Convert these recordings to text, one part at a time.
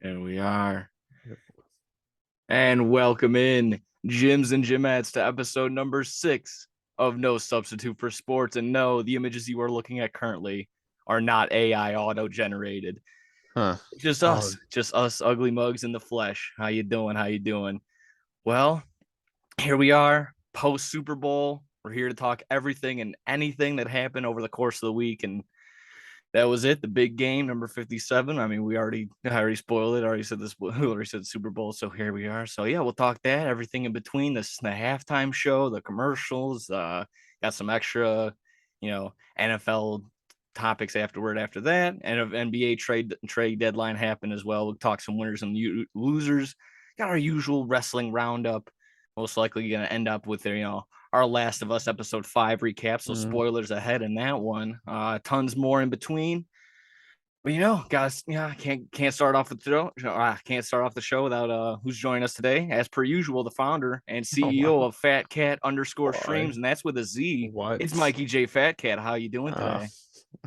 And we are. And welcome in, Gyms and Gymettes, to episode number 6 of No Substitute for Sports. And no, the images you are looking at currently are not AI auto-generated. Huh. Just us ugly mugs in the flesh. How you doing? How you doing? Well, here we are, post Super Bowl. We're here to talk everything and anything that happened over the course of the week. And that was it. The big game, number 57. I mean, I already spoiled it. I already said this. We already said Super Bowl. So here we are. So yeah, we'll talk that. Everything in between this, the halftime show, the commercials. Got some extra, NFL topics afterward. After that, and an NBA trade deadline happened as well. We'll talk some winners and losers. Got our usual wrestling roundup. Most likely going to end up with our Last of Us episode 5 recap. So spoilers ahead in that one. Tons more in between. But guys, I can't start off the show. Can't start off the show without who's joining us today. As per usual, the founder and Oh CEO wow. of Fat Cat _ Boy. Streams, and that's with a Z. It's What? Mikey J Fat Cat. How you doing Uh, today?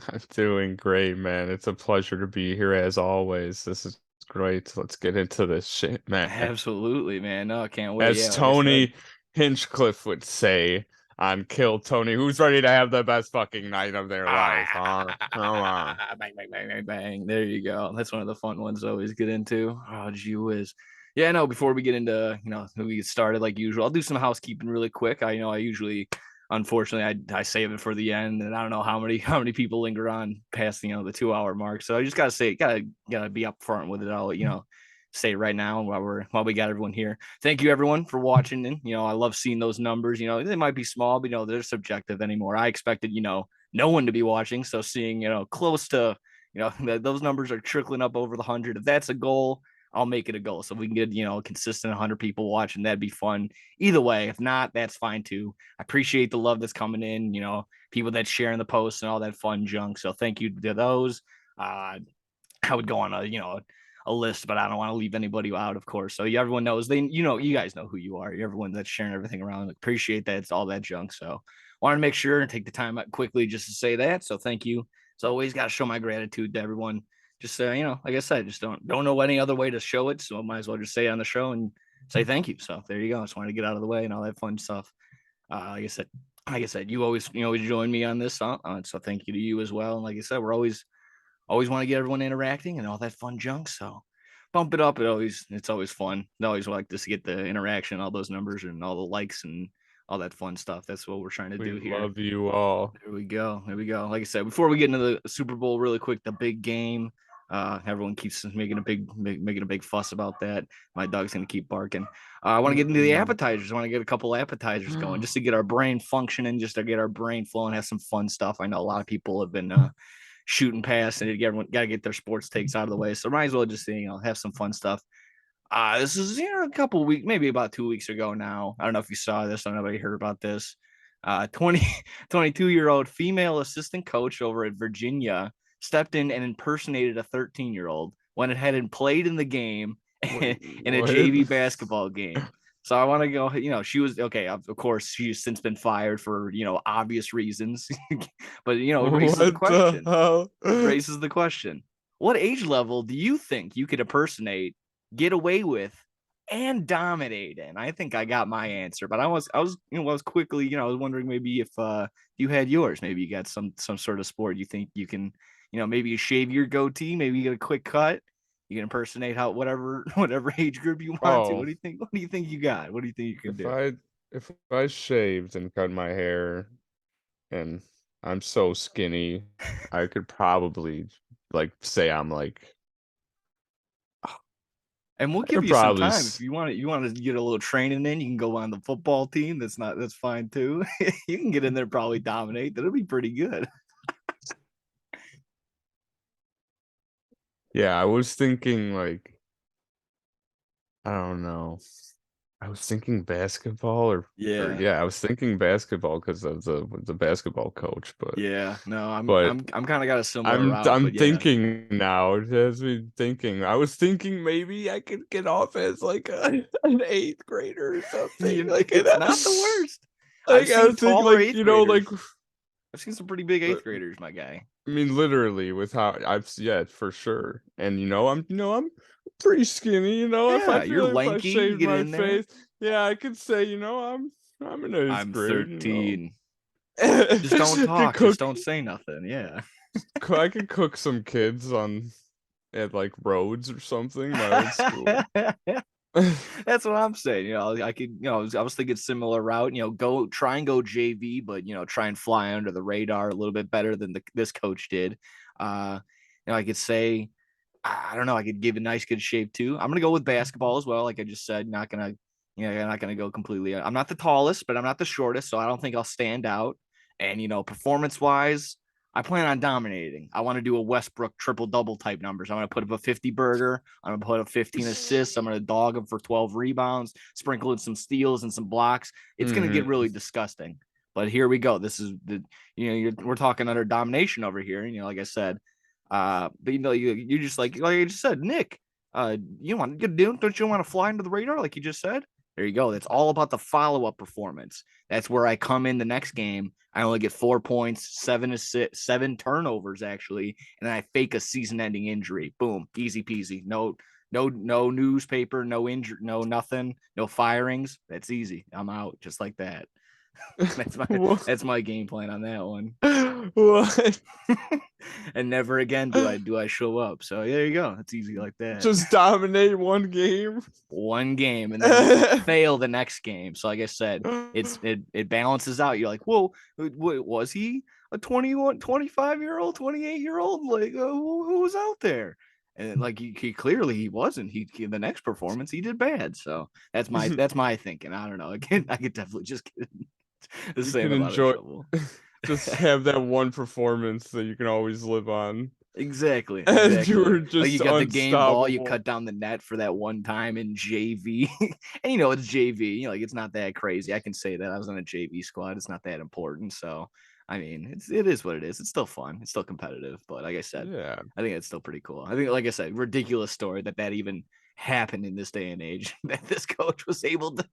I'm doing great, man. It's a pleasure to be here as always. This is great. Let's get into this shit, man. Absolutely, man. No, I can't wait. As Yeah, like I said. Tony Hinchcliffe would say on Kill Tony, who's ready to have the best fucking night of their life, huh? Come on. Bang, bang, bang, bang, bang. There you go. That's one of the fun ones to always get into. Oh, gee whiz. Yeah, no, before we get into, we get started like usual, I'll do some housekeeping really quick. I usually, unfortunately, I save it for the end, and I don't know how many people linger on past, the 2 hour mark. So I just gotta say, gotta be upfront with it. I'll, say it right now while we got everyone here. Thank you everyone for watching. And I love seeing those numbers. They might be small, but they're subjective anymore. I expected, no one to be watching. So seeing, close to, those numbers are trickling up over the 100. If that's a goal, I'll make it a goal. So we can get, a consistent 100 people watching. That'd be fun. Either way, if not, that's fine too. I appreciate the love that's coming in, people that sharing the posts and all that fun junk. So thank you to those. I would go on a list, but I don't want to leave anybody out, of course. So everyone knows you guys know who you are. Everyone that's sharing everything around. Appreciate that. It's all that junk. So wanted to make sure and take the time out quickly just to say that. So thank you. So always got to show my gratitude to everyone. Just like I said, just don't know any other way to show it. So I might as well just say it on the show and say thank you. So there you go. I just wanted to get out of the way and all that fun stuff. Like I said, you always join me on this. So thank you to you as well. And like I said, we're always want to get everyone interacting and all that fun junk. So bump it up. It's always fun. I always like to get the interaction, all those numbers and all the likes and all that fun stuff. That's what we're trying to We do here. love you all. There we go. There we go. Like I said, before we get into the Super Bowl really quick, the big game. Everyone keeps making a big fuss about that. My dog's gonna keep barking. I want to get into the appetizers. I want to get a couple appetizers going just to get our brain functioning, just to get our brain flowing, have some fun stuff. I know a lot of people have been shooting past and everyone got to get their sports takes out of the way. So might as well just have some fun stuff. This is a couple weeks, maybe about 2 weeks ago now. I don't know if you saw this. I don't know if you heard about this. 22-year-old female assistant coach over at Virginia stepped in and impersonated a 13-year-old when it had played in the game in a JV basketball game. So I want to go, she was okay. Of course, she's since been fired for, obvious reasons. But, it raises the What the question. It hell? raises the question. What age level do you think you could impersonate, get away with, and dominate in? I think I got my answer, but I was quickly, I was wondering maybe if you had yours. Maybe you got some sort of sport you think you can, maybe you shave your goatee, maybe you get a quick cut. You can impersonate whatever age group you want to. Oh, What do you think? What do you think you got? What do you think you can if do? I if I shaved and cut my hair and I'm so skinny, I could probably say I'm like And we'll I give could you some probably time if you want. You want to get a little training in. You can go on the football team. That's fine too. You can get in there, probably dominate. That'll be pretty good. yeah, I was thinking I don't know. I was thinking basketball or Yeah, yeah, I was thinking basketball because of the basketball coach, yeah. No, I'm but I'm I'm kind of got a similar I'm route, I'm but yeah. thinking now. It has me thinking. I was thinking maybe I could get off as an eighth grader or something. It's not the worst. I've I seen was thinking taller eighth graders. I've seen some pretty big uh, eighth graders, my guy. I mean, literally, with how yeah, for sure. And I'm pretty skinny. If I Yeah, you're feel like if I lanky. You shaved get my in there. face, yeah, I could say, I'm in eighth I'm grade. 13. Just don't Could talk. Just cook. don't say nothing. Yeah. I could cook some kids on at like Rhodes or something. My old school. That's what I'm saying. I could, I was thinking similar route. Go try and go JV, but try and fly under the radar a little bit better than this coach did. I could say, I don't know. I could give a nice good shape too. I'm gonna go with basketball as well. Like I just said, not gonna go completely. I'm not the tallest, but I'm not the shortest, so I don't think I'll stand out. And performance wise, I plan on dominating. I want to do a Westbrook triple double type numbers. I'm going to put up a 50 burger. I'm going to put up 15 assists. I'm going to dog him for 12 rebounds, sprinkle in some steals and some blocks. It's going to get Hmm. really disgusting. But here we go. This is we're talking under domination over here. Like I said, but you just like I just said, Nick. Don't you want to fly into the radar like you just said? There you go. That's all about the follow up performance. That's where I come in the next game. I only get 4 points, 7 turnovers actually, and then I fake a season-ending injury. Boom, easy peasy. No newspaper, no injury, no nothing, no firings. That's easy. I'm out just like that. That's my What? that's my game plan on that one. What? And never again do I show up. So there you go. It's easy like that. Just dominate one game? One game and then fail the next game. So like I said, it balances out. You're like, whoa, was he a 21, 25-year-old, 28-year-old? Like, who was out there? And like he clearly he wasn't. The next performance he did bad. So that's my thinking. I don't know. Again, I could definitely just get the You same can amount of enjoy trouble. just have that one performance that you can always live on. Exactly, And you exactly. were Like you just got the game ball, you unstoppable. cut down the net for that one time in JV, and it's JV. Like it's not that crazy. I can say that I was on a JV squad. It's not that important. So I mean, it is what it is. It's still fun. It's still competitive. But like I said, Yeah. I think it's still pretty cool. I think, like I said, ridiculous story that even happened in this day and age. That this coach was able to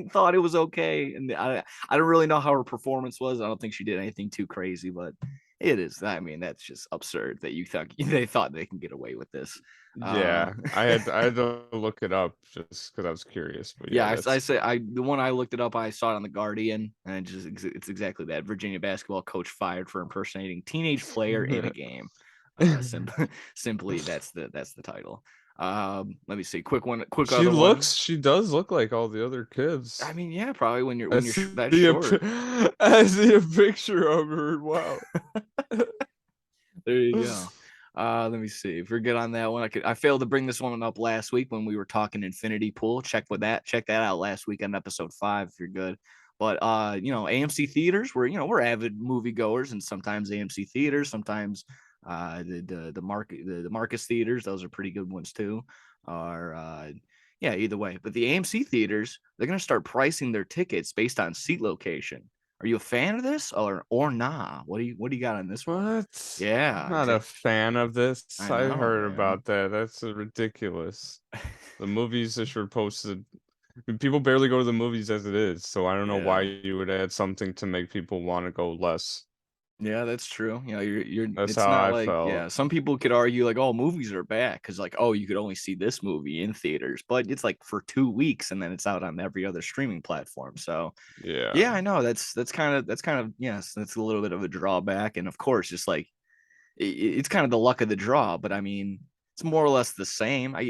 thought it was okay, and I don't really know how her performance was. I don't think she did anything too crazy, but it is. I mean, that's just absurd that they thought they can get away with this. Yeah. I had to look it up just because I was curious. But Yeah, yeah, I that's say the one I looked it up. I saw it on the Guardian, and it's exactly that. Virginia basketball coach fired for impersonating teenage player in a game. Simply, that's the title. Let me see. Quick other one. she does look like all the other I kids. mean, yeah, probably when I you're see that short. I see a picture of her. Wow. There you go. Let me see if we're good on that one. I failed to bring this one up last week when we were talking Infinity Pool. Check that out last week on episode 5 if you're good. But AMC theaters, we're avid moviegoers, and sometimes AMC theaters, sometimes the Marcus theaters, those are pretty good ones too. Are yeah, either way. But the AMC theaters, they're gonna start pricing their tickets based on seat location. Are you a fan of this or nah? What do you got on this one? What? I'm Yeah, not a exactly. fan of this. I I know, heard man. about that. That's ridiculous. The movies that were posted, people barely go to the movies as it is, so I don't know why Yeah. you would add something to make people want to go less. Yeah, that's true. You're That's it's how not I like, felt. yeah, some people could argue like, oh, movies are back because like, oh, you could only see this movie in theaters, but it's like for 2 weeks and then it's out on every other streaming platform. So Yeah. yeah, I know that's kind of yes, that's a little bit of a drawback. And of course, just like it's kind of the luck of the draw, but I mean, it's more or less the same. I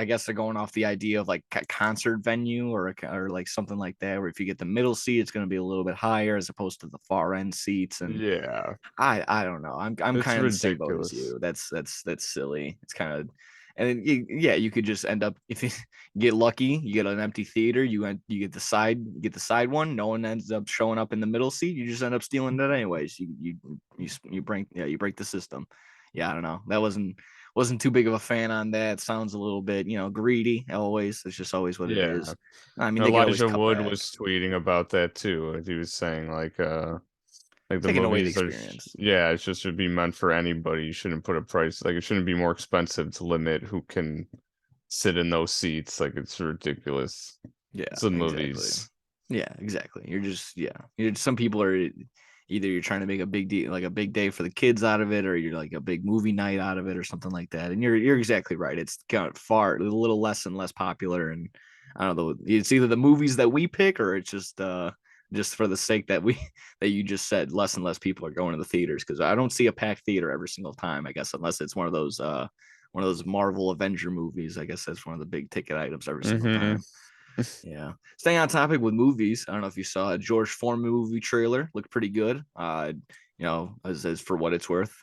guess they're going off the idea of like a concert venue or like something like that, where if you get the middle seat, it's going to be a little bit higher as opposed to the far end seats. And Yeah. I don't know. I'm It's kind of the same boat as ridiculous. you. That's silly. It's kind of, and then yeah, you could just end up if you get lucky, you get an empty theater, you get the side one. No one ends up showing up in the middle seat. You just end up stealing it anyways. You break the system. Yeah, I don't know. That wasn't too big of a fan on that. Sounds a little bit greedy. Always, it's just always what it Yeah. is. I mean, they could always Elijah cut Wood back. was tweeting about that too. He was saying like the Taking away the movies experience. yeah, it just should be meant for anybody. You shouldn't put a price like it shouldn't be more expensive to limit who can sit in those seats. Like it's ridiculous. Yeah, It's the exactly. movies. Yeah, exactly. You're just yeah. Some people are. either you're trying to make a big deal, like a big day for the kids out of it, or you're like a big movie night out of it, or something like that. And you're exactly right. It's kind of far a little less and less popular, and I don't know. It's either the movies that we pick, or it's just for the sake that we that you just said, less and less people are going to the theaters, because I don't see a packed theater every single time. I guess unless it's one of those Marvel Avenger movies. I guess that's one of the big ticket items every single Mm-hmm. time. Yeah. Staying on topic with movies, I don't know if you saw a George Foreman movie trailer. Looked pretty good. As for what it's worth.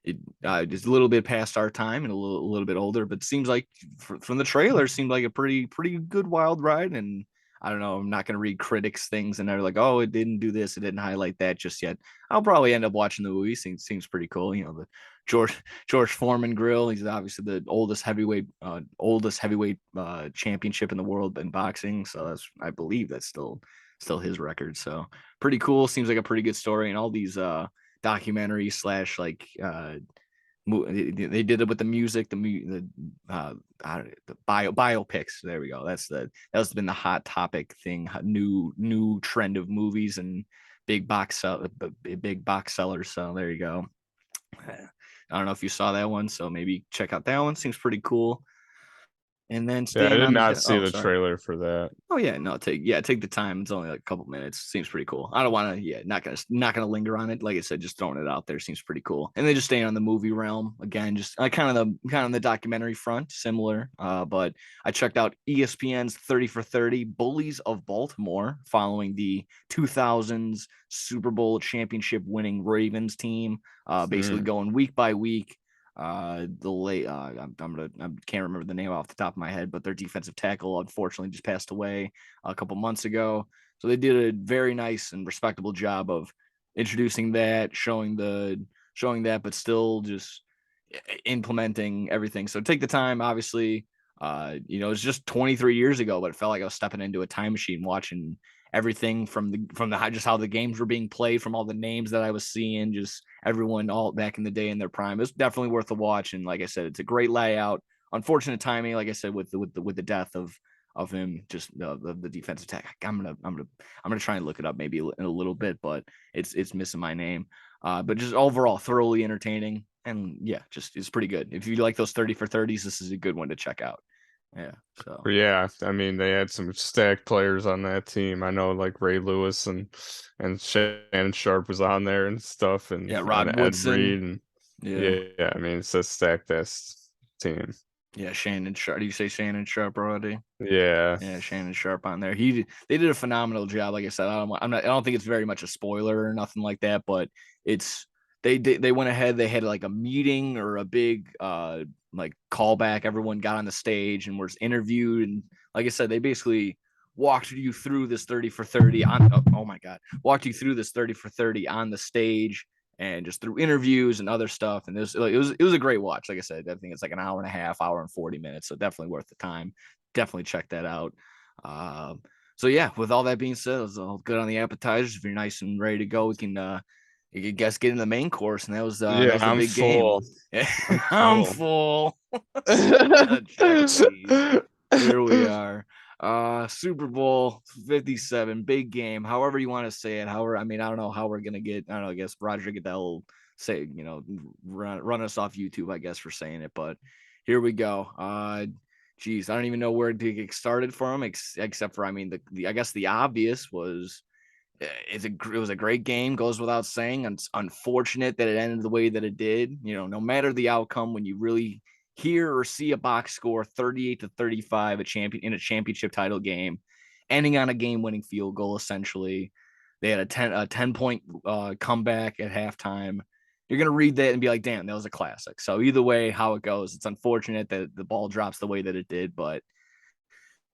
It's a little bit past our time and a little bit older, but seems like from the trailer seemed like a pretty good wild ride. And I don't know, I'm not gonna read critics things and they're like, oh, it didn't do this, it didn't highlight that just yet. I'll probably end up watching the movie. Seems pretty cool. The George Foreman grill. He's obviously the oldest heavyweight championship in the world in boxing. So I believe that's still his record. So pretty cool. Seems like a pretty good story. And all these documentary slash like they did it with the music, the biopics. There we go. That's been the hot topic thing, new trend of movies and big box sellers. So there you go. I don't know if you saw that one, so maybe check out that one. Seems pretty cool. And then Yeah, I staying did on not the see the sorry. trailer for that. Oh yeah, no, take the time. It's only like a couple minutes. Seems pretty cool. I don't want to, not gonna linger on it. Like I said, just throwing it out there seems pretty cool. And then just staying on the movie realm again, just kind of the documentary front, similar. But I checked out ESPN's 30 for 30 Bullies of Baltimore, following the 2000s Super Bowl championship winning Ravens team. Basically Mm. going week by week. The late I can't remember the name off the top of my head, but their defensive tackle unfortunately just passed away a couple months ago. So they did a very nice and respectable job of introducing that, showing that, but still just implementing everything. So take the time, obviously. It's just 23 years ago, but it felt like I was stepping into a time machine watching everything from the just how the games were being played, from all the names that I was seeing, just everyone all back in the day in their prime. It's definitely worth a watch. And like I said, it's a great layout. Unfortunate timing, like I said, with the death of him, just the defensive attack. I'm gonna try and look it up maybe in a little bit, but it's missing my name. But just overall, thoroughly entertaining, and yeah, just it's pretty good. If you like those 30 for 30s, this is a good one to check out. Yeah. So But yeah, I mean they had some stacked players on that team. I know like Ray Lewis and Shannon Sharp was on there and stuff, yeah, and Rod Ed Woodson. Reed and Yeah. yeah, I mean it's a stacked ass team. Yeah, Shannon Sharp. Do you say Shannon Sharp already? Yeah. Yeah, Shannon Sharp on there. They did a phenomenal job. Like I said, I don't think it's very much a spoiler or nothing like that, but it's they went ahead. They had like a meeting or a big like callback. Everyone got on the stage and was interviewed, and like I said, they basically walked you through this 30 for 30 on. Oh my god, walked you through this 30 for 30 on the stage. And just through interviews and other stuff, and it was a great watch. Like I said, I think it's like an hour and a half, hour and 40 minutes, so definitely worth the time. Definitely check that out. So yeah, with all that being said, it's all good on the appetizers. If you're nice and ready to go, we can you can guess get in the main course, and that Yeah, was the I'm big game. full. I'm I'm full. full. Check, please. Here we are. Super Bowl 57, big game. However you want to say it. However, I mean, I don't know how we're gonna get. I don't know. I guess Roger Goodell will say, run us off YouTube, I guess, for saying it. But here we go. Geez, I don't even know where to get started for him, except for, I mean, I guess the obvious was it was a great game, goes without saying. And it's unfortunate that it ended the way that it did. No matter the outcome, when you really hear or see a box score 38-35, in a championship title game, ending on a game-winning field goal, essentially. They had a 10-point comeback at halftime. You're gonna read that and be like, damn, that was a classic. So either way, how it goes, it's unfortunate that the ball drops the way that it did, but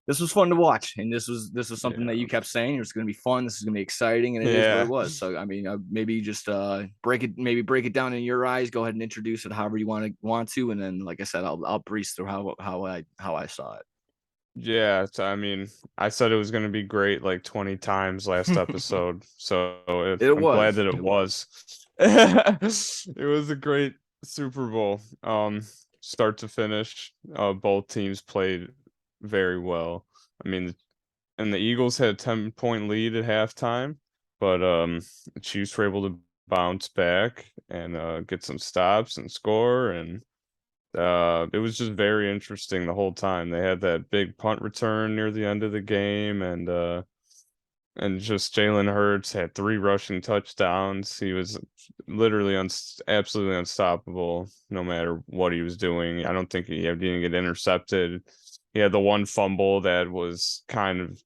this was fun to watch, and this was something that Yeah. you kept saying. It was going to be fun. This is going to be exciting, and it is what it Yeah. was. So, I mean, maybe just break it down in your eyes. Go ahead and introduce it however you want to, and then, like I said, I'll breeze through how I saw Yeah, so, I mean, I said it was gonna be great like 20 times last it. episode, so It I'm glad was. that it It was. was. It was a great Super Bowl, start to finish. Both teams played very well. I mean, and the Eagles had a 10-point lead at halftime, but the Chiefs were able to bounce back and get some stops and score, and it was just very interesting the whole time. They had that big punt return near the end of the game, and just Jalen Hurts had 3 rushing touchdowns. He was literally absolutely unstoppable no matter what he was doing. I don't think he didn't get intercepted. He had the one fumble that was kind of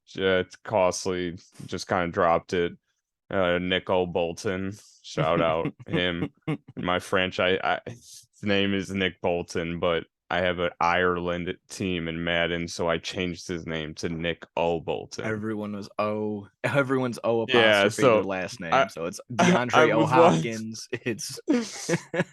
costly, just kind of dropped it. Nico Bolton, shout out him. My franchise, his name is Nick Bolton, but I have an Ireland team in Madden, so I changed his name to Nick O. Bolton. Everyone's O Yeah, apostrophe their so last name. I So it's I DeAndre O was watching. Hopkins. It's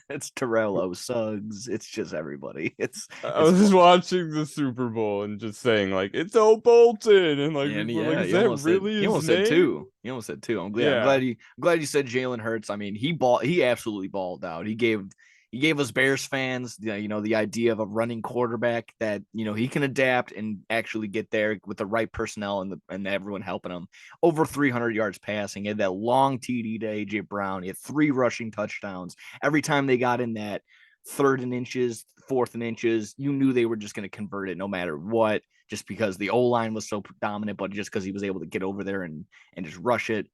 it's Terrell O Suggs. It's just everybody. I It's was just funny. watching the Super Bowl and just saying like it's O Bolton, and like And people were like, yeah, is that really he his almost said name? two. He almost said two. Yeah. I'm glad you said Jalen Hurts. I mean, he absolutely balled out. He gave us Bears fans, the idea of a running quarterback that, he can adapt and actually get there with the right personnel and everyone helping him. Over 300 yards passing. He had that long TD to AJ Brown. He had 3 rushing touchdowns. Every time they got in that third and inches, fourth and inches, you knew they were just going to convert it no matter what, just because the O line was so dominant, but just because he was able to get over there and just rush it.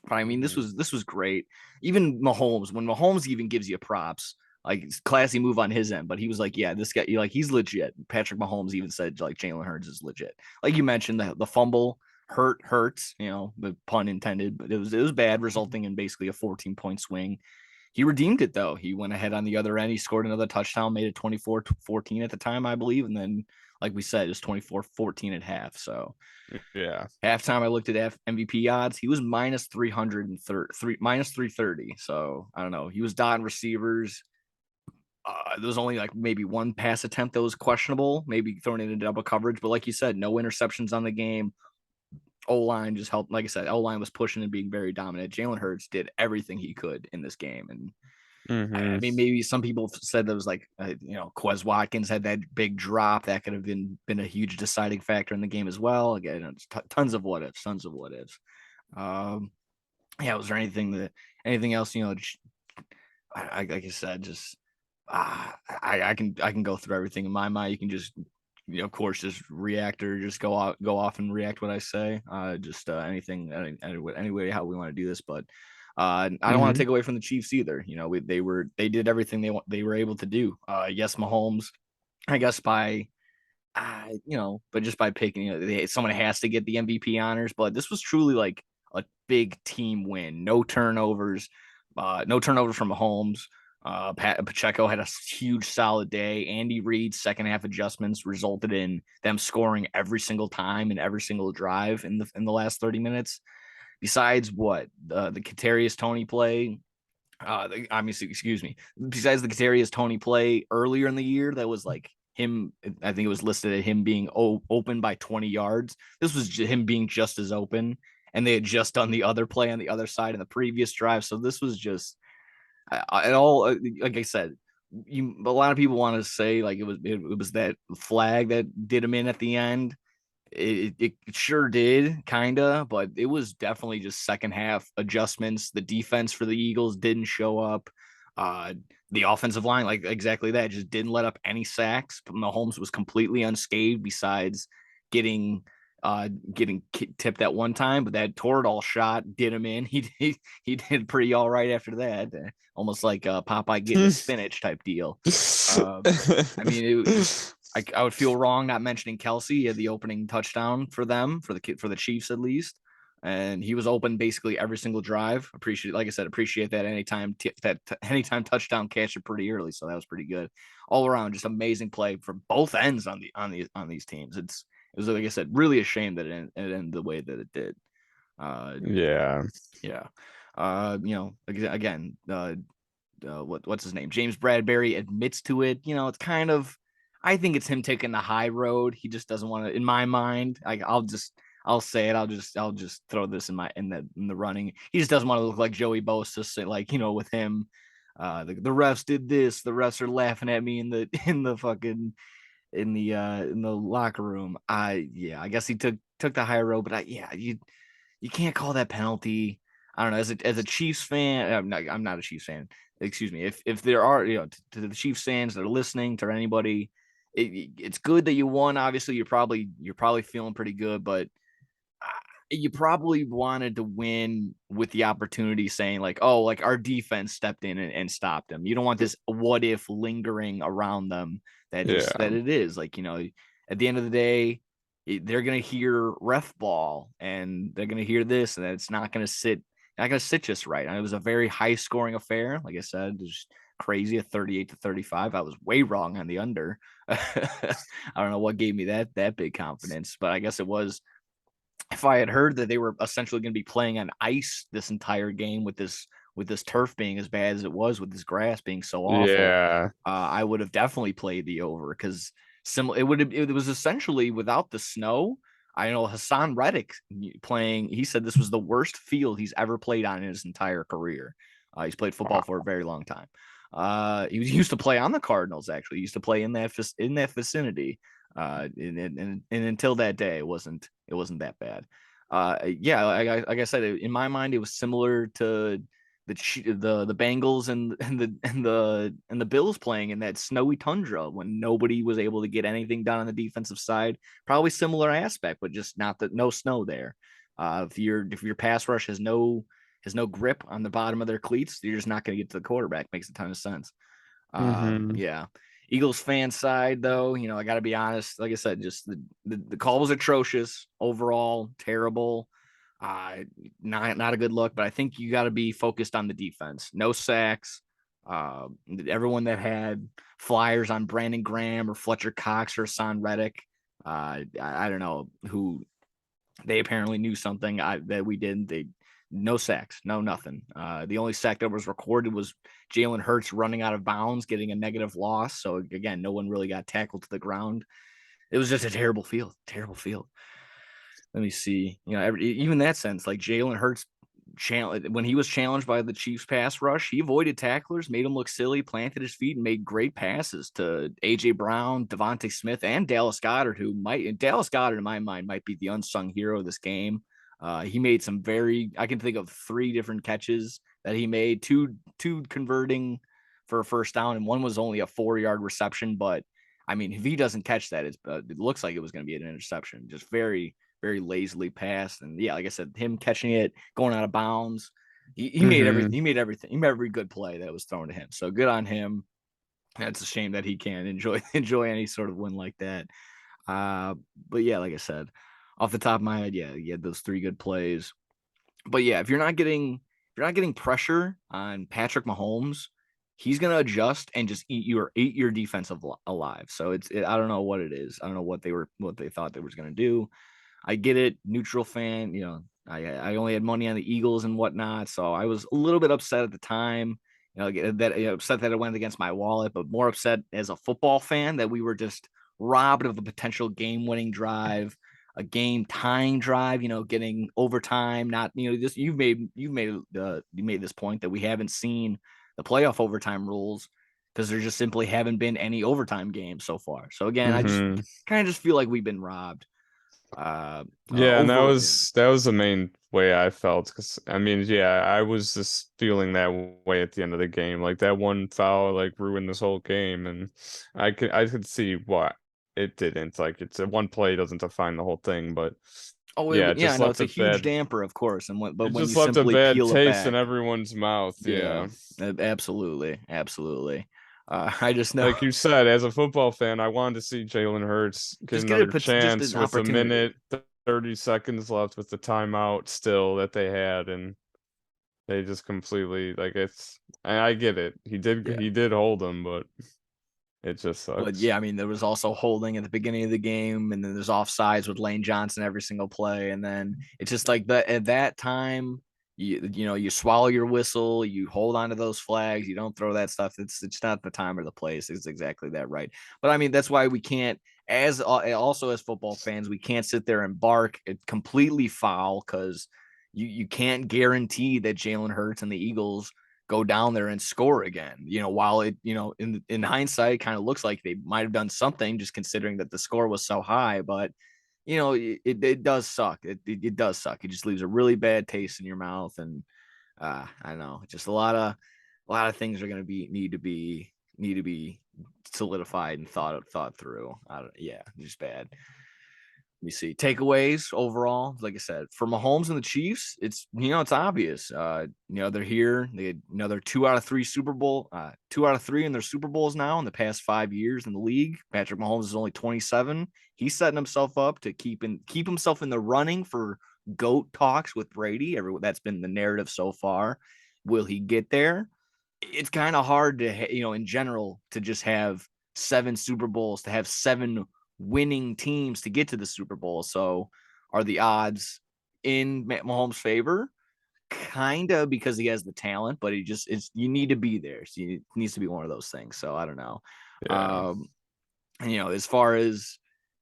But I mean, Hmm. this was great. Even Mahomes, when Mahomes even gives you props, like it's classy move on his end, but he was like, yeah, this guy, like he's legit. Patrick Mahomes even said like Jalen Hurts is legit. Like you mentioned, the fumble hurts, the pun intended, but it was bad, resulting in basically a 14-point swing. He redeemed it though. He went ahead on the other end. He scored another touchdown, made it 24-14 at the time, I believe. And then, like we said, it was 24-14 at half. So Yeah. halftime, I looked at MVP odds. He was minus 330, minus 330. So I don't know. He was dotting receivers. There was only like maybe one pass attempt that was questionable, maybe thrown into double coverage. But like you said, no interceptions on the game. O line just helped. Like I said, O line was pushing and being very dominant. Jalen Hurts did everything he could in this game, and I Hmm. mean, maybe some people said that was like, Quez Watkins had that big drop that could have been a huge deciding factor in the game as well. Again, tons of what ifs, tons of what ifs. Um, yeah, was there anything else? Like I said, just I can go through everything in my mind. You can just of course just react or just go off and react what I say. Just anything any way how we want to do this, but I don't want to Hmm. take away from the Chiefs either. They did everything they were able to do. Yes, Mahomes, I guess by but just by picking, someone has to get the MVP honors. But this was truly like a big team win. No turnovers from Mahomes. Pacheco had a huge solid day. Andy Reid's second half adjustments resulted in them scoring every single time and every single drive in the last 30 minutes. Besides what the Kadarius Toney play, excuse me. Besides the Kadarius Toney play earlier in the year, that was like him. I think it was listed at him being open by 20 yards. This was him being just as open, and they had just done the other play on the other side in the previous drive. So this was just it all. Like I said, a lot of people want to say like it was that flag that did him in at the end. It sure did, kinda, but it was definitely just second half adjustments. The defense for the Eagles didn't show up. Uh, the offensive line, like exactly that, just didn't let up any sacks. Mahomes was completely unscathed, besides getting getting tipped at one time, but that Toradol shot did him in. He did pretty all right after that, almost like Popeye getting a spinach type deal. Uh, I mean, I would feel wrong not mentioning Kelsey. He had the opening touchdown for them, for the Chiefs at least, and he was open basically every single drive. Like I said, appreciate that anytime touchdown catch it pretty early. So that was pretty good all around. Just amazing play for both ends on these teams. It was like I said, really a shame that it ended the way that it did. Uh, Yeah. yeah. Again, what's his name? James Bradbury admits to it. It's kind of, I think it's him taking the high road. He just doesn't want to, in my mind. I'll say it. I'll just throw this in the running. He just doesn't want to look like Joey Bosa, say like, with him. The refs did this. The refs are laughing at me in the in the fucking in the locker room. I guess he took the high road, but you can't call that penalty. I don't know, as a Chiefs fan, I'm not a Chiefs fan. Excuse me. If there are, to the Chiefs fans that are listening, to anybody, it's good that you won. Obviously, you're probably feeling pretty good, but you probably wanted to win with the opportunity, saying like, oh, like our defense stepped in and stopped them. You don't want this what if lingering around them, that Yeah. it is like, at the end of the day, they're gonna hear ref ball and they're gonna hear this, and it's not gonna sit just right. And it was a very high scoring affair. Like I said, just crazy, at 38-35. I was way wrong on the under. I don't know what gave me that big confidence, but I guess it was, if I had heard that they were essentially going to be playing on ice this entire game, with this turf being as bad as it was, with this grass being so awful, Yeah. I would have definitely played the over, because it was essentially without the snow. I know Hassan Reddick playing. He said this was the worst field he's ever played on in his entire career. He's played football for a Wow. very long time. He used to play on the Cardinals. Actually, he used to play in that vicinity. And until that day, it wasn't that bad. Yeah, like I said, in my mind, it was similar to the Bengals and the Bills playing in that snowy tundra when nobody was able to get anything done on the defensive side. Probably similar aspect, but just not that no snow there. If your pass rush has no grip on the bottom of their cleats, you're just not going to get to the quarterback. Makes a ton of sense. Mm-hmm. Yeah. Eagles fan side, though, I got to be honest. Like I said, just the call was atrocious overall, terrible. Uh, not a good look, but I think you got to be focused on the defense. No sacks. Uh, Everyone that had flyers on Brandon Graham or Fletcher Cox or Son Reddick, I don't know who, they apparently knew something that we didn't. They No sacks, no nothing. The only sack that was recorded was Jalen Hurts running out of bounds, getting a negative loss. So again, no one really got tackled to the ground. It was just a terrible field. Terrible field. Let me see. Even that sense, like Jalen Hurts, when he was challenged by the Chiefs pass rush, he avoided tacklers, made him look silly, planted his feet, and made great passes to AJ Brown, Devontae Smith, and Dallas Goedert, Dallas Goedert in my mind might be the unsung hero of this game. He made I can think of three different catches that he made, two converting for a first down, and one was only a 4-yard reception. But I mean, if he doesn't catch that, it looks like it was going to be an interception. Just very, very lazily passed. And yeah, like I said, him catching it, going out of bounds, he made everything. Mm-hmm. He made everything. He made every good play that was thrown to him. So good on him. It's a shame that he can't enjoy any sort of win like that. Uh, but yeah, like I said, off the top of my head, yeah, he had those three good plays. But yeah, if you're not getting pressure on Patrick Mahomes, he's gonna adjust and just eat your defensive alive. So I don't know what it is. I don't know what they thought they was gonna do. I get it, neutral fan. I only had money on the Eagles and whatnot, so I was a little bit upset at the time. Upset that it went against my wallet, but more upset as a football fan that we were just robbed of a potential game-winning drive, a game-tying drive. Getting overtime. Not this. You made this point that we haven't seen the playoff overtime rules because there just simply haven't been any overtime games so far. So again, I just Mm-hmm. kind of just feel like we've been robbed. Uh, Yeah, and that over. was that was the main way I felt because I mean, yeah, I was just feeling that way at the end of the game. Like that one foul like ruined this whole game, and I could see why it didn't. Like it's a one play doesn't define the whole thing, but Oh, yeah, it yeah, I just know left it's a a huge bad damper, of course, but it when you just left a simply bad peel it taste in back, everyone's mouth. yeah, Yeah. absolutely, absolutely. I just know, Like you said, as a football fan, I wanted to see Jalen Hurts get just get another just chance an with a opportunity. minute 30 seconds left with the timeout still that they had, and they just completely like it's. And I get it. He did Yeah, he did hold him, but it just but sucks. yeah, I mean, there was also holding at the beginning of the game, and then there's offsides with Lane Johnson every single play, and then it's just like that at that time. You swallow your whistle, you hold on to those flags, you don't throw that stuff. It's not the time or the place. It's exactly that, right? But I mean, that's why we can't, as also as football fans, we can't sit there and bark it completely foul, because you can't guarantee that Jalen Hurts and the Eagles go down there and score again. While in hindsight kind of looks like they might have done something, just considering that the score was so high. But it does suck. It does suck. It just leaves a really bad taste in your mouth. And I know, just a lot of things are going to need to be solidified and thought through. Yeah, just bad. Let me see. Takeaways overall, like I said, for Mahomes and the Chiefs, it's obvious. They're here. They're 2 out of 3 Super Bowl, 2 out of 3 in their Super Bowls now in the past 5 years in the league. Patrick Mahomes is only 27. He's setting himself up to keep himself in the running for GOAT talks with Brady. That's been the narrative so far. Will he get there? It's kind of hard to, in general, to just have 7 Super Bowls, to have 7 winning teams to get to the Super Bowl. So are the odds in Mahomes' favor? Kind of, because he has the talent, but you need to be there. So it needs to be one of those things. So I don't know. Yeah. And, as far as,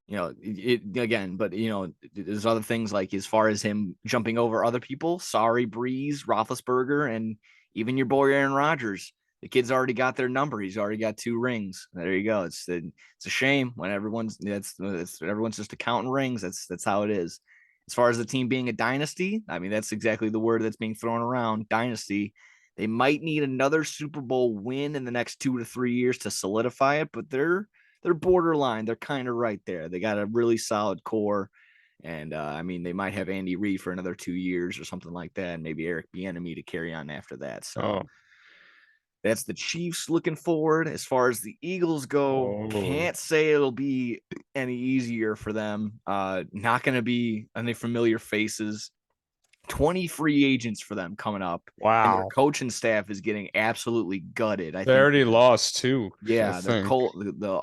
it again, but, there's other things like as far as him jumping over other people. Sorry, Breeze, Roethlisberger, and even your boy Aaron Rodgers. The kid's already got their number. He's already got 2 rings. There you go. It's a shame when everyone's just counting rings. That's how it is. As far as the team being a dynasty, I mean, that's exactly the word that's being thrown around. Dynasty. They might need another Super Bowl win in the next 2 to 3 years to solidify it, but they're borderline. They're kind of right there. They got a really solid core. And I mean, they might have Andy Reid for another 2 years or something like that, and maybe Eric Bieniemy to carry on after that. So Oh. that's the Chiefs looking forward. As far as the Eagles go, Oh. can't say it'll be any easier for them. Not going to be any familiar faces. 20 free agents for them coming up, and their Wow. coaching staff is getting absolutely gutted. I They think already lost 2, I yeah, their think. Colt,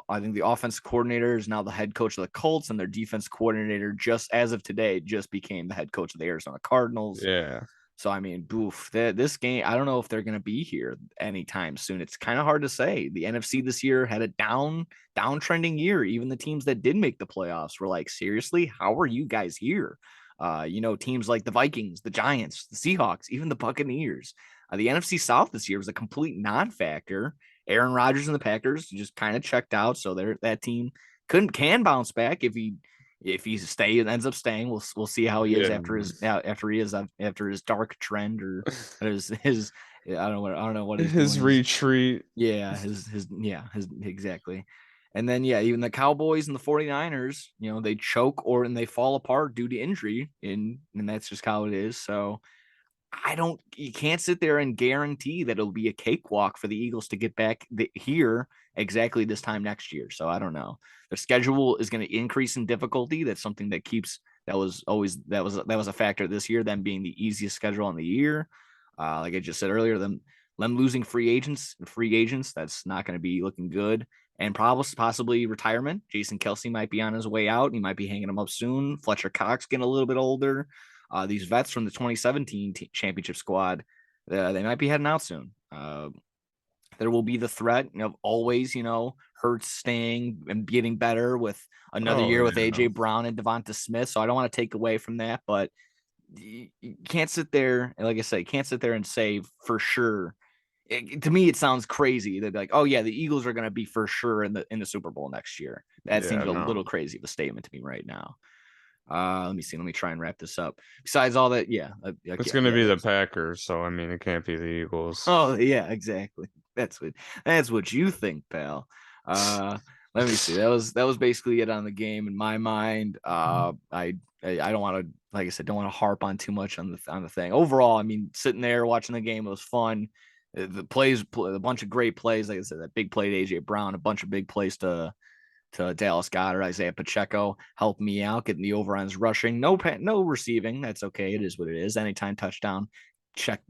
I think the offense coordinator is now the head coach of the Colts, and their defense coordinator, just as of today, just became the head coach of the Arizona Cardinals. Yeah. So I mean, boof, this game, I don't know if they're going to be here anytime soon. It's kind of hard to say. The NFC this year had a downtrending year. Even the teams that did make the playoffs were like, seriously, how are you guys here? Teams like the Vikings, the Giants, the Seahawks, even the Buccaneers. The NFC South this year was a complete non-factor. Aaron Rodgers and the Packers just kind of checked out, so that team can bounce back if he ends up staying. We'll see how he is Yeah. after his dark trend, or his I don't know what he's His doing. retreat. Yeah, his exactly. And then even the Cowboys and the 49ers, they choke and they fall apart due to injury, and that's just how it is. So you can't sit there and guarantee that it'll be a cakewalk for the Eagles to get back here exactly this time next year. So I don't know. Their schedule is going to increase in difficulty. That's something that was a factor this year, them being the easiest schedule in the year. Like I just said earlier, them losing free agents, that's not going to be looking good. And possibly retirement. Jason Kelsey might be on his way out. He might be hanging him up soon. Fletcher Cox getting a little bit older. These vets from the 2017 championship squad, they might be heading out soon. There will be the threat of always, Hurts staying and getting better with another Oh year with yeah. AJ Brown and Devonta Smith. So I don't want to take away from that, but you can't sit there, like I said, can't sit there and say for sure. To me, it sounds crazy. They'd be like, "Oh yeah, the Eagles are going to be for sure in the Super Bowl next year." That Yeah, seems a no. little crazy of a statement to me right now. Let me see. Let me try and wrap this up. Besides all that, It's yeah, gonna yeah. be the Packers, so I mean it can't be the Eagles. Oh, yeah, exactly. That's what you think, pal. Uh, Let me see. That was basically it on the game in my mind. I don't want to, like I said, don't want to harp on too much on the thing. Overall, I mean, sitting there watching the game, it was fun. The plays, a bunch of great plays. Like I said, that big play to AJ Brown, a bunch of big plays to Dallas Goedert, Isaiah Pacheco helped me out getting the over on his rushing. No receiving. That's okay. It is what it is. Anytime touchdown,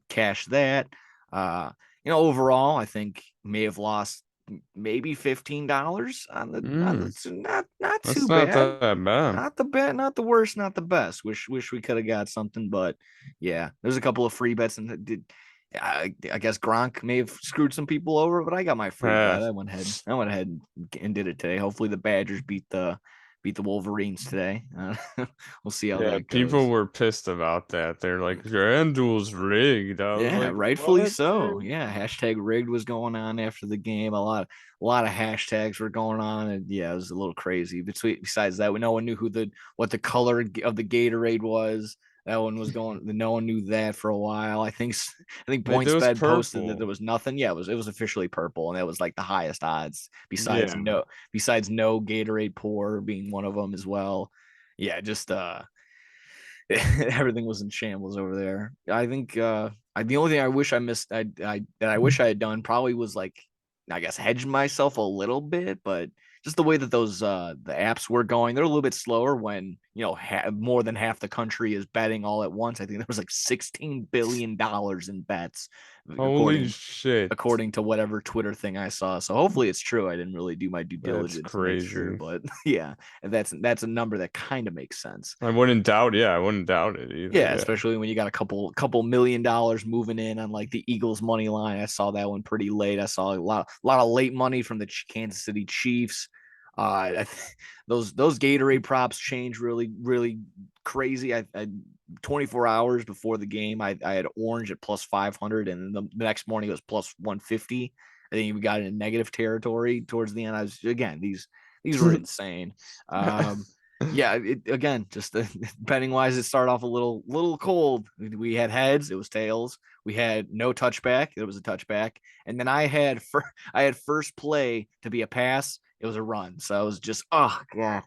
cash that. Uh, overall, I think may have lost maybe $15 Mm, not that's too not bad. that bad. Not the worst, not the best. Wish we could have got something, but yeah, there's a couple of free bets, and I guess Gronk may have screwed some people over, but I got my free bet. Ah, I went ahead and did it today. Hopefully the Badgers beat the Wolverines today. We'll see how yeah, that people goes. were pissed about that. They're like, your FanDuel's rigged. I was Yeah, like, rightfully what, so. dude? Yeah, hashtag rigged was going on after the game. A lot of hashtags were going on, and yeah, it was a little crazy. Besides that, no one knew what the color of the Gatorade was. That one was going. No one knew that for a while. I think It was PointsBet posted that there purple. was nothing. Yeah, it was officially purple, and that was like the highest odds. Yeah. Besides no Gatorade pour being one of them as well. Yeah, just everything was in shambles over there. I think the only thing I wish I missed, that I wish I had done probably was like, I guess, hedge myself a little bit, but just the way that those the apps were going, they're a little bit slower when more than half the country is betting all at once. I think there was like $16 billion in bets, Holy according shit. according to whatever Twitter thing I saw. So hopefully it's true. I didn't really do my due That's diligence to make sure, crazy. but yeah, that's a number that kind of makes sense. I wouldn't doubt, yeah, I wouldn't doubt it either. Yeah, Yeah. especially when you got a couple $1 million moving in on like the Eagles money line. I saw that one pretty late. I saw a lot of late money from the Kansas City Chiefs. Those Gatorade props change really crazy. I 24 hours before the game, I had orange at plus 500, and then the next morning it was plus 150. I think we got in negative territory towards the end. I was again these were insane. Um, yeah, again, just betting wise, it started off a little cold. We had heads, it was tails. We had no touchback, it was a touchback, and then I had first play to be a pass, it was a run. So I was just, oh god,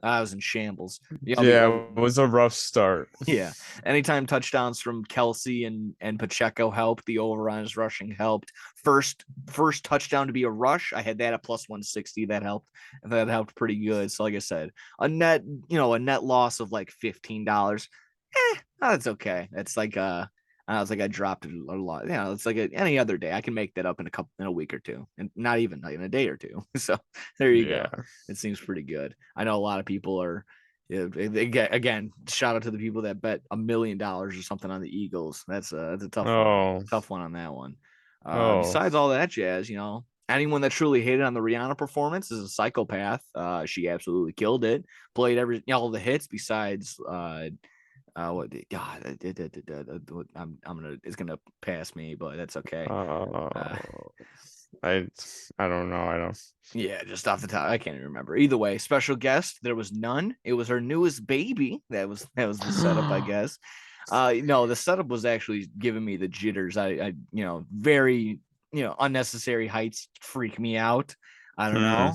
I was in shambles. Yeah, it was a rough start. Yeah. Anytime touchdowns from Kelsey and Pacheco helped, the over on his rushing helped. First touchdown to be a rush, I had that at plus 160. That helped. That helped pretty good. So like I said, a net loss of like $15. That's okay. It's like I was like I dropped it a lot. It's like any other day. I can make that up in a week or two, and not even like in a day or two. So there you go. Yeah. It seems pretty good. I know a lot of people are, yeah, they get, again, shout out to the people that bet $1 million or something on the Eagles. That's a Oh. tough one on that one. Oh. Besides all that jazz, anyone that truly hated on the Rihanna performance is a psychopath. She absolutely killed it. Played all the hits besides what God, I'm gonna it's gonna pass me, but that's okay. Uh, Uh, I I don't know. I don't. Yeah, just off the top, I can't even remember. Either way, special guest, there was none. It was her newest baby. That was the setup, I guess. No, the setup was actually giving me the jitters. Very, unnecessary heights freak me out. I don't Hmm. know.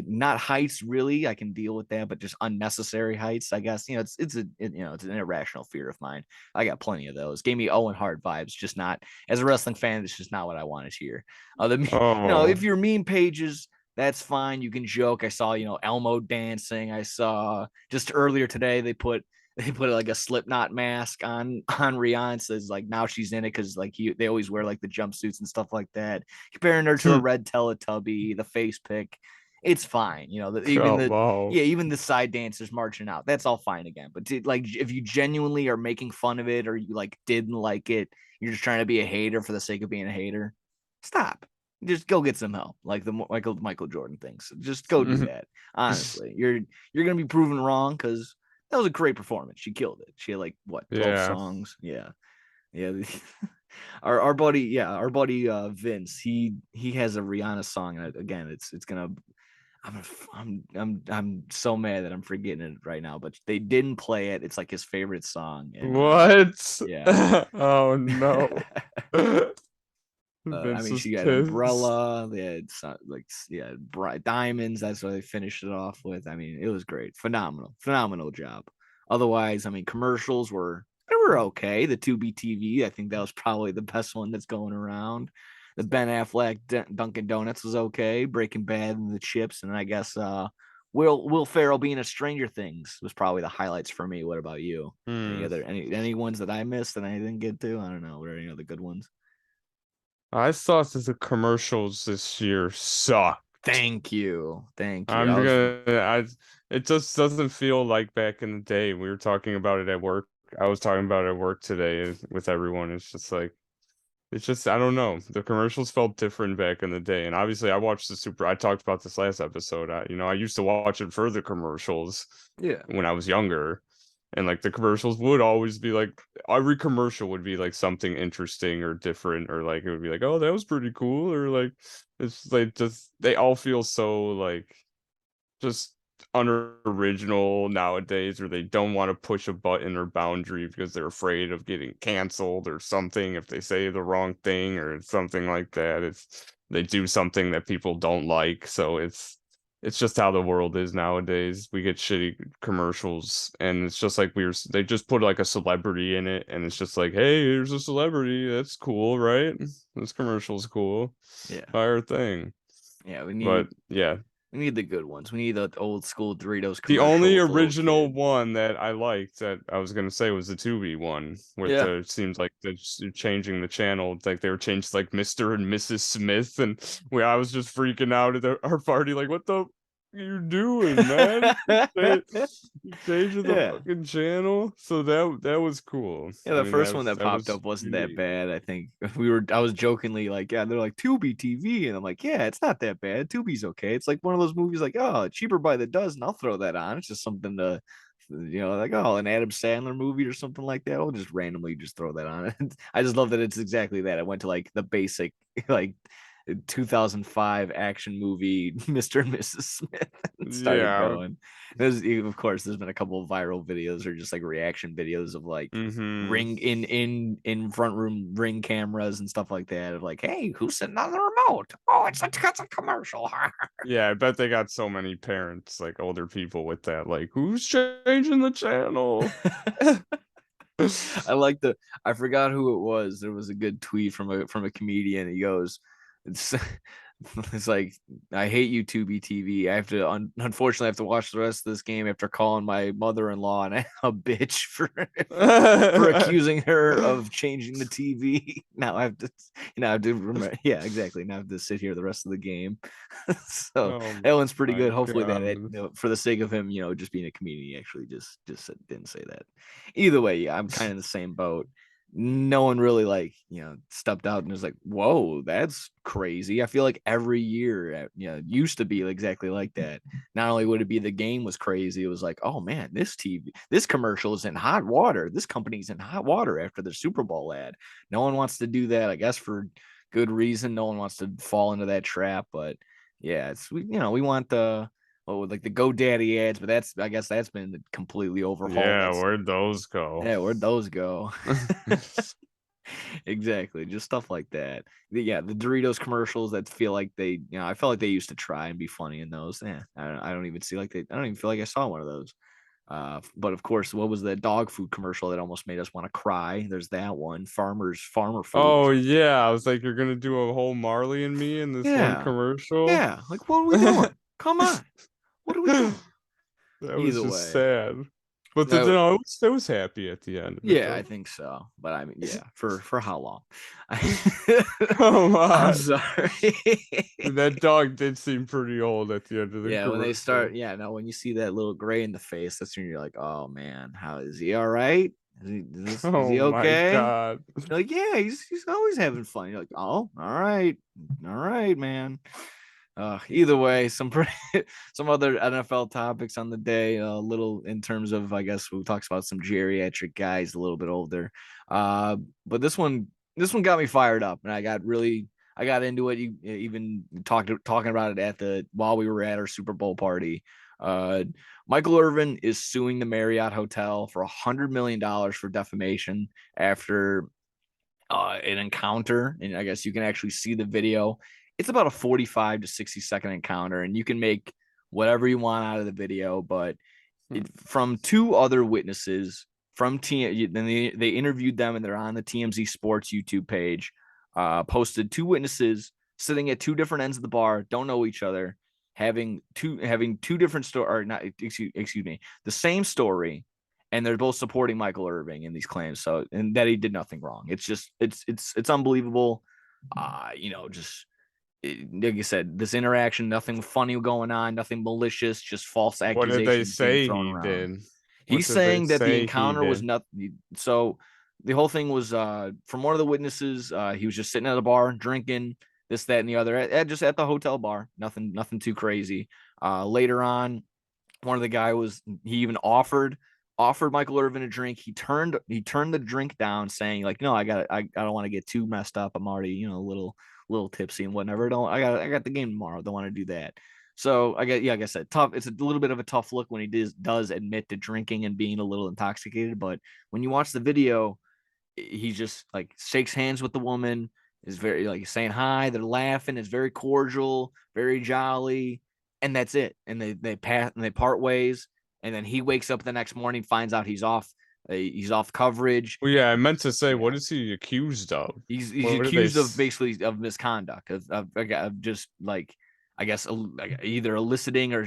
Not heights really. I can deal with that, but just unnecessary heights. I guess it's an irrational fear of mine. I got plenty of those. Gave me Owen Hart vibes. Just not as a wrestling fan. It's just not what I wanted to hear. Oh. If you're meme pages, that's fine. You can joke. I saw, Elmo dancing. I saw just earlier today they put like a Slipknot mask on Rihanna. Says like now she's in it because like they always wear like the jumpsuits and stuff like that. Comparing her to a red Teletubby, the face pick, it's fine. Come on. Even the side dancers marching out, that's all fine again. But like if you genuinely are making fun of it or you like didn't like it, you're just trying to be a hater for the sake of being a hater. Stop. Just go get some help, like the Michael Jordan things. Just go do that. Honestly, you're gonna be proven wrong because that was a great performance. She killed it. She had like what 12 Yeah. songs. Yeah, yeah. Our buddy Vince. He has a Rihanna song, and again, it's gonna. I'm so mad that I'm forgetting it right now, but they didn't play it. It's like his favorite song, and What? yeah. Oh no. I Vince mean, was she got pissed. Umbrella. They had like bright diamonds. That's what they finished it off with. I mean, it was great, phenomenal job. Otherwise, I mean, commercials they were okay. The 2B TV, I think that was probably the best one that's going around. The Ben Affleck Dunkin' Donuts was okay. Breaking Bad and the chips, and I guess Will Ferrell being a Stranger Things was probably the highlights for me. What about you? Hmm. Any ones that I missed that I didn't get to? I don't know. What are any other good ones? I thought that the commercials this year sucked. Thank you. Thank you. I'm gonna I it just doesn't feel like back in the day. We were talking about it at work. I was talking about it at work today with everyone. It's just I don't know. The commercials felt different back in the day. And obviously I talked about this last episode. I used to watch it for the commercials Yeah. when I was younger. And like the commercials would always be like every commercial would be like something interesting or different or like it would be like, oh, that was pretty cool, or like it's like just they all feel so like just unoriginal nowadays, or they don't want to push a button or boundary because they're afraid of getting canceled or something if they say the wrong thing or something like that. It's they do something that people don't like, so it's just how the world is nowadays. We get shitty commercials, and it's just like they just put like a celebrity in it, and it's just like, hey, here's a celebrity. That's cool, right? This commercial's cool. Yeah. Fire thing. Yeah, But yeah, we need the good ones. We need the old school Doritos the commercial only with the little original kid. one that I liked that I was gonna say was the Tubi one, with Yeah. the seems like they're changing the channel. It's like they were changed like Mr. and Mrs. Smith, and I was just freaking out at our party, like, what the you doing, man? You changing the Yeah. fucking channel. So that was cool. Yeah, I the mean, first one that that popped was up wasn't that unique. bad. I think I was jokingly like, yeah, they're like Tubi TV, and I'm like, yeah, it's not that bad. Tubi's okay. It's like one of those movies like, oh, cheaper by the dozen. I'll throw that on. It's just something to, like, oh, an Adam Sandler movie or something like that. I'll just randomly just throw that on. I just love that it's exactly that. I went to like the basic like 2005 action movie, Mr. and Mrs. Smith, and started Yeah. going. Of course, there's been a couple of viral videos or just like reaction videos of like Mm-hmm. ring in front room ring cameras and stuff like that of like, hey, who's sitting on the remote? Oh, it's a commercial. Yeah, I bet they got so many parents, like older people with that, like, who's changing the channel? I like the I forgot who it was. There was a good tweet from a comedian. He goes, it's it's like, I hate you, Tubi TV. I have to unfortunately have to watch the rest of this game after calling my mother-in-law and a bitch for accusing her of changing the TV. Now I have to I have to remember. Yeah, exactly. Now I have to sit here the rest of the game. So Oh that one's pretty my good. Hopefully god. for the sake of him, just being a comedian, he actually didn't say that. Either way, yeah, I'm kind of in the same boat. No one really like stepped out and was like, whoa, that's crazy. I feel like every year used to be exactly like that. Not only would it be the game was crazy, it was like, oh man, this commercial is in hot water, this company's in hot water after the Super Bowl ad. No one wants to do that, I guess, for good reason. No one wants to fall into that trap. But yeah, we want the like the GoDaddy ads, but I guess that's been completely overhauled. Yeah, That's where'd those go? Yeah, where'd those go? Exactly, just stuff like that. Yeah, the Doritos commercials that feel like I felt like they used to try and be funny in those. Yeah, I don't even see like I don't even feel like I saw one of those. But of course, what was the dog food commercial that almost made us want to cry? There's that one, Farmer Food or Oh something. yeah, I was like, you're gonna do a whole Marley and Me in this one Yeah, commercial? yeah. Like, what are we doing? Come on, what are we doing? That was Either just way, sad. But I, it was happy at the end of it yeah, I though. think so. But I mean, yeah, for how long? Come I'm on. sorry. That dog did seem pretty old at the end of the Yeah, when they start, commercial. yeah, no, when you see that little gray in the face, that's when you're like, oh man, how is he all right? Is Oh he my okay? god. You're like, yeah, he's always having fun. You're like, oh, all right, man. Either way, some other NFL topics on the day. A little in terms of, I guess, we talks about some geriatric guys a little bit older. But this one got me fired up, and I got into it. You even talking about it while we were at our Super Bowl party. Uh, Michael Irvin is suing the Marriott Hotel for $100 million for defamation after an encounter, and I guess you can actually see the video. It's about a 45 to 60-second encounter, and you can make whatever you want out of the video. But from two other witnesses from then they interviewed them, and they're on the TMZ Sports YouTube page. Posted two witnesses sitting at two different ends of the bar, don't know each other, having two different story, or not, excuse me, the same story, and they're both supporting Michael Irving in these claims. So, and that he did nothing wrong. It's just it's unbelievable. Just like you said, this interaction, nothing funny going on, nothing malicious, just false What did they accusations being say thrown he around. did? What He's did they saying that the say he encounter was did? nothing. So the whole thing was from one of the witnesses, he was just sitting at a bar drinking this, that, and the other just at the hotel bar. Nothing too crazy. Later on, one of the guy he even offered Michael Irvin a drink. He turned the drink down, saying like, no, I don't want to get too messed up. I'm already, a little tipsy and whatever. I got the game tomorrow. Don't want to do that. So I guess, yeah, like I said, tough. It's a little bit of a tough look when he does admit to drinking and being a little intoxicated. But when you watch the video, he just like shakes hands with the woman, is very like saying hi, they're laughing, it's very cordial, very jolly, and that's it. And they part ways, and then he wakes up the next morning, finds out he's off coverage. Well, yeah, I meant to say, what Yeah, is he accused of? he's What are they? accused of basically of misconduct of just like I guess like either eliciting or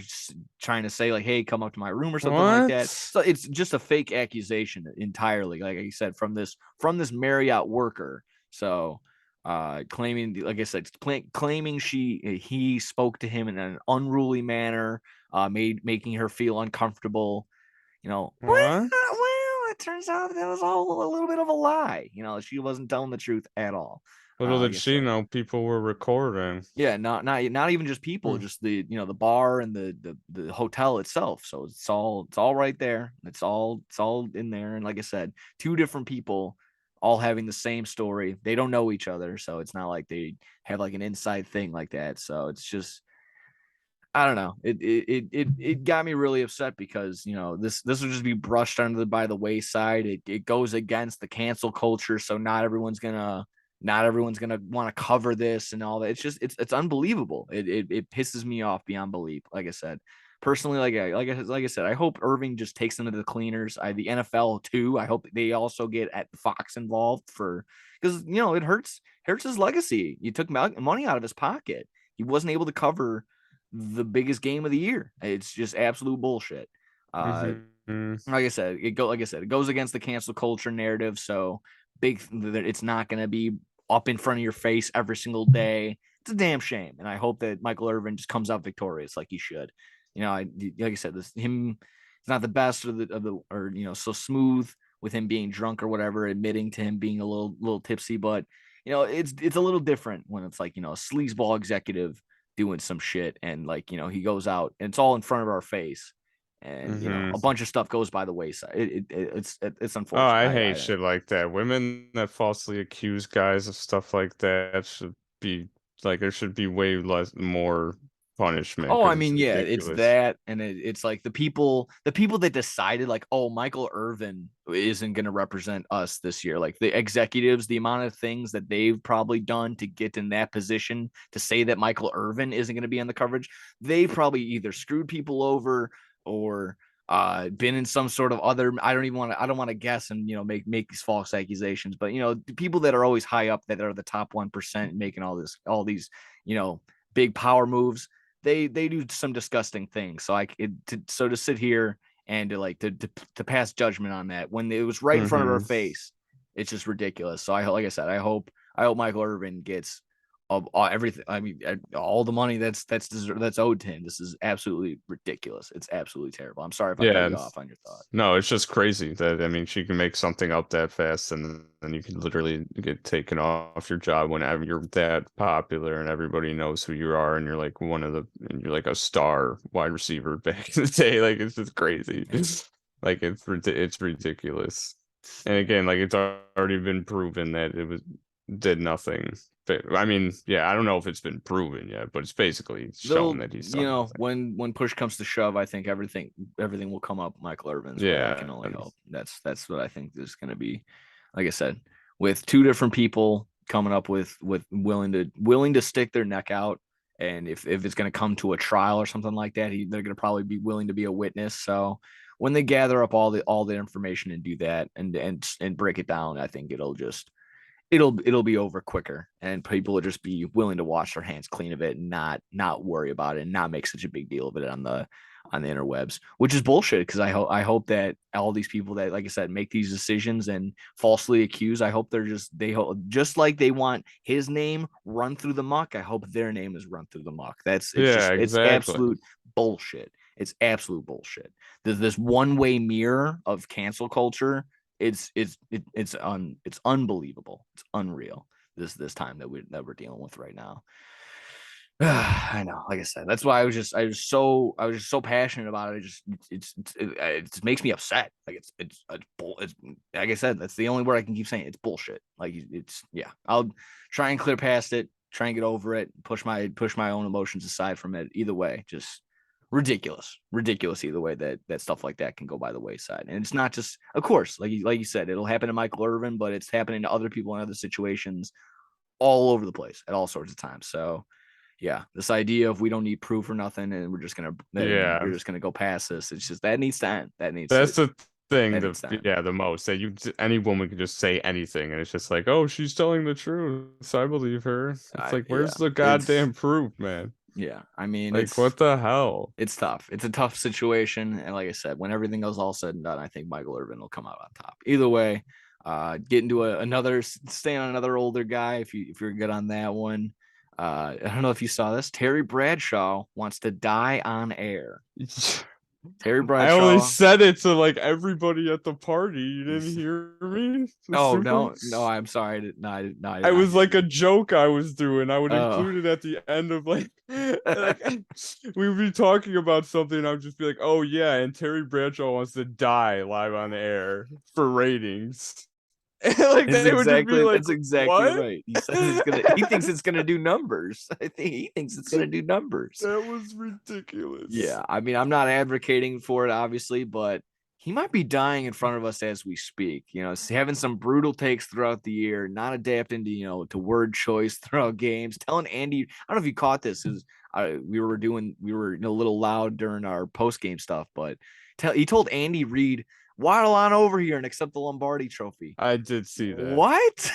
trying to say like, hey, come up to my room or something like that. What? So it's just a fake accusation entirely, like I said, from this Marriott worker. So claiming, like I said, claiming he spoke to him in an unruly manner, making her feel uncomfortable. What? Well, it turns out that was all a little bit of a lie. She wasn't telling the truth at all. Little did Like I she said, know people were recording. yeah, not even just people, Hmm. just the bar and the hotel itself. So it's all right there. It's all in there. And like I said, two different people all having the same story. They don't know each other, so it's not like they have like an inside thing like that. So it's just I don't know. It got me really upset because this will just be brushed under by the wayside. It goes against the cancel culture, so not everyone's gonna want to cover this and all that. It's just it's unbelievable. It pisses me off beyond belief. Like I said, personally, like I said, I hope Irving just takes them to the cleaners. The NFL too. I hope they also get at Fox involved for because it hurts his legacy. You took money out of his pocket. He wasn't able to cover the biggest game of the year. It's just absolute bullshit. Uh, Mm-hmm. like I said, it goes against the cancel culture narrative. So it's not going to be up in front of your face every single day. It's a damn shame, and I hope that Michael Irvin just comes out victorious like he should. Like I said, it's not the best or so smooth with him being drunk or whatever, admitting to him being a little tipsy, but it's a little different when it's like a sleazeball executive doing some shit and like he goes out and it's all in front of our face and Mm-hmm. a bunch of stuff goes by the wayside. It's Oh, unfortunate. I hate shit like that. Women that falsely accuse guys of stuff like that should be like there should be way less more punishment Oh, I because it's mean, yeah, it's ridiculous. that, and it's like the people that decided like, oh, Michael Irvin isn't going to represent us this year. Like the executives, the amount of things that they've probably done to get in that position to say that Michael Irvin isn't going to be on the coverage, they probably either screwed people over or been in some sort of other. I don't want to guess and make these false accusations, but the people that are always high up that are the top 1% making all these big power moves they do some disgusting things. So to sit here and to pass judgment on that when it was right in front of our Mm-hmm. face, it's just ridiculous. So like I said, I hope Michael Irvin gets everything. I mean, all the money that's owed to him. This is absolutely ridiculous. It's absolutely terrible. I'm sorry if I cut Yeah, you off on your thought. no, it's just crazy that I mean she can make something up that fast and then you can literally get taken off your job whenever you're that popular and everybody knows who you are and you're like and you're like a star wide receiver back in the day. Like it's just crazy. Like it's ridiculous. And Yeah. again, like it's already been proven that it was did nothing. But I mean, yeah, I don't know if it's been proven yet, but it's basically shown They'll that he's done nothing. when push comes to shove, I think everything will come up Michael Irvin's way. I Yeah. can only hope. That's what I think is going to be. Like I said, with two different people coming up with willing to stick their neck out, and if it's going to come to a trial or something like that, they're going to probably be willing to be a witness. So when they gather up all the information and do that and break it down, I think it'll be over quicker and people will just be willing to wash their hands clean of it and not worry about it and not make such a big deal of it on the interwebs, which is bullshit because I hope that all these people that, like I said, make these decisions and falsely accuse, I hope just like they want his name run through the muck, I hope their name is run through the muck. Yeah, It's exactly. absolute bullshit. It's absolute bullshit. There's this one-way mirror of cancel culture. It's unbelievable. It's unreal. This time that we're dealing with right now. I know. Like I said, that's why I was just so passionate about it. It just makes me upset. Like it's like I said, that's the only word I can keep saying. It's bullshit. Like it's yeah. I'll try and clear past it. try and get over it, push my own emotions aside from it. Either way, just ridiculous either way that stuff like that can go by the wayside. And it's not just, of course, like you said, it'll happen to Michael Irvin, but it's happening to other people in other situations all over the place at all sorts of times. So yeah, this idea of we don't need proof or nothing and Yeah. you're just gonna go past this, it's just that needs to end. That's the thing. That needs to end. The most that any woman can just say anything, and it's just like, oh, she's telling the truth, so I believe her. It's like, where's the goddamn proof, man? Yeah, I mean, like, what the hell? It's tough. It's a tough situation, and like I said, when everything goes all said and done, I think Michael Irvin will come out on top. Either way, get into stay on another older guy if you're good on that one. I don't know if you saw this. Terry Bradshaw wants to die on air. Terry Bradshaw. I only said it to like everybody at the party. You didn't hear me? Oh, no, I'm sorry. No, I was like a joke I was doing. I would include it at the end of like we would be talking about something. I would just be like, "Oh yeah," and Terry Bradshaw wants to die live on the air for ratings. Like that's exactly right. He says he thinks it's gonna do numbers. I think he thinks it's gonna do numbers. That was ridiculous. Yeah, I mean, I'm not advocating for it, obviously, but he might be dying in front of us as we speak. You know, having some brutal takes throughout the year, not adapting to to word choice throughout games. Telling Andy, I don't know if you caught this, is we were a little loud during our post game stuff, but he told Andy Reid, waddle on over here and accept the Lombardi trophy. I did see that. What?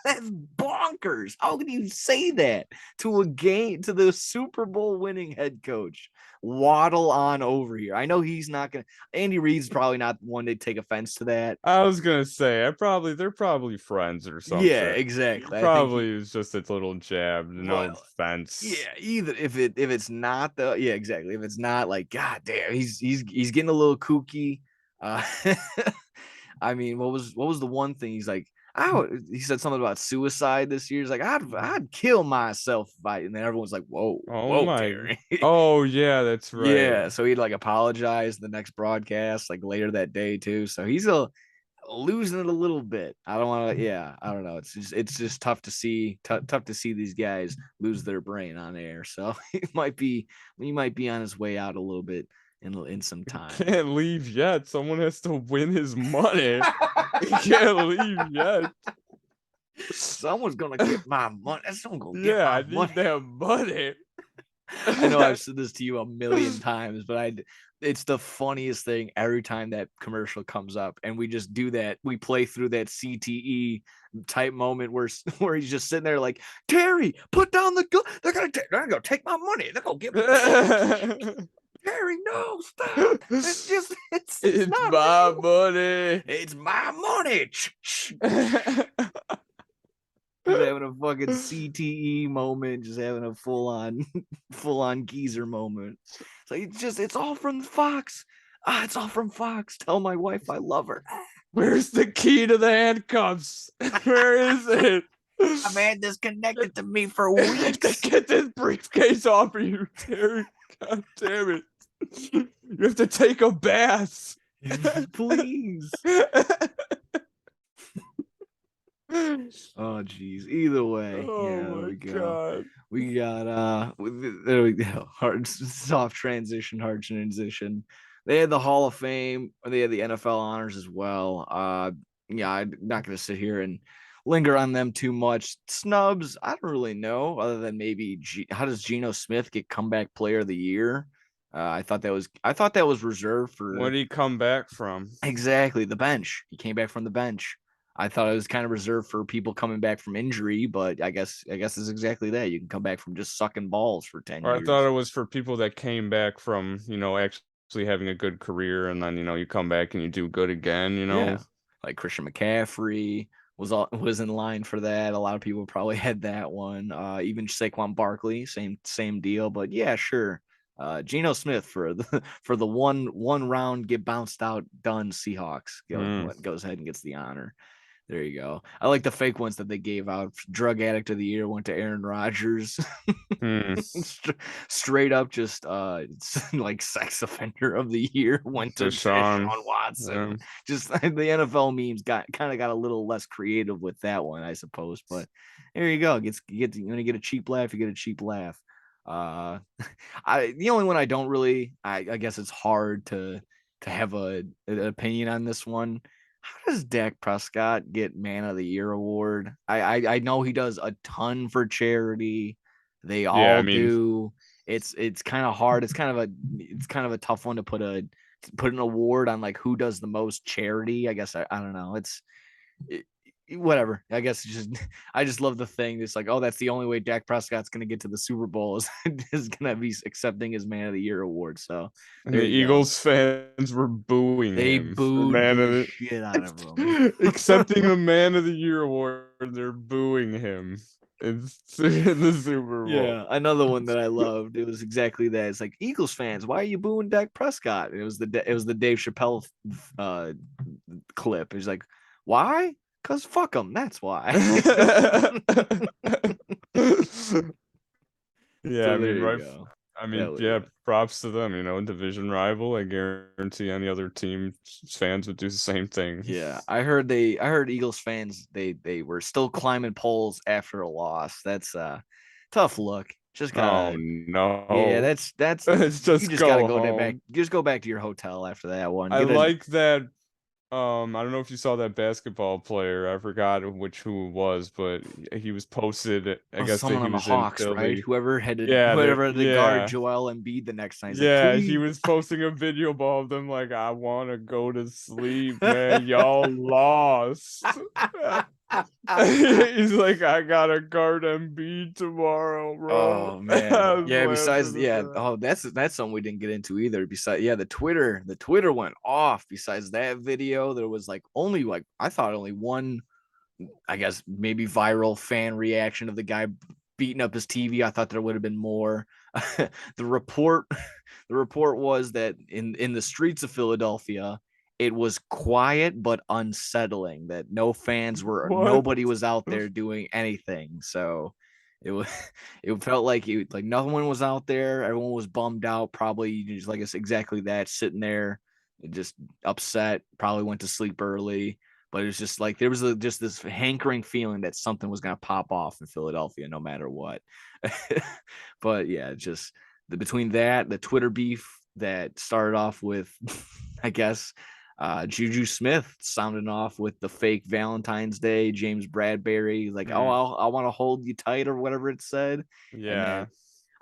That's bonkers. How can you say that to the Super Bowl winning head coach? Waddle on over here. I know he's not gonna. Andy Reid's probably not one to take offense to that. I was gonna say, they're probably friends or something. Yeah, exactly. Probably it was just a little jab. No offense. Yeah, either if it's not exactly. If it's not, like, god damn, he's getting a little kooky. I mean, what was the one thing he's like? He said something about suicide this year. He's like, I'd kill myself if I, and then everyone's like, whoa, Terry. Oh yeah, that's right. Yeah, so he'd like apologize the next broadcast, like later that day too. So he's losing it a little bit. I don't want to. Yeah, I don't know. It's just tough to see these guys lose their brain on air. So he might be on his way out a little bit in some time. Can't leave yet. Someone has to win his money. He can't leave yet. Someone's gonna get my money. Someone gonna get my money. I need that money. I know I've said this to you a million times, but it's the funniest thing every time that commercial comes up, and we just do that. We play through that CTE type moment where he's just sitting there like, Terry, put down the gun. They're gonna take my money. They're gonna give me. Terry, no, stop. It's my money. It's my money. Just having a fucking CTE moment, just having a full on geezer moment. So it's all from Fox. It's all from Fox. Tell my wife I love her. Where's the key to the handcuffs? Where is it? I've had this connected to me for weeks. Get this briefcase off of you, Terry. God damn it. You have to take a bath. Please. Oh geez. Either way. Oh my God. We got there we go. Soft transition, hard transition. They had the Hall of Fame, or they had the NFL honors as well. Yeah, I'm not gonna sit here and linger on them too much. Snubs, I don't really know, other than maybe how does Geno Smith get comeback player of the year? I thought that was reserved for. What did he come back from? Exactly, the bench. He came back from the bench. I thought it was kind of reserved for people coming back from injury, but I guess it's exactly that. You can come back from just sucking balls for 10 years. I thought it was for people that came back from, actually having a good career, and then, you come back and you do good again, Yeah. Like Christian McCaffrey was in line for that. A lot of people probably had that one. Even Saquon Barkley, same deal. But yeah, sure. Geno Smith for the one round get bounced out done Seahawks goes ahead and gets the honor. There you go. I like the fake ones that they gave out. Drug addict of the year went to Aaron Rodgers. Hmm. Straight up, just like sex offender of the year went to Deshaun. Deshaun Watson. Yeah. Just the NFL memes got a little less creative with that one, I suppose. But there you go. You want to get a cheap laugh, you get a cheap laugh. Uh, the only one I don't really, I guess it's hard to have an opinion on this one. How does Dak Prescott get Man of the Year award? I know he does a ton for charity. They Yeah, I all mean, do. It's kind of hard. It's kind of a tough one to put an award on, like who does the most charity. I guess I don't know. It, whatever. I guess just I just love the thing. It's like, oh, that's the only way Dak Prescott's gonna get to the Super Bowl is gonna be accepting his Man of the Year award. So and there the you go. Eagles fans were booing They him for booed man the of shit out of him. the accepting the Man of the Year award. They're booing him in the Super Bowl. Yeah, another one that I loved. It was exactly that. It's like, Eagles fans, why are you booing Dak Prescott? And it was the Dave Chappelle uh, clip. He's like, why? Cause fuck him. That's why. Yeah, So I there mean, you right. go. I That mean, was yeah, it. props to them, division rival. I guarantee any other team fans would do the same thing. Yeah, I heard Eagles fans they were still climbing poles after a loss. That's tough look. Just Oh gotta yeah, no. that's Let's you just just gotta go go to back. home. Just go back to your hotel after that one. I Get a like that. I don't know if you saw that basketball player. I forgot who it was, but he was posted. I oh, guess that someone he on the was in Hawks, right? Philly. Yeah, Whoever had to guard yeah. Joel Embiid the next night. He's like, Yeah, he please. was posting a video of them like, I want to go to sleep, man. Y'all lost. He's like, I gotta guard MB tomorrow, bro. Oh I man. was Yeah, besides laughing at yeah, that. oh that's something we didn't get into either. Besides, yeah, the Twitter went off. Besides that video, there was like only like I thought only one, I guess maybe viral fan reaction of the guy beating up his TV. I thought there would have been more. the report the report was that in the streets of Philadelphia, it was quiet but unsettling, that What? nobody was out there doing anything. So it was it felt like no one was out there. Everyone was bummed out, probably just like it's exactly that, sitting there just upset, probably went to sleep early. But it's just like there was just this hankering feeling that something was going to pop off in Philadelphia no matter what. But yeah, just between that, the Twitter beef that started off with, I guess, Juju Smith sounding off with the fake Valentine's Day, James Bradbury, like, oh, Mm, I want to hold you tight or whatever it said. And then, yeah.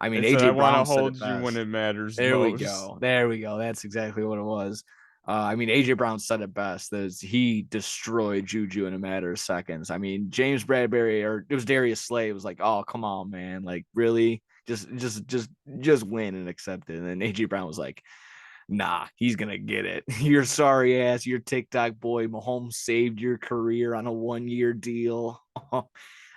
I mean, It said, I AJ want to Brown said hold it you when best. it matters There we most. go. There we go. That's exactly what it was. I mean, AJ Brown said it best. That he destroyed Juju in a matter of seconds. I mean, James Bradbury, or it was Darius Slay, was like, "Oh, come on, man! Like, really? Just win and accept it." And then AJ Brown was like, "Nah, he's gonna get it. You're sorry ass. Your TikTok boy. Mahomes saved your career on a 1 year deal."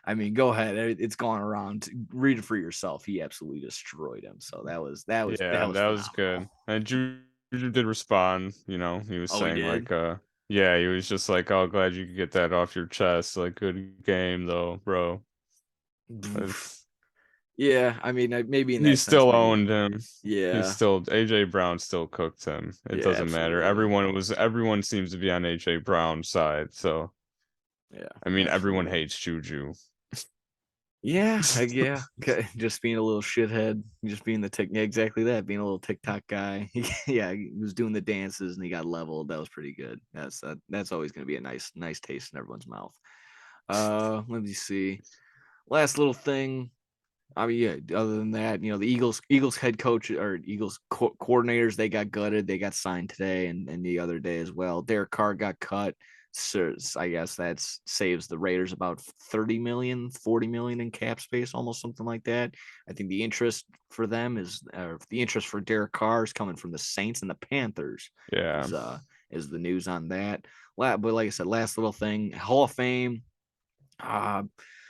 I mean, go ahead. It's gone around. Read it for yourself. He absolutely destroyed him. So Yeah, that was that was phenomenal. good. And Juju did respond, he was Oh, he saying did. like yeah, he was just like, "Oh, glad you could get that off your chest. Like good game though, bro." It's, Yeah, I mean, maybe in he that sense, still maybe. owned him. He's Yeah, still AJ Brown still cooked him. It yeah, doesn't matter. absolutely. Everyone seems to be on AJ Brown's side. So, Yeah, I mean, everyone absolutely. hates Juju. Yeah. Okay. Just being a little shithead, just being yeah, exactly that, being a little TikTok guy. Yeah, he was doing the dances and he got leveled. That was pretty good. That's always going to be a nice taste in everyone's mouth. Let me see. Last little thing. I mean, yeah. Other than that, the Eagles head coach or coordinators, they got gutted. They got signed today and the other day as well. Derek Carr got cut. So I guess that saves the Raiders about 30 million, 40 million in cap space, almost something like that. I think the interest for them the interest for Derek Carr is coming from the Saints and the Panthers. Yeah. Is the news on that? But like I said, last little thing, Hall of Fame. Uh,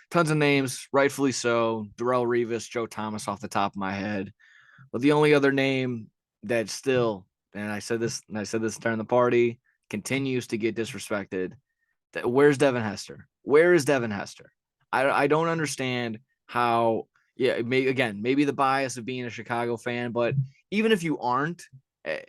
Tons of names, rightfully so. Darrell Revis, Joe Thomas off the top of my head. But the only other name that still, and I said this during the party, continues to get disrespected, Where's Devin Hester? Where is Devin Hester? I don't understand how. Yeah, maybe the bias of being a Chicago fan, but even if you aren't, eh,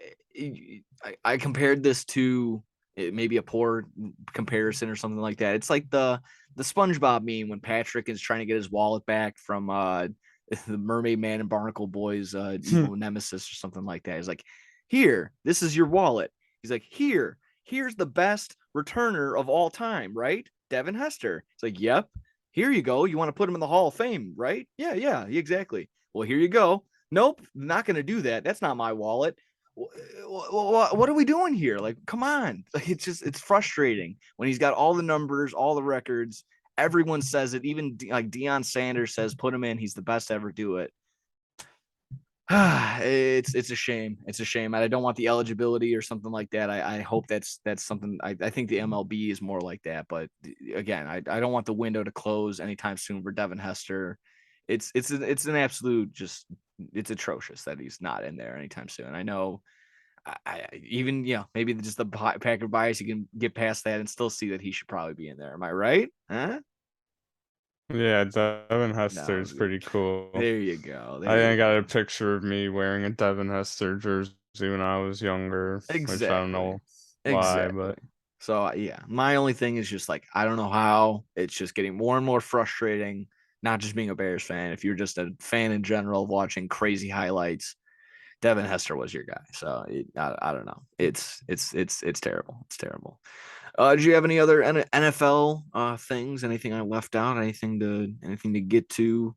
I compared this to maybe a poor comparison or something like that. It's like the SpongeBob meme when Patrick is trying to get his wallet back from the Mermaid Man and Barnacle Boys evil nemesis or something like that. He's like, here, this is your wallet. He's like, here's the best returner of all time, right? Devin Hester. It's like, yep. Here you go. You want to put him in the Hall of Fame, right? Yeah, exactly. Well, here you go. Nope, not going to do that. That's not my wallet. What are we doing here? Like, come on. Like, it's frustrating when he's got all the numbers, all the records. Everyone says it. Even like Deion Sanders says, put him in. He's the best to ever do it. It's a shame. It's a shame. I don't want the eligibility or something like that. I hope that's something. I think the MLB is more like that. But again, I don't want the window to close anytime soon for Devin Hester. It's an absolute just it's atrocious that he's not in there anytime soon. I know. I even maybe just the Packer bias, you can get past that and still see that he should probably be in there. Am I right? Huh? Yeah, Devin Hester No, is pretty cool. there you go. I got a picture of me wearing a Devin Hester jersey when I was younger, which I don't know why, but so yeah, my only thing is just like I don't know how it's just getting more and more frustrating. Not just being a Bears fan, if you're just a fan in general of watching crazy highlights, Devin Hester was your guy. So I don't know. It's terrible. It's terrible. Do you have any other NFL things? Anything I left out? Anything to get to?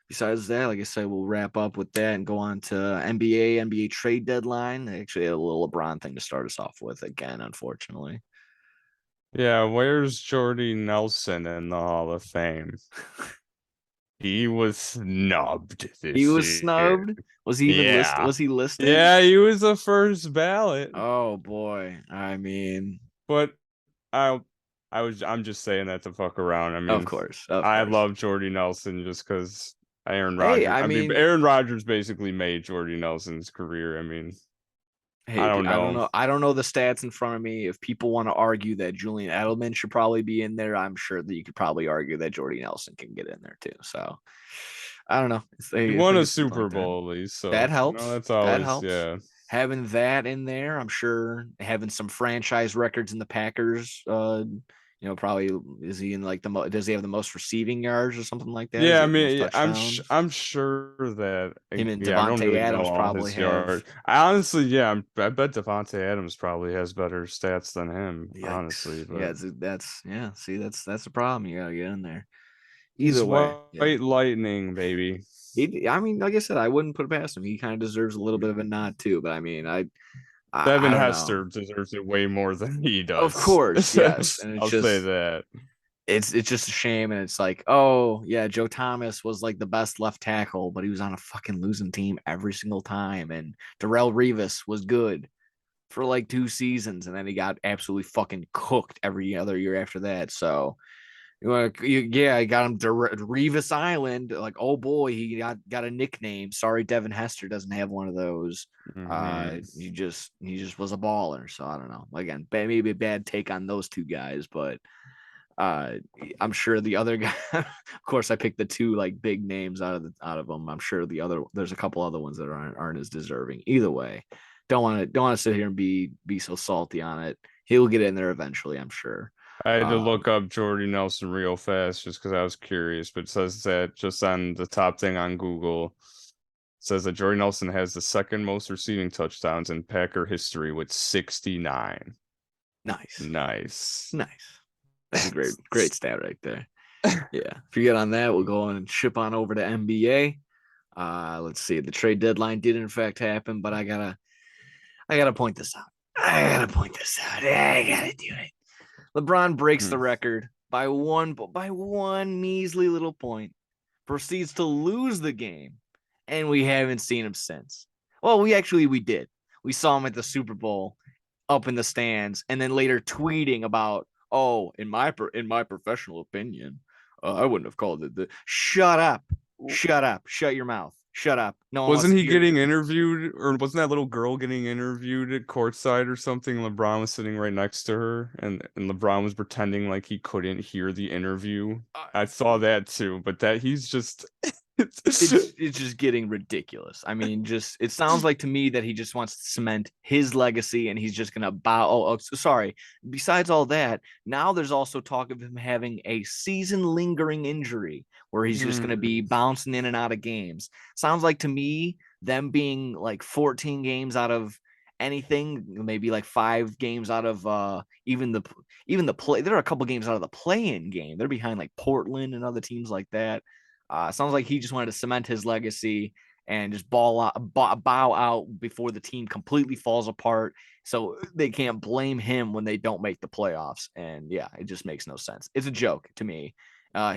Besides that, like I said, we'll wrap up with that and go on to NBA trade deadline. They actually had a little LeBron thing to start us off with again, unfortunately. yeah, where's Jordy Nelson in the Hall of Fame? He was snubbed He this was year. snubbed. Was he even listed? Yeah. Was he listed? Yeah, he was the first ballot. Oh boy. I mean, But I I'm just saying that to fuck around. I of mean, course, of I course. love Jordy Nelson just because Aaron Hey, Rodgers. I I mean, mean, Aaron Rodgers basically made Jordy Nelson's career. I mean, I hey, don't I don't know. know. I don't know the stats in front of me. If people want to argue that Julian Edelman should probably be in there, I'm sure that you could probably argue that Jordy Nelson can get in there too. So I don't know. He I won think a it's something Super like that. Bowl at least, That so helps. that's That always helps. yeah. Having that in there, I'm sure having some franchise records in the Packers. Probably is he in like does he have the most receiving yards or something like that? Does Yeah, he I have the most mean, touchdowns? I'm sure that Him and yeah, I don't Devontae really know Adams all probably his have. yards. I honestly, yeah, I bet Devontae Adams probably has better stats than him, honestly, Yikes! but Yeah, that's yeah. See, that's the problem. You gotta get in there. he's Either way, yeah. white lightning, baby. I mean, like I said, I wouldn't put it past him. He kind of deserves a little bit of a nod too. But I mean, I Devin don't know. Hester deserves it way more than he Of does. course, yes, and it's I'll say just that. it's just a shame, and it's like, oh yeah, Joe Thomas was like the best left tackle, but he was on a fucking losing team every single time, and Darrell Revis was good for like 2 seasons, and then he got absolutely fucking cooked every other year after that. So yeah, I got him to Revis Island. Like, oh boy, he got a nickname. Sorry, Devin Hester doesn't have one of those. Mhm. He just was a baller. So I don't know. Again, maybe a bad take on those two guys, but uh, I'm sure the other guy. Of course, I picked the two like big names out of them. I'm sure there's a couple other ones that aren't as deserving. Either way, don't want to sit here and be so salty on it. He'll get in there eventually, I'm sure. I had to Um, look up Jordy Nelson real fast just because I was curious, but it says that just on the top thing on Google, it says that Jordy Nelson has the second most receiving touchdowns in Packer history with 69. Nice. Nice. Nice. That's a great stat right there. Yeah. If you get on that, we'll go on and ship on over to NBA. Let's see. The trade deadline did in fact happen, but I gotta point this out. I gotta do it. LeBron breaks the Hmm. record by one measly little point, proceeds to lose the game, and we haven't seen him since. Well, we did. We saw him at the Super Bowl up in the stands, and then later tweeting about, oh, in my professional opinion, I wouldn't have called it the. Shut up, shut your mouth. Shut up. No one wants Wasn't to he hear getting you. interviewed, or wasn't that little girl getting interviewed at courtside or something? LeBron was sitting right next to her, and LeBron was pretending like he couldn't hear the interview. I saw that too, but that he's just It's just getting ridiculous. I mean, just it sounds like to me that he just wants to cement his legacy and he's just gonna bow. Sorry. Besides all that, now there's also talk of him having a season lingering injury where he's just gonna be bouncing in and out of games. Sounds like to me them being like 14 games out of anything, maybe like 5 games out of even the play. There are a couple games out of the play-in game. They're behind like Portland and other teams like that. Sounds like he just wanted to cement his legacy and just bow out before the team completely falls apart. So they can't blame him when they don't make the playoffs. And yeah, it just makes no sense. It's a joke to me.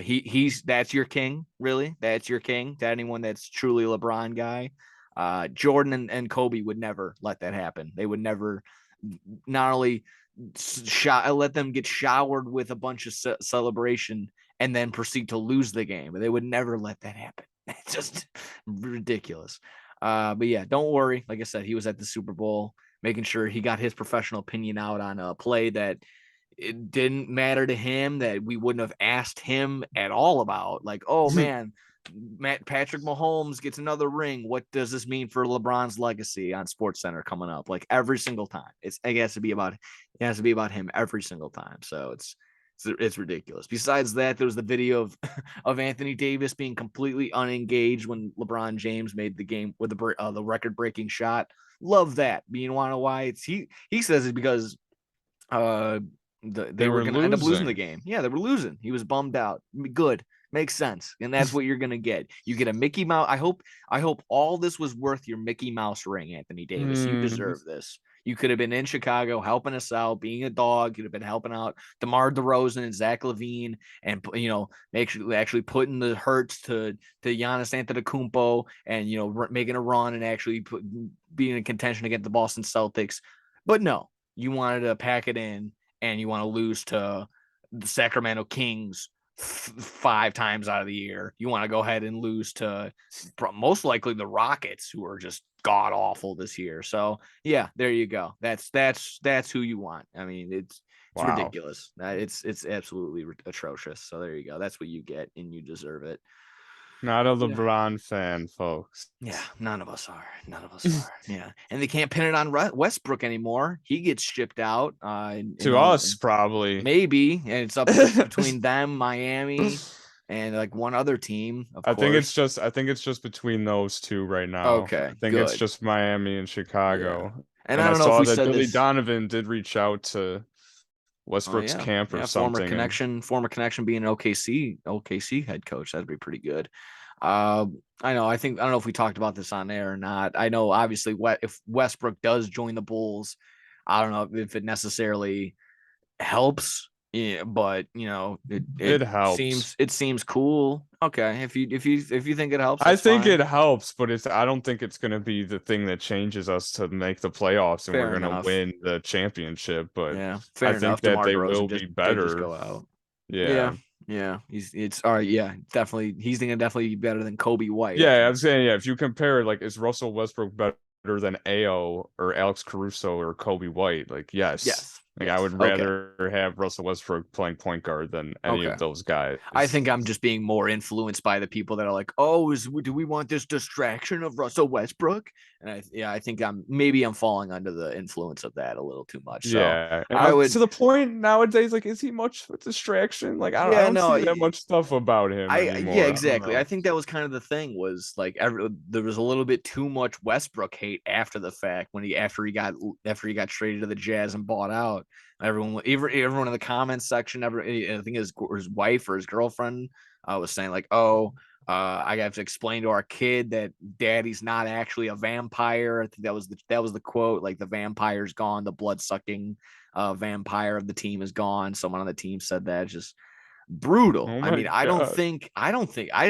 He's that's your king, really. That's your king to anyone that's truly a LeBron guy. Jordan and Kobe would never let that happen. They would never not only let them get showered with a bunch of celebration and then proceed to lose the game. They would never let that happen. It's just ridiculous. But yeah, don't worry. Like I said, he was at the Super Bowl, making sure he got his professional opinion out on a play that it didn't matter to him, that we wouldn't have asked him at all about. Like, oh man, Patrick Mahomes gets another ring. What does this mean for LeBron's legacy on Sports Center coming up? Like every single time, it has to be about him every single time. So it's ridiculous. Besides that, there was the video of Anthony Davis being completely unengaged when LeBron James made the game with the record breaking shot. Love that. You want to know why? He says it's because they were going to end up losing the game. Yeah, they were losing. He was bummed out. Good. Makes sense. And that's what you're going to get. You get a Mickey Mouse. I hope all this was worth your Mickey Mouse ring, Anthony Davis. You deserve this. You could have been in Chicago helping us out, being a dog. You'd have been helping out DeMar DeRozan and Zach LaVine, and actually putting the hurts to Giannis Antetokounmpo, and making a run and actually being in contention against the Boston Celtics. But no, you wanted to pack it in, and you want to lose to the Sacramento Kings 5 times out of the year. You want to go ahead and lose to most likely the Rockets, who are just god awful this year. So yeah, there you go. That's who you want. I mean, it's ridiculous. It's absolutely atrocious. So there you go. That's what you get, and you deserve it. Not a LeBron fan, folks. Yeah, none of us are. Yeah, and they can't pin it on Westbrook anymore. He gets shipped out. To us, probably. Maybe, and it's up between them, Miami, and like one other team. I think it's just between those two right now. Okay, I think it's just Miami and Chicago. Yeah. And I don't know saw if we that said Billy this. Donovan did reach out to Westbrook's camp or something. Former connection being an OKC head coach. That'd be pretty good. I know. I don't know if we talked about this on air or not. I know, obviously, if Westbrook does join the Bulls, I don't know if it necessarily helps. Yeah, but it helps. Seems cool. Okay, if you think it helps, I think fine. it helps, but I don't think it's going to be the thing that changes us to make the playoffs and we're going to win the championship. But yeah, I think that they will be better. Just go out. Yeah. Yeah. It's all right. Yeah, definitely. He's going to definitely be better than Kobe White. Yeah, I'm saying, if you compare, like, is Russell Westbrook better than Ao or Alex Caruso or Kobe White? Like, yes. Like, I would rather have Russell Westbrook playing point guard than any of those guys. I think I'm just being more influenced by the people that are like, oh, do we want this distraction of Russell Westbrook? And I think I'm falling under the influence of that a little too much. So yeah, I would, to the point nowadays, like, is he much of a distraction? Like, I don't see that much stuff about him anymore. Yeah, exactly. I think that was kind of the thing, was like there was a little bit too much Westbrook hate after the fact, after he got traded to the Jazz and bought out. Everyone in the comments section, I think his wife or his girlfriend was saying like, oh, I have to explain to our kid that daddy's not actually a vampire. I think that was the quote, like, the vampire's gone, the blood-sucking vampire of the team is gone. Someone on the team said that. It's just brutal. I mean, I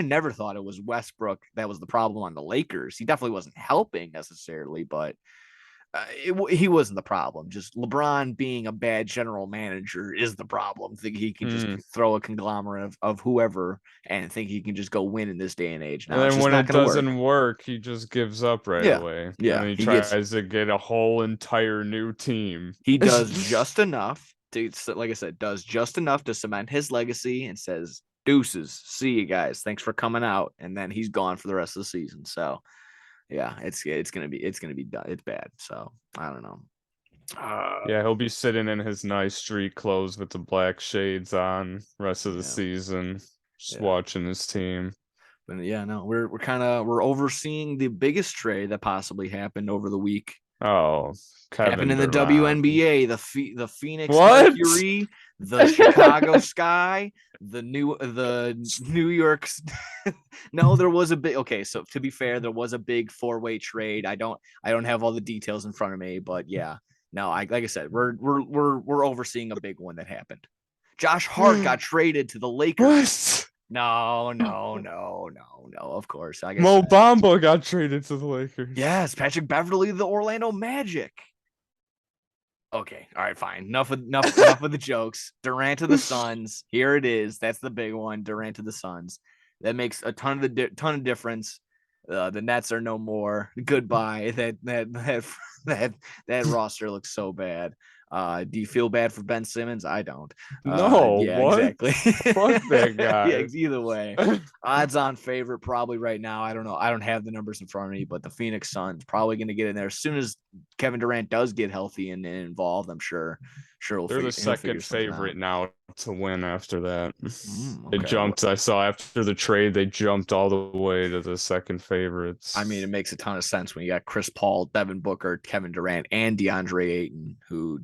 never thought it was Westbrook that was the problem on the Lakers. He definitely wasn't helping necessarily, but He wasn't the problem. Just LeBron being a bad general manager is the problem. Think he can just Mm. throw a conglomerate of whoever and think he can just go win in this day and age. And Now it's then just when not it going to work. doesn't work, he just gives up right Yeah, away. And yeah. then he tries to get a whole entire new team. He does just enough to, like I said, does just enough to cement his legacy and says, "Deuces, see you guys. Thanks for coming out." And then he's gone for the rest of the season. So yeah, it's gonna be done. It's bad. So I don't know. Yeah, he'll be sitting in his nice street clothes with the black shades on rest of the Yeah, season, just yeah. watching his team. But yeah, no, we're overseeing the biggest trade that possibly happened over the week. Oh, Happened Kevin in the Durant. WNBA, the Phoenix What? Mercury, the Chicago Sky, the New York. No, there was a big. Okay, so to be fair, there was a big four-way trade. I don't have all the details in front of me, but yeah, no, like I said, we're overseeing a big one that happened. Josh Hart got traded to the Lakers. What? No, no, no, no, no. Of course, like I Mo said, Bamba got traded to the Lakers. yes, Patrick Beverly, the Orlando Magic. Okay, all right, fine. Enough of the jokes. Durant to the Suns. Here it is. That's the big one. Durant to the Suns. That makes a ton of difference. The Nets are no more. Goodbye. That roster looks so bad. Do you feel bad for Ben Simmons? I don't. No, Yeah, what? exactly. Fuck that Yeah, guy. either way. Odds-on favorite probably right now. I don't know. I don't have the numbers in front of me, but the Phoenix Suns probably going to get in there as soon as Kevin Durant does get healthy and involved. I'm sure They're the he'll figure second something favorite out. now to win after that. They Okay. jumped. I saw after the trade, they jumped all the way to the second I mean, favorites. it makes a ton of sense when you got Chris Paul, Devin Booker, Kevin Durant, and DeAndre Ayton, who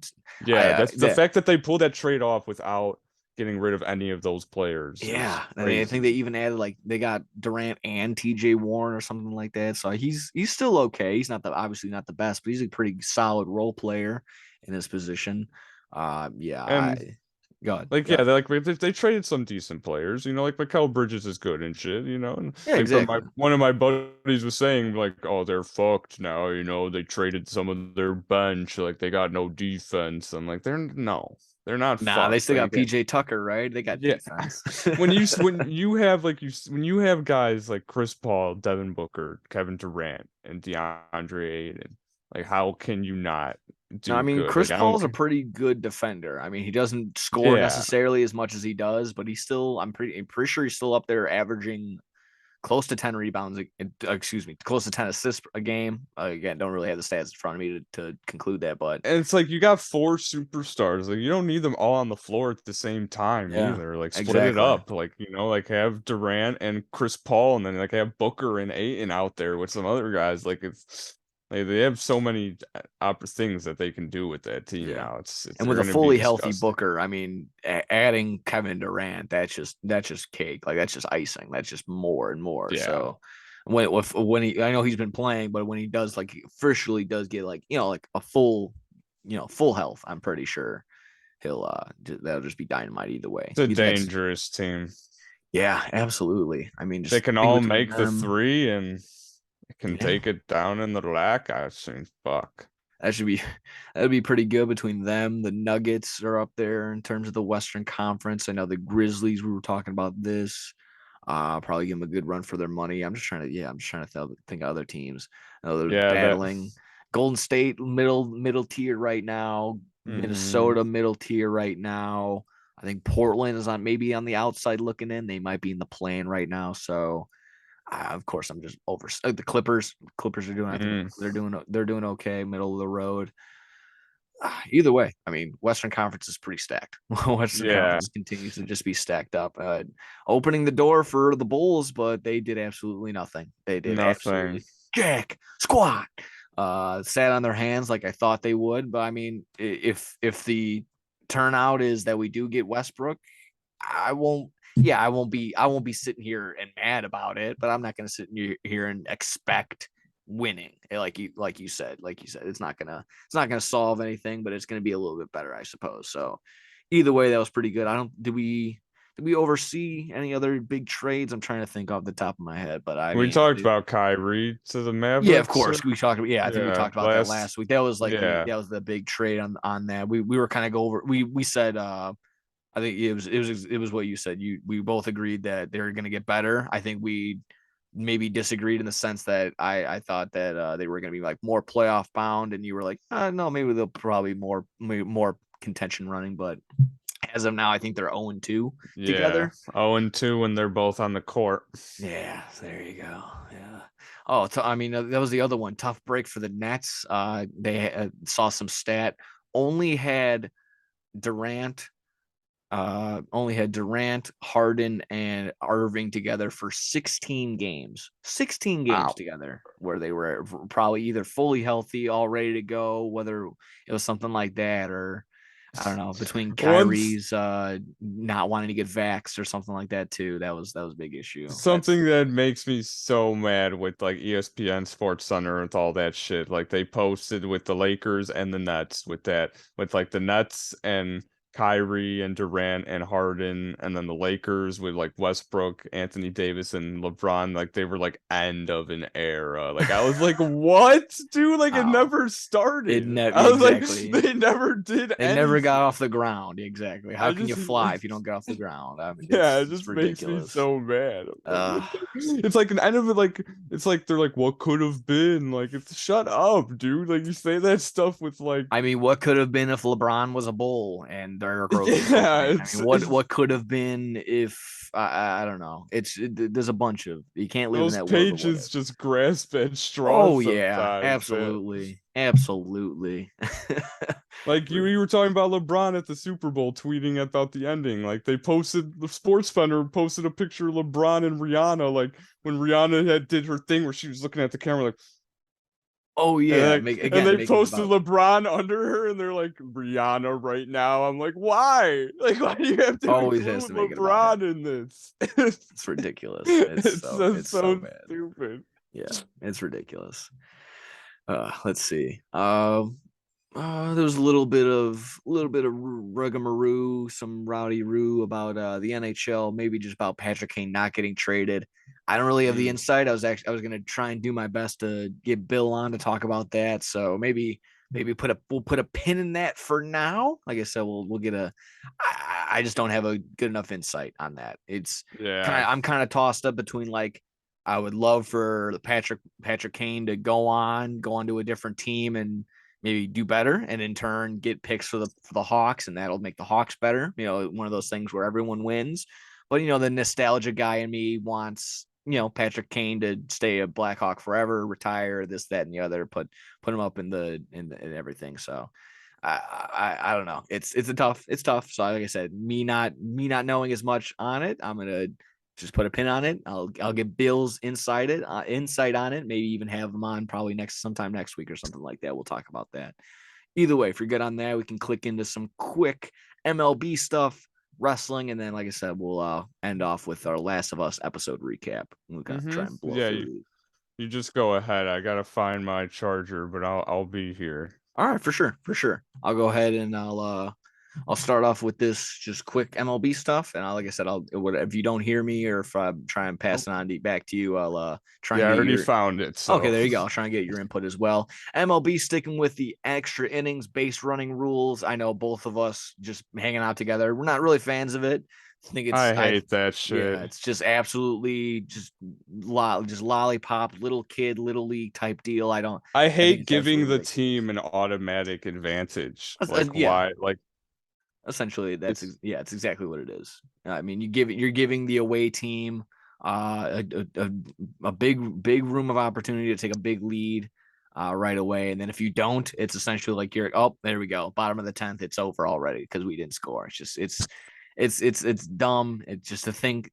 Yeah, that's the fact that they pulled that trade off without getting rid of any of those players is yeah, and I think they crazy. even added like they got Durant and TJ Warren or something like that. So he's still okay. He's not obviously not the best, but he's a pretty solid role player in his position. Yeah, And God, like, God. yeah, they traded some decent players, like Mikal Bridges is good and shit, and Yeah, like, but my exactly. one of my buddies was saying like, oh, they're fucked now, they traded some of their bench, like they got no defense. I'm like, they're not Nah, they fucked. still Like, got PJ Tucker, right? They got yeah, defense. when you have guys like Chris Paul, Devin Booker, Kevin Durant, and DeAndre Ayton, like how can you not No, I do mean good? Chris Like, I don't Paul's a care. pretty good defender. I mean, he doesn't score Yeah, necessarily as much as he does, but he's still. I'm pretty sure he's still up there averaging close to 10 rebounds. Excuse me, close to 10 assists a game. Again, don't really have the stats in front of me to conclude that, but and it's like you got four superstars. Like you don't need them all on the floor at the same time yeah, either. Like split it exactly. up. Like like have Durant and Chris Paul, and then like have Booker and Ayton out there with some other guys. Like it's like they have so many things that they can do with that team Yeah. now. It's And they're with a gonna be fully healthy disgusting. Booker, I mean, adding Kevin Durant, that's just cake. Like that's just icing. That's just more and more. Yeah, So when he, I know he's been playing, but when he does like he officially does get like like a full health, I'm pretty sure he'll that'll just be dynamite either way. it's a That's dangerous team. yeah, absolutely. I mean, They just can think all between make the them, three and can yeah, take it down in the lack. I assume. Fuck. that should be that'd be pretty good between them. The Nuggets are up there in terms of the Western Conference. I know the Grizzlies. We were talking about this. Probably give them a good run for their money. I'm just trying to think of other teams. I know they're Yeah, that. battling. Golden State middle tier right now. Hmm. Minnesota middle tier right now. I think Portland is maybe on the outside looking in. They might be in the plan right now. So of course, I'm just over the Clippers. Clippers are doing. I think Mm, they're doing okay, middle of the road. Either way, I mean, Western Conference is pretty stacked. Western yeah, Conference continues to just be stacked up, opening the door for the Bulls, but they did absolutely nothing. They did nothing. absolutely jack squat. Sat on their hands like I thought they would, but I mean, if the turnout is that we do get Westbrook, I won't. Yeah, I won't be sitting here and mad about it, but I'm not going to sit here and expect winning. Like you said, it's not gonna solve anything, but it's gonna be a little bit better, I suppose. So either way, that was pretty good. I don't. did we oversee any other big trades? I'm trying to think off the top of my head, but I We mean, talked about Kyrie to the yeah, of Mavericks. course. We talked about, yeah, I think we Yeah, talked about that last week. That was like yeah. that was the big trade on that. We were kind of go over we said I think it was what you said. We both agreed that they're gonna get better. I think we maybe disagreed in the sense that I thought that they were gonna be like more playoff bound, and you were like, no, maybe they'll probably more contention running, but as of now, I think they're 0-2 Yeah. together. 0-2 when they're both on the court. Yeah, there you go. Yeah. Oh, I mean, that was the other one. Tough break for the Nets. They saw some stat. Only had Durant, Harden, and Irving together for 16 games. 16 games Wow. together, where they were probably either fully healthy, all ready to go, whether it was something like that, or I don't know, between Once Kyrie's not wanting to get vaxxed or something like that too. That was a big issue. That's something that makes me so mad with like ESPN Sports Center with all that shit. Like they posted with the Lakers and the Nets with that, with like the Nets and Kyrie and Durant and Harden, and then the Lakers with like Westbrook, Anthony Davis, and LeBron. Like they were like end of an era. Like I was like, what, dude? Like it oh, never it started. never I was like, exactly. they never did They never got anything. off the ground. Exactly. How I can you just fly if you don't get off the ground? I mean, Yeah, it it's just makes me ridiculous. so mad. I'm like, Uh, it's like an end of it, like it's like they're like, what could have been? Like, it's shut up, dude. Like you say that stuff with like, I mean, what could have been if LeBron was a bull and Derrick Rose was yeah, Superman? I mean, what could have been if I don't know. There's a bunch of you can't live in those that world of what pages if. just grasp at straws Oh yeah, sometimes, man. absolutely, absolutely. Like you were talking about LeBron at the Super Bowl tweeting about the ending. Like they posted, the Sports Center posted a picture of LeBron and Rihanna, like when Rihanna had did her thing where she was looking at the camera like. Oh yeah, And again they making posted about. LeBron under her, and they're like Rihanna right now. I'm like, why? Like, why do you have to Always has include to make it about him. LeBron in this? It's ridiculous. It's just It's so so bad. stupid. Yeah, it's ridiculous. Let's see. There was a little bit of rugamaroo, some rowdy roo about the NHL, maybe just about Patrick Kane not getting traded. I don't really have the Mm. insight. I was gonna try and do my best to get Bill on to talk about that. So maybe we'll put a pin in that for now. Like I said, we'll get a. I just don't have a good enough insight on that. It's Yeah. I'm kind of tossed up between like I would love for the Patrick Kane to go on to a different team and maybe do better, and in turn get picks for the Hawks, and that'll make the Hawks better. One of those things where everyone wins. But the nostalgia guy in me wants Patrick Kane to stay a Blackhawk forever, retire, this, that, and the other, put him up in everything. So I don't know. It's tough. So like I said, me not knowing as much on it, I'm gonna just put a pin on it. I'll get Bill's insight on it. Maybe even have them on probably sometime next week or something like that. We'll talk about that. Either way, if you're good on that, we can click into some quick MLB stuff, wrestling, and then like I said, we'll end off with our Last of Us episode recap. We're gonna try and blow Yeah, through these. you just go ahead. I gotta find my charger, but I'll be here. All right, for sure, for sure. I'll go ahead and I'll start off with this just quick MLB stuff, and like I said, if you don't hear me or if I try and pass Oh, it on back to you, I'll try yeah, and I get already your. found it. Okay, So there you go. I'll try and get your input as well. MLB sticking with the extra innings base running rules. I know both of us just hanging out together. We're not really fans of it. I think I hate that yeah, shit. it's just absolutely just lollipop, little kid, little league type deal. I I think hate it's giving absolutely the ridiculous. team an automatic advantage. Like Yeah, why? Like essentially it's it's exactly what it is. I mean, you're giving the away team a big room of opportunity to take a big lead right away, and then if you don't, it's essentially like you're there we go, bottom of the 10th, it's over already because we didn't score. It's just it's dumb. It's just to think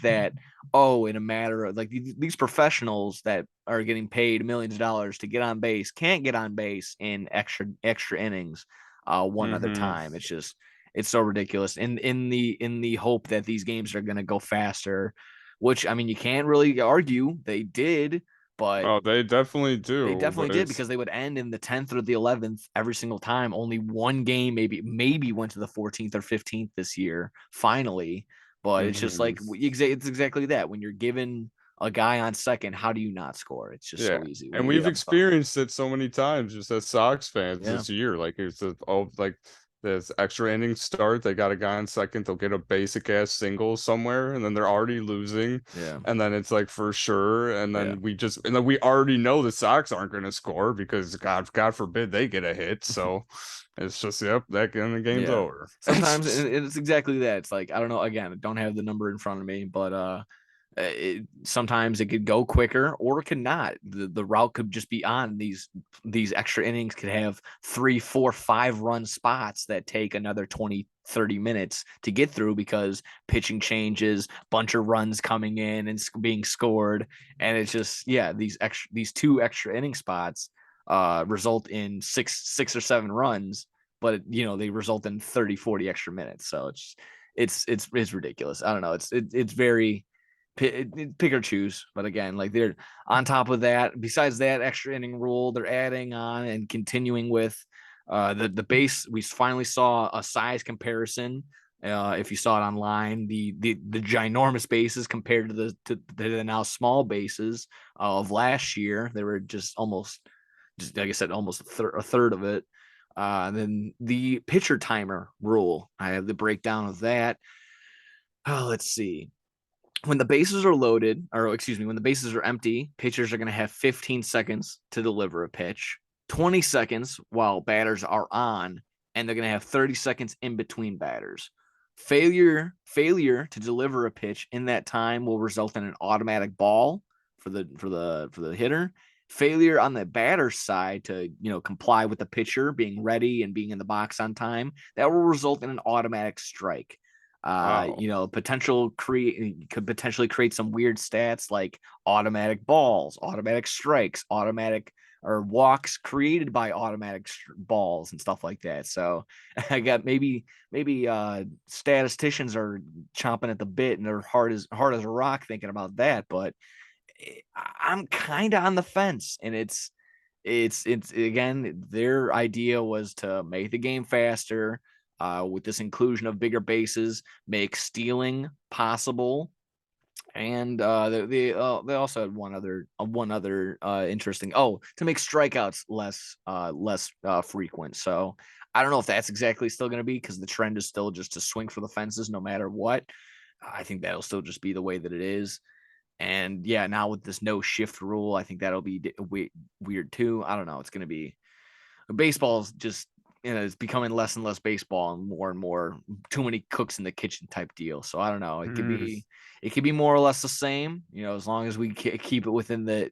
that in a matter of like these professionals that are getting paid millions of dollars to get on base can't get on base in extra innings one other mm-hmm. time. It's so ridiculous. In the hope that these games are going to go faster, which I mean you can't really argue they did, but Oh, they definitely they do, definitely but did it's because they would end in the 10th or the 11th every single time. Only one game maybe went to the 14th or 15th this year finally. But it's just Hmm. like it's exactly that. When you're given a guy on second, how do you not score? It's just Yeah, so easy when and you we've have a thumb. experienced it so many times just as Sox fans Yeah, this year. Like it's a, oh, like this extra inning start, they got a guy on second, they'll get a basic ass single somewhere, and then they're already losing, yeah, and then it's like for sure, yeah. and then we already know the Sox aren't going to score because God forbid they get a hit. So it's just yep, that and the game's Yeah. over. Sometimes it's exactly that. It's like I don't know. Again, I don't have the number in front of me, but sometimes it could go quicker or it could not. The route could just be on. These extra innings could have 3, 4, 5 run spots that take another 20, 30 minutes to get through because pitching changes, bunch of runs coming in and being scored, and it's just these 2 extra inning spots result in six or 7 runs, but they result in 30, 40 extra minutes. So it's ridiculous. I don't know. It's very pick or choose. But again, like they're on top of that. Besides that extra inning rule, they're adding on and continuing with the base. We finally saw a size comparison. If you saw it online, the ginormous bases compared to the now small bases of last year, they were just almost, just like I said, almost a third of it. And then the pitcher timer rule, I have the breakdown of that. Oh, let's see. When the bases are loaded, or excuse me, when the bases are empty, pitchers are going to have 15 seconds to deliver a pitch, 20 seconds while batters are on, and they're going to have 30 seconds in between batters. Failure to deliver a pitch in that time will result in an automatic ball for the hitter. Failure on the batter's side to comply with the pitcher being ready and being in the box on time, that will result in an automatic strike. Wow. Could potentially create some weird stats like automatic balls, automatic strikes, automatic or walks created by automatic balls and stuff like that. So I got maybe statisticians are chomping at the bit and they're hard as a rock thinking about that, but I'm kind of on the fence, and it's again, their idea was to make the game faster, with this inclusion of bigger bases, make stealing possible, and they also had one other interesting, to make strikeouts less frequent. So I don't know if that's exactly still going to be, because the trend is still just to swing for the fences no matter what. I think that'll still just be the way that it is. And yeah, now with this no shift rule, I think that'll be weird too. I don't know. It's going to be, baseball's just, it's becoming less and less baseball and more too many cooks in the kitchen type deal. So I don't know. Mm. It could be more or less the same, as long as we keep it within the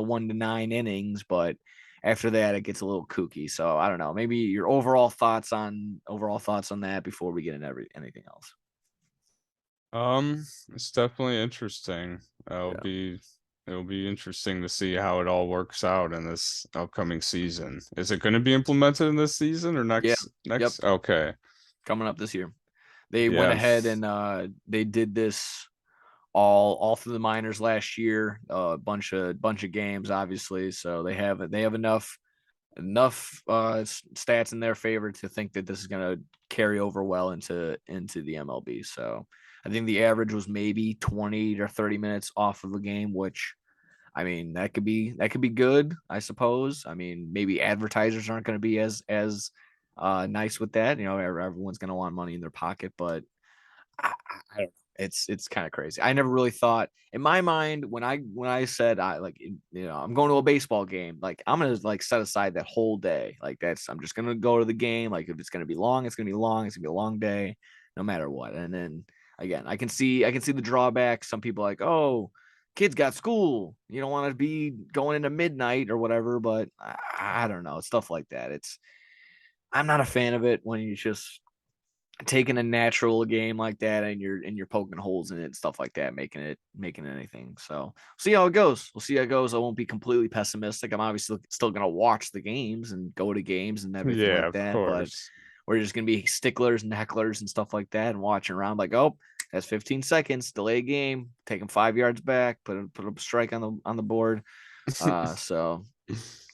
1 to 9 innings. But after that, it gets a little kooky. So I don't know. Maybe your overall thoughts on that before we get into anything else. It's definitely interesting. Yeah. It'll be interesting to see how it all works out in this upcoming season. Is it going to be implemented in this season or Yeah. next Yep. next? Okay. Coming up this year. They went Yeah. ahead and they did this all through the minors last year. A bunch of games, obviously. So they have enough stats in their favor to think that this is going to carry over well into the MLB. So I think the average was maybe 20 or 30 minutes off of a game, which, I mean, that could be good, I suppose. I mean, maybe advertisers aren't going to be as nice with that. Everyone's going to want money in their pocket, but I don't know. It's kind of crazy. I never really thought in my mind when I said I'm going to a baseball game, like I'm gonna like set aside that whole day. Like I'm just gonna go to the game. Like if it's gonna be long, it's gonna be long. It's gonna be a long day, no matter what. And then again, I can see the drawbacks. Some people are like, oh, kids got school. You don't want to be going into midnight or whatever. But I don't know, stuff like that. I'm not a fan of it when you just taking a natural game like that and you're poking holes in it and stuff like that, making anything. So see how it goes. We'll see how it goes. I won't be completely pessimistic. I'm obviously still gonna watch the games and go to games and everything Yeah, like of that, but course. we're just gonna be sticklers and hecklers and stuff like that and watching around like, oh, that's 15 seconds, delay game, take them 5 yards back, put up a strike on the board. So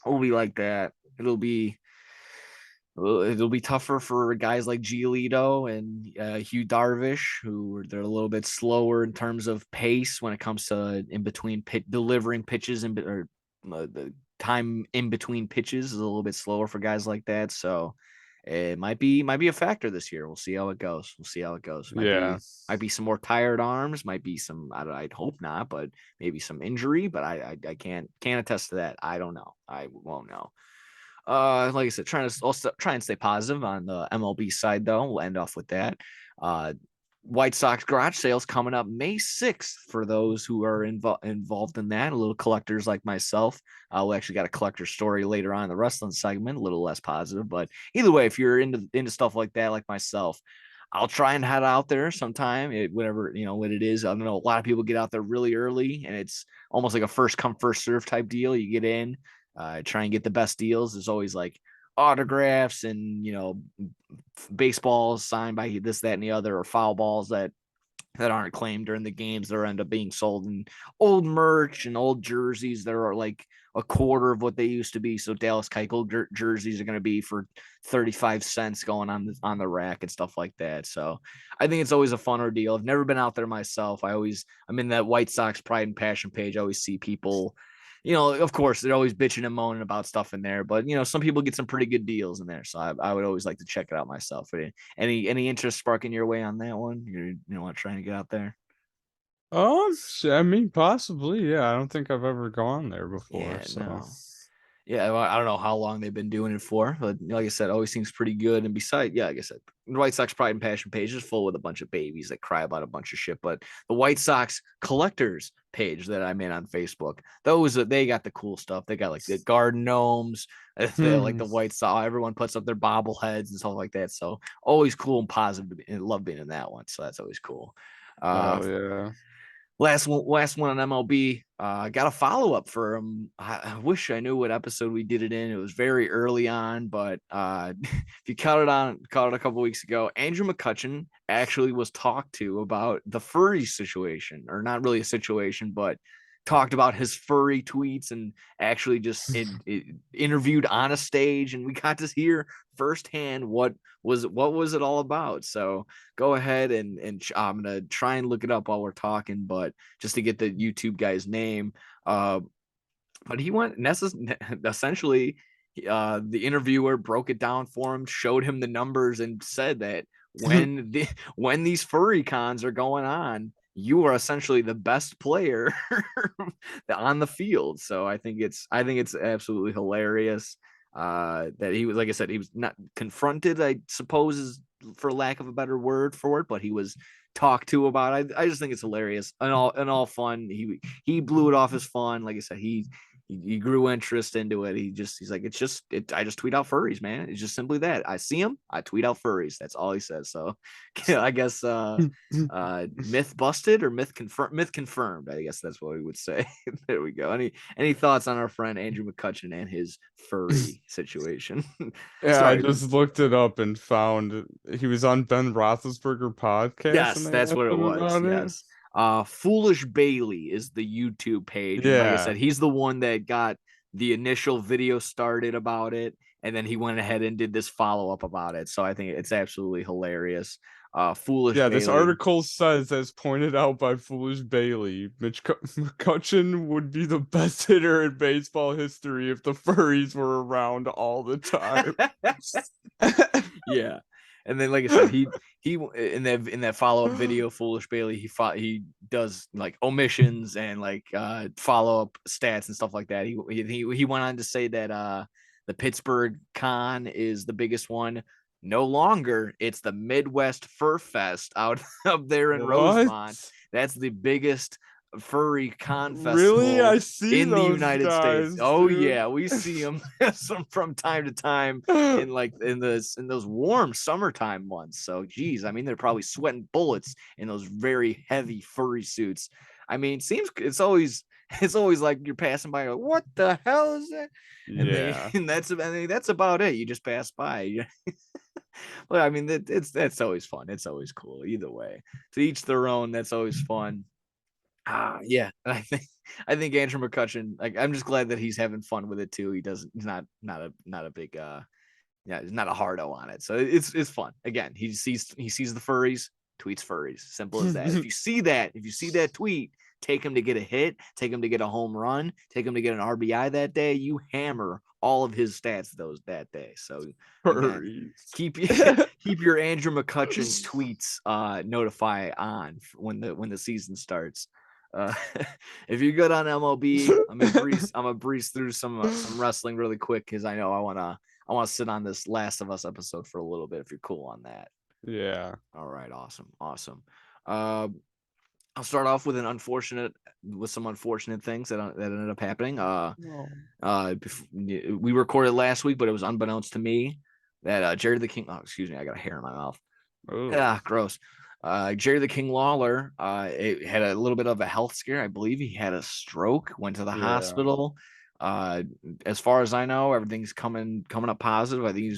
we'll be like that. It'll be it'll be tougher for guys like Giolito and Hugh Darvish, who they're a little bit slower in terms of pace when it comes to in between delivering pitches or the time in between pitches is a little bit slower for guys like that. So it might be a factor this year. We'll see how it goes. We'll see how it goes. Yeah. Might be some more tired arms. Might be some. I'd hope not, but maybe some injury. But I can't attest to that. I don't know. I won't know. Like I said, try and stay positive on the MLB side, though. We'll end off with that. Uh, White Sox garage sales coming up May 6th for those who are involved in that. A little collectors like myself. We actually got a collector story later on in the wrestling segment, a little less positive. But either way, if you're into stuff like that, like myself, I'll try and head out there sometime, whatever, what it is. I don't know. A lot of people get out there really early, and it's almost like a first come, first serve type deal. You get in, try and get the best deals. There's always like autographs and baseballs signed by this, that, and the other, or foul balls that aren't claimed during the games that end up being sold, and old merch and old jerseys that are like a quarter of what they used to be. So Dallas Keuchel jerseys are going to be for 35 cents going on the rack and stuff like that. So I think it's always a fun ordeal. I've never been out there myself. I'm in that White Sox Pride and Passion page. I always see people, of course, they're always bitching and moaning about stuff in there, but some people get some pretty good deals in there. So I would always like to check it out myself. Any interest sparking your way on that one? You're trying to get out there? I mean, possibly. Yeah, I don't think I've ever gone there before. Yeah, So, no. Yeah, well, I don't know how long they've been doing it for, but like I said, always seems pretty good. And besides, yeah, like I said, the White Sox Pride and Passion page is full with a bunch of babies that cry about a bunch of shit. But the White Sox collectors page that I'm in on Facebook, they got the cool stuff. They got like the garden gnomes, they like the White Sox. Everyone puts up their bobbleheads and stuff like that. So always cool and positive. And love being in that one. So that's always cool. Uh, oh yeah. last one on MLB. I got a follow up for him. I wish I knew what episode we did it in. It was very early on, but if you caught it a couple weeks ago, Andrew McCutchen actually was talked to about the furry situation, or not really a situation, but talked about his furry tweets and actually just interviewed on a stage, and we got to hear firsthand what was it all about. So go ahead and I'm gonna try and look it up while we're talking, but just to get the YouTube guy's name. But he went essentially. The interviewer broke it down for him, showed him the numbers, and said that when these furry cons are going on, you are essentially the best player on the field. So I think it's absolutely hilarious that he was, like I said, he was not confronted, I suppose, is for lack of a better word for it, but he was talked to about it. I just think it's hilarious and all fun. He blew it off as fun. Like I said, he grew interest into it. He's like, I just tweet out furries, man. It's just simply that. I see them, I tweet out furries. That's all he says. So I guess myth busted or myth confirmed. I guess that's what we would say. There we go. Any thoughts on our friend Andrew McCutchen and his furry situation? Yeah, I Sorry. just looked it up and found he was on Ben Roethlisberger podcast and Yes, they that's asked what it him was. about it. Yes. Foolish Bailey is the YouTube page. And like I Yeah. said, he's the one that got the initial video started about it. And then he went ahead and did this follow up about it. So I think it's absolutely hilarious. Foolish Yeah, this Bailey. article says, as pointed out by Foolish Bailey, McCutchen would be the best hitter in baseball history if the furries were around all the time. Yeah. And then, like I said, he in that follow up video, Foolish Bailey, he does like omissions and like follow up stats and stuff like that. He went on to say that the Pittsburgh Con is the biggest one. No longer, it's the Midwest Fur Fest out up there in What? Rosemont. That's the biggest furry con Really? I festival see in the those United States. guys, Oh dude. yeah, we see them from time to time in those warm summertime months. So geez, I mean they're probably sweating bullets in those very heavy furry suits. I mean, seems it's always like you're passing by, like, what the hell is that? And they Yeah. and that's about it. You just pass by. Well, I mean that's always fun. It's always cool. Either way, to each their own. That's always fun. Yeah, I think Andrew McCutchen. Like, I'm just glad that he's having fun with it too. He's not a big Yeah, there's not a hard O on it. So it's fun. Again, he sees the furries, tweets furries. Simple as that. If you see that tweet, take him to get a hit, take him to get a home run, take him to get an RBI that day. You hammer all of his stats that day. So again, Furries. keep keep your Andrew McCutchen tweets notify on when the season starts. Uh, if you're good on MLB, I'm gonna breeze through some wrestling really quick because I know I want to sit on this Last of Us episode for a little bit if you're cool on that. Yeah. All right, awesome. Uh, I'll start off with some unfortunate things that ended up happening. No. We recorded last week, but it was unbeknownst to me that Jerry the King. Oh, excuse me, I got a hair in my mouth. Oh. Ah, gross. Jerry the King Lawler it had a little bit of a health scare. I believe he had a stroke, went to the Yeah. hospital. As far as I know, everything's coming up positive. I think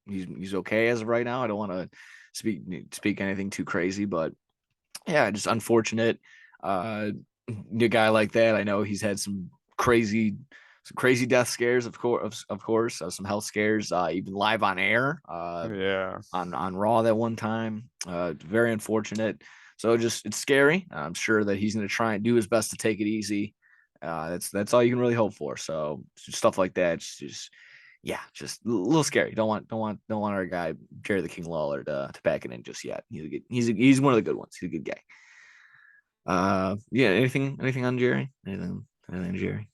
he's okay as of right now. I don't want to speak anything too crazy, but yeah, just unfortunate. A guy like that, I know he's had some crazy death scares, of course, some health scares, even live on air. Yeah. On Raw that one time. Very unfortunate. So just it's scary. I'm sure that he's going to try and do his best to take it easy. That's all you can really hope for. So stuff like that, just yeah, just a little scary. Don't want our guy Jerry the King Lawler to pack it in just yet. He's one of the good ones. He's a good guy. Yeah. Anything on Jerry? Anything Jerry?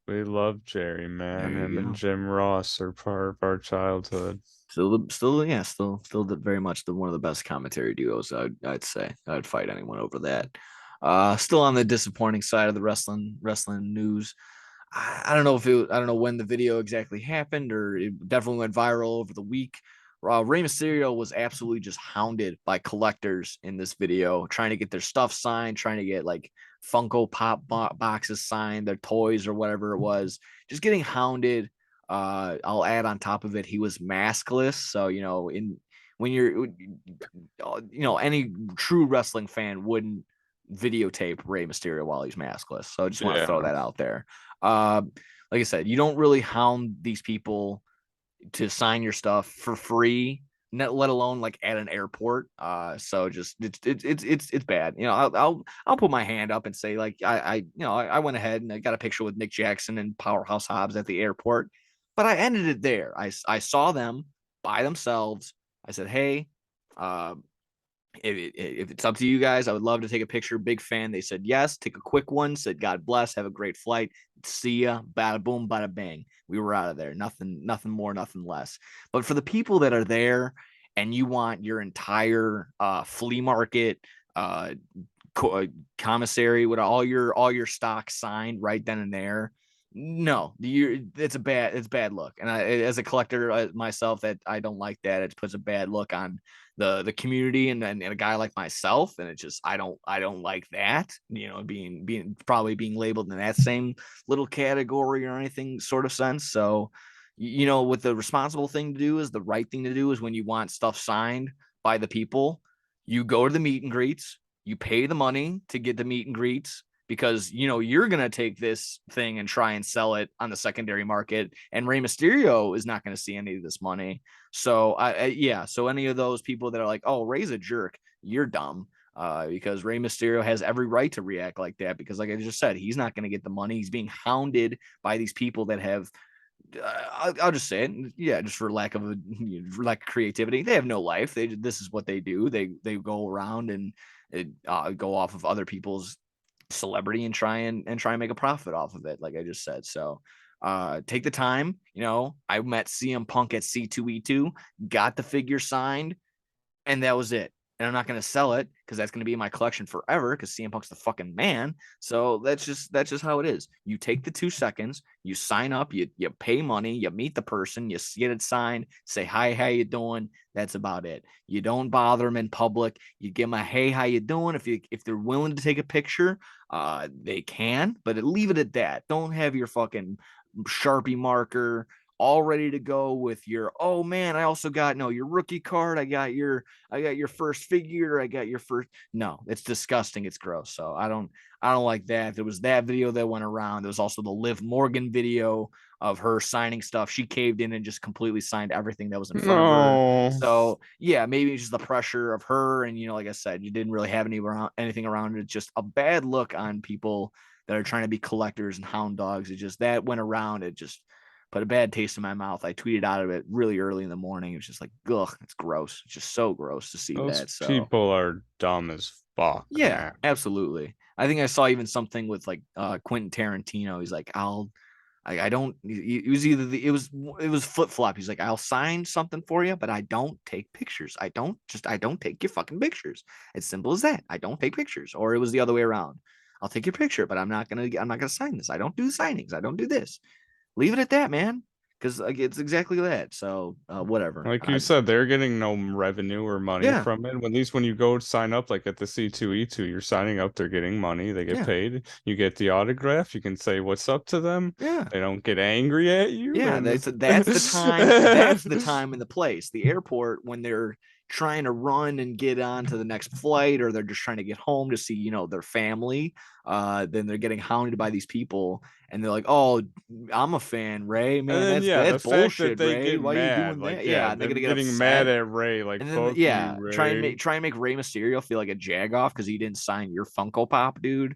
We love Jerry, man. There Him you and go. Jim Ross are part of our childhood. Still very much one of the best commentary duos. I'd say I'd fight anyone over that. Still on the disappointing side of the wrestling news. I don't know I don't know when the video exactly happened, or it definitely went viral over the week. Rey Mysterio was absolutely just hounded by collectors in this video, trying to get their stuff signed, trying to get like Funko Pop boxes signed, their toys or whatever it was, just getting hounded. I'll add on top of it, he was maskless, so when you're any true wrestling fan wouldn't videotape Rey Mysterio while he's maskless. So I just want to throw Yeah. that out there. Uh, like I said, you don't really hound these people to sign your stuff for free, let alone like at an airport. So just it's bad. I'll put my hand up and say like I went ahead and I got a picture with Nick Jackson and Powerhouse Hobbs at the airport, but I ended it there. I saw them by themselves. I said, hey, uh, if it's up to you guys, I would love to take a picture. Big fan. They said yes. Take a quick one. Said God bless. Have a great flight. See ya. Bada boom. Bada bang. We were out of there. Nothing more. Nothing less. But for the people that are there, and you want your entire flea market uh, commissary with all your stock signed right then and there. No, it's bad look. And as a collector myself, that I don't like that. It puts a bad look on the community and a guy like myself. And it just I don't like that. Being probably being labeled in that same little category or anything sort of sense. So what the responsible thing to do is the right thing to do is when you want stuff signed by the people, you go to the meet and greets, you pay the money to get the meet and greets because you're gonna take this thing and try and sell it on the secondary market, and Rey Mysterio is not gonna see any of this money. So so any of those people that are like, oh, Rey's a jerk, you're dumb. Because Rey Mysterio has every right to react like that because, like I just said, he's not going to get the money. He's being hounded by these people that have I'll just say it. Yeah, just for lack of creativity, they have no life. This is what they do. They go around and go off of other people's celebrity and try and make a profit off of it. Like I just said. So take the time. I met CM Punk at C2E2, got the figure signed, and that was it. And I'm not going to sell it because that's going to be in my collection forever because CM Punk's the fucking man. So that's just how it is. You take the 2 seconds, you sign up, you pay money, you meet the person, you get it signed, say hi, how you doing? That's about it. You don't bother them in public. You give them a hey, how you doing? If they're willing to take a picture, they can, but leave it at that. Don't have your fucking Sharpie marker all ready to go with your, oh man, I also got your rookie card. I got your first figure. I got your first. No, it's disgusting. It's gross. So I don't like that. There was that video that went around. There was also the Liv Morgan video of her signing stuff. She caved in and just completely signed everything that was in front of her. No. So yeah, maybe it's just the pressure of her, and like I said, you didn't really have anything around it. It's just a bad look on people that are trying to be collectors and hound dogs. It just that went around. It just put a bad taste in my mouth. I tweeted out of it really early in the morning. It's just like, ugh, it's gross. It's just so gross to see Those that. So people are dumb as fuck, yeah, man. absolutely. I think I saw even something with like Quentin Tarantino. He's like, I don't. It was either it was flip flop. He's like, I'll sign something for you, but I don't take pictures. I don't take your fucking pictures. It's simple as that. I don't take pictures. Or it was the other way around. I'll take your picture, but I'm not gonna sign this. I don't do signings. I don't do this. Leave it at that, man. Because like, it's exactly that. So whatever. Like you said, they're getting no revenue or money Yeah, from it. At least when you go sign up, like at the C2E2, you're signing up, they're getting money, they get yeah, paid. You get the autograph, you can say what's up to them. yeah. They don't get angry at you. Yeah, And that's the time. That's the time and the place. The airport when they're trying to run and get on to the next flight, or they're just trying to get home to see, their family. Then they're getting hounded by these people, and they're like, "Oh, I'm a fan, Ray. and Man, then yeah, that's the fact that bullshit, they Ray. get Why are you mad, doing like that? yeah, Yeah, they're gonna them get getting mad upset, at Ray, like and then fuck you, yeah, Ray. try and make Rey Mysterio feel like a jagoff because he didn't sign your Funko Pop, dude.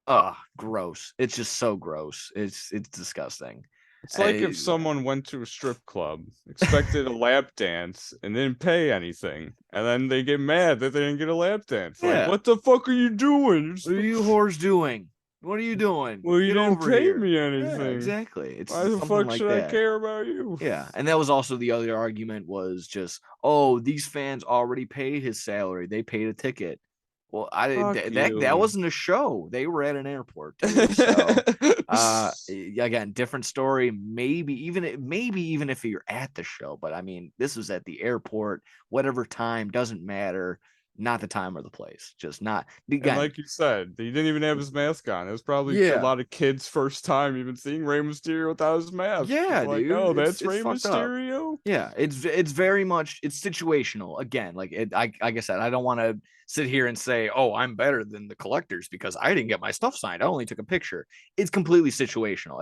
Ugh, gross. It's just so gross. It's disgusting. It's like Uh, if someone went to a strip club, expected a lap dance, and didn't pay anything, and then they get mad that they didn't get a lap dance. Like, yeah. what the fuck are you doing? What are you whores doing? What are you doing? Well, you Get didn't over pay here. me Yeah, anything. exactly. Why It's the something fuck like should I that. care about you? Yeah. And that was also the other argument was just, oh, these fans already paid his salary. They paid a ticket. Well, Fuck that you. wasn't a show. They were at an airport, dude. So again, different story. Maybe even if you're at the show, but I mean, this was at the airport, whatever time doesn't matter, not the time or the place. Just not And again. like you said, he didn't even have his mask on. It was probably a Yeah. lot of kids' first time even seeing Rey Mysterio without his mask. It's Yeah, like, dude, oh, it's that's it's Rey fucked up. Mysterio? Yeah, it's very much it's situational. Again, like I said, I don't want to sit here and say, oh, I'm better than the collectors because I didn't get my stuff signed. I only took a picture. It's completely situational.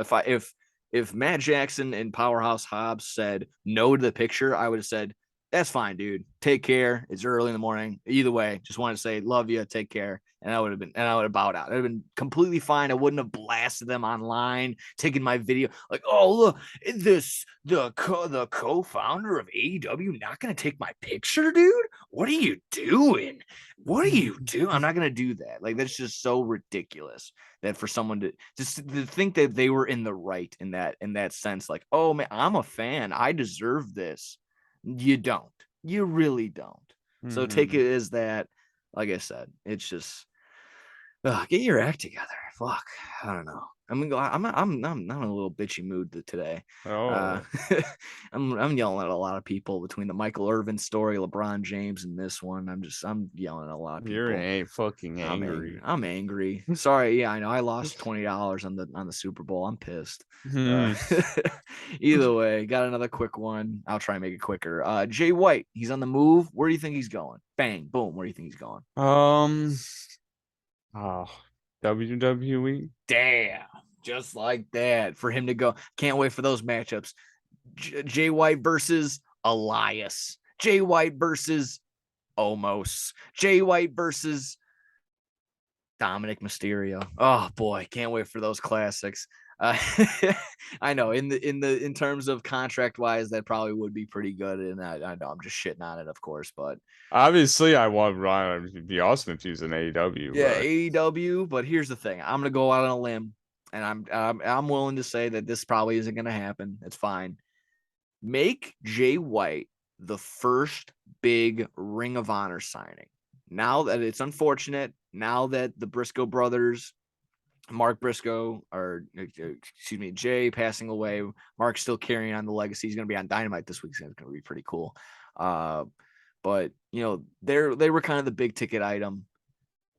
If Matt Jackson and Powerhouse Hobbs said no to the picture, I would have said, that's fine, dude. Take care. It's early in the morning. Either way, just want to say love you, take care. And I would have bowed out. I'd have been completely fine. I wouldn't have blasted them online, taking my video, like, oh look, the co-founder of AEW not gonna take my picture, dude. What are you doing? What are you doing? I'm not gonna do that. Like, that's just so ridiculous that for someone to think that they were in the right in that sense, like, oh man, I'm a fan, I deserve this. You don't. You really don't. So take Mhm. it as that. Like I said, it's just get your act together. Fuck. I don't know. I'm in a little bitchy mood today. Uh, Oh, I'm yelling at a lot of people between the Michael Irvin story, LeBron James, and this one. I'm yelling at a lot of you're people. ain't fucking I'm angry. angry. I'm angry. Sorry. Yeah, I know. I lost $20 on the Super Bowl. I'm pissed. Uh, Hmm. either way, got another quick one. I'll try and make it quicker. Jay White, he's on the move. Where do you think he's going? Bang, boom. Where do you think he's going? Um, oh, WWE. Damn, just like that for him to go. Can't wait for those matchups. Jay White versus Elias. Jay White versus Omos. Jay White versus Dominic Mysterio. Oh boy, can't wait for those classics. Uh, I know in terms of contract wise, that probably would be pretty good. And I know I'm just shitting on it, of course, but Obviously, I want Ryan. It'd be awesome if he was in AEW, yeah, but AEW. But here's the thing: I'm gonna go out on a limb, and I'm willing to say that this probably isn't gonna happen. It's fine. Make Jay White the first big Ring of Honor signing. Now that it's unfortunate, now that the Briscoe brothers, Mark Briscoe, or excuse me, Jay passing away, Mark's still carrying on the legacy. He's going to be on Dynamite this week, so it's going to be pretty cool. But they were kind of the big ticket item.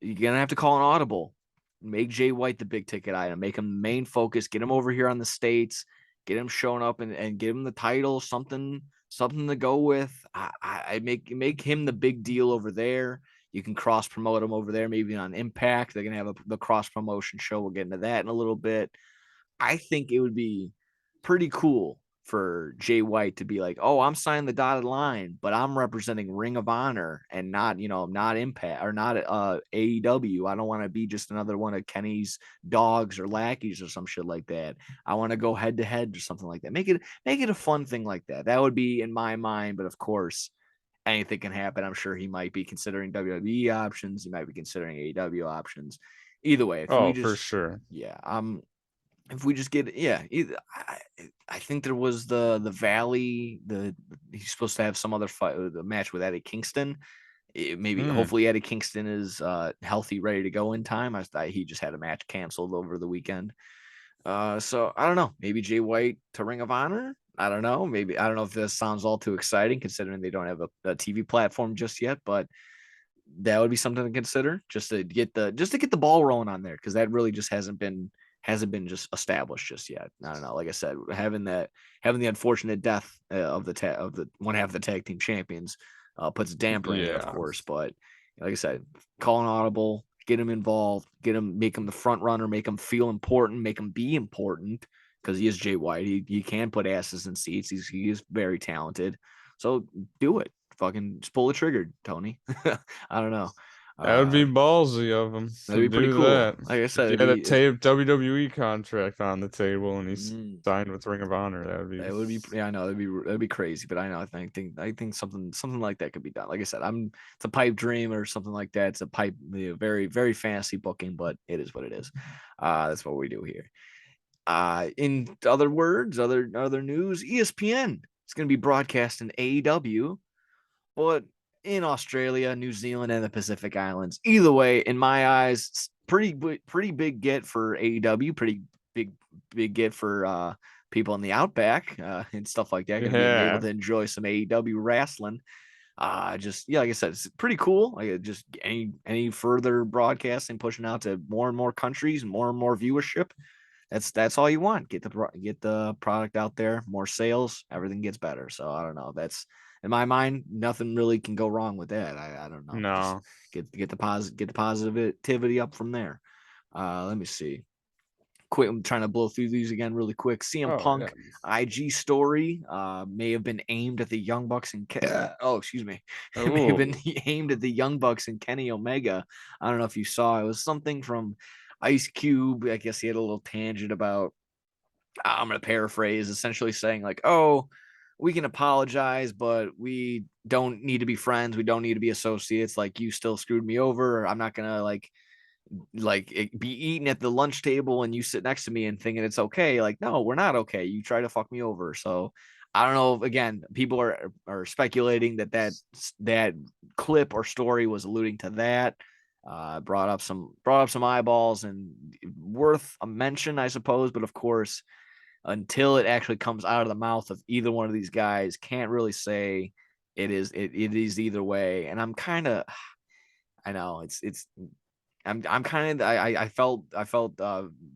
You're going to have to call an audible. Make Jay White the big ticket item. Make him the main focus. Get him over here on the States. Get him showing up and give him the title, something to go with. I make him the big deal over there. You can cross promote him over there, maybe on Impact. They're gonna have the cross promotion show. We'll get into that in a little bit. I think it would be pretty cool for Jay White to be like, oh, I'm signing the dotted line, but I'm representing Ring of Honor and not, not Impact or not AEW. I don't want to be just another one of Kenny's dogs or lackeys or some shit like that. I want to go head to head or something like that. Make it a fun thing like that. That would be in my mind, but of course, anything can happen. I'm sure he might be considering WWE options. He might be considering AEW options. Either way, if we Oh, for just, sure. yeah, if we just get, yeah, I think there was the Valley. He's supposed to have some other fight, the match with Eddie Kingston. Maybe Mm. hopefully Eddie Kingston is healthy, ready to go in time. He just had a match canceled over the weekend. So I don't know. Maybe Jay White to Ring of Honor. I don't know. Maybe I don't know if this sounds all too exciting considering they don't have a TV platform just yet, but that would be something to consider just to get the ball rolling on there because that really just hasn't been just established just yet. I don't know. Like I said, having the unfortunate death of the one half of the tag team champions puts a damper in it, of Yeah. course. But like I said, call an audible, get him involved, make him the front runner, make him feel important, make him be important because he is Jay White. He can put asses in seats. He is very talented. So do it. Fucking just pull the trigger, Tony. I don't know. That would be Uh, ballsy of him that'd to be pretty do cool. that. Like I If said, you it'd had a be it's, WWE contract on the table and he's mm, signed with Ring of Honor, that would be. that would be yeah, I know that'd be crazy, but I know I think something like that could be done. Like I said, it's a pipe dream or something like that. It's a pipe very very fantasy booking, but it is what it is. That's what we do here. In other words, other news, ESPN is going to be broadcasting AEW, but in Australia, New Zealand, and the Pacific Islands. Either way, in my eyes, pretty big get for AEW. Pretty big big get for people in the Outback and stuff like that. Going to be able Yeah. to enjoy some AEW wrestling. Just yeah, like I said, it's pretty cool. Like just any further broadcasting, pushing out to more and more countries and more viewership. That's all you want. Get the product out there, more sales, everything gets better. So I don't know. That's in my mind, nothing really can go wrong with that. I don't know. Just No. get the positivity up from there. Let me see. Quick, I'm trying to blow through these again really quick. CM Oh, yeah. Punk IG story may have been aimed at the Young Bucks and oh, excuse me, it may have been Oh. aimed at the Young Bucks and Kenny Omega. I don't know if you saw. It was something from Ice Cube. I guess he had a little tangent about. I'm gonna paraphrase, essentially saying like, "Oh, we can apologize, but we don't need to be friends. We don't need to be associates. Like you still screwed me over. I'm not gonna be eating at the lunch table and you sit next to me and thinking it's okay. Like, no, we're not okay. You try to fuck me over. So I don't know. Again, people are speculating that clip or story was alluding to that. Brought up some eyeballs and worth a mention, I suppose. But of course, until it actually comes out of the mouth of either one of these guys, can't really say it is either way. And I'm kind of I know it's I'm kind of I felt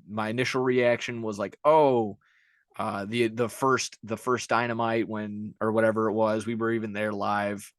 my initial reaction was like, oh, the first Dynamite when or whatever it was, we were even there live.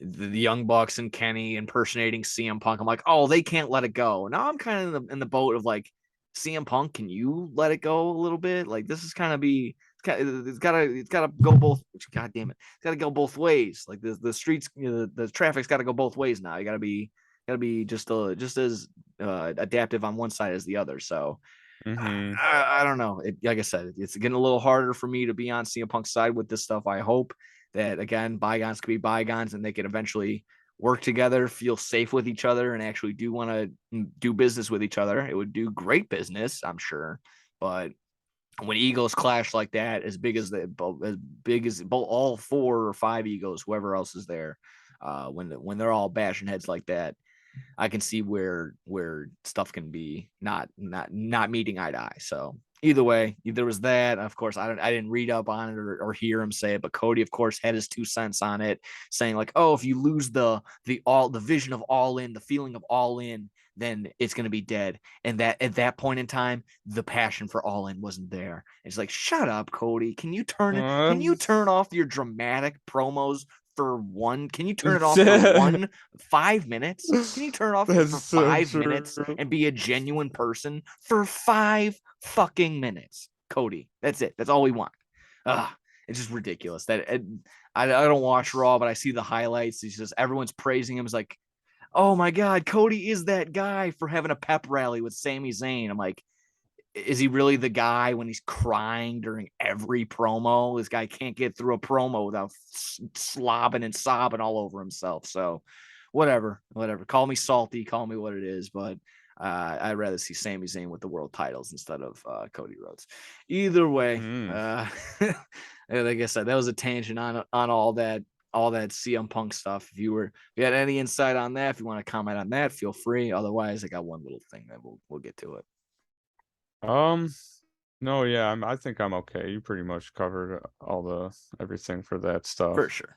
The Young Bucks and Kenny impersonating CM Punk. I'm like, oh, they can't let it go. Now I'm kind of in the boat of like, CM Punk, can you let it go a little bit? Like this is kind of be it's gotta go both. God damn it, it's gotta go both ways. Like the streets, the traffic's got to go both ways now. You gotta be just as adaptive on one side as the other. So Mm-hmm. I don't know. Like I said, it's getting a little harder for me to be on CM Punk's side with this stuff. I hope that again, bygones could be bygones, and they could eventually work together, feel safe with each other, and actually do want to do business with each other. It would do great business, I'm sure. But when egos clash like that, as big as both all four or five egos, whoever else is there, when they're all bashing heads like that, I can see where stuff can be not meeting eye to eye. So either way, there was that. Of course, I didn't read up on it or hear him say it, but Cody, of course, had his 2 cents on it, saying like, oh, if you lose the vision of all in, the feeling of all in, then it's gonna be dead. And that at that point in time, the passion for all in wasn't there. It's like, shut up, Cody. Can you turn it? Can you turn off your dramatic promos for one? Can you turn it off for That's 5 minutes? Can you turn it off for so 5 minutes true. and be a genuine person for 5 fucking minutes? Cody. That's it. That's all we want. It's just ridiculous. I don't watch Raw, but I see the highlights. It's just everyone's praising him. It's like, oh my God, Cody is that guy for having a pep rally with Sami Zayn. I'm like, is he really the guy when he's crying during every promo? This guy can't get through a promo without slobbing and sobbing all over himself. So whatever. Call me salty, call me what it is, but I'd rather see Sami Zayn with the world titles instead of Cody Rhodes. Either way, like I said, that was a tangent on all that CM Punk stuff. If you had any insight on that, if you want to comment on that, feel free. Otherwise, I got one little thing that we'll get to it. No, yeah, I think I'm okay. You pretty much covered everything for that stuff. For sure.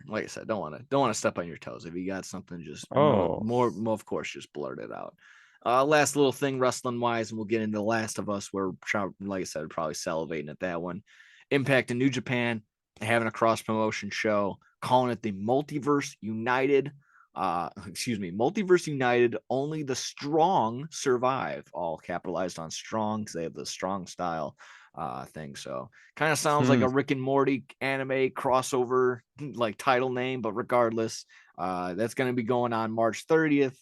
Like I said, don't want to step on your toes. If you got something, just more of course, just blurt it out. Last little thing wrestling wise, and we'll get into The Last of Us. We're, like I said, probably salivating at that one. Impact in New Japan having a cross promotion show, calling it the Multiverse United. Multiverse United, only the strong survive, all capitalized on strong because they have the strong style thing. So kind of sounds like a Rick and Morty anime crossover like title name, but regardless, that's going to be going on March 30th.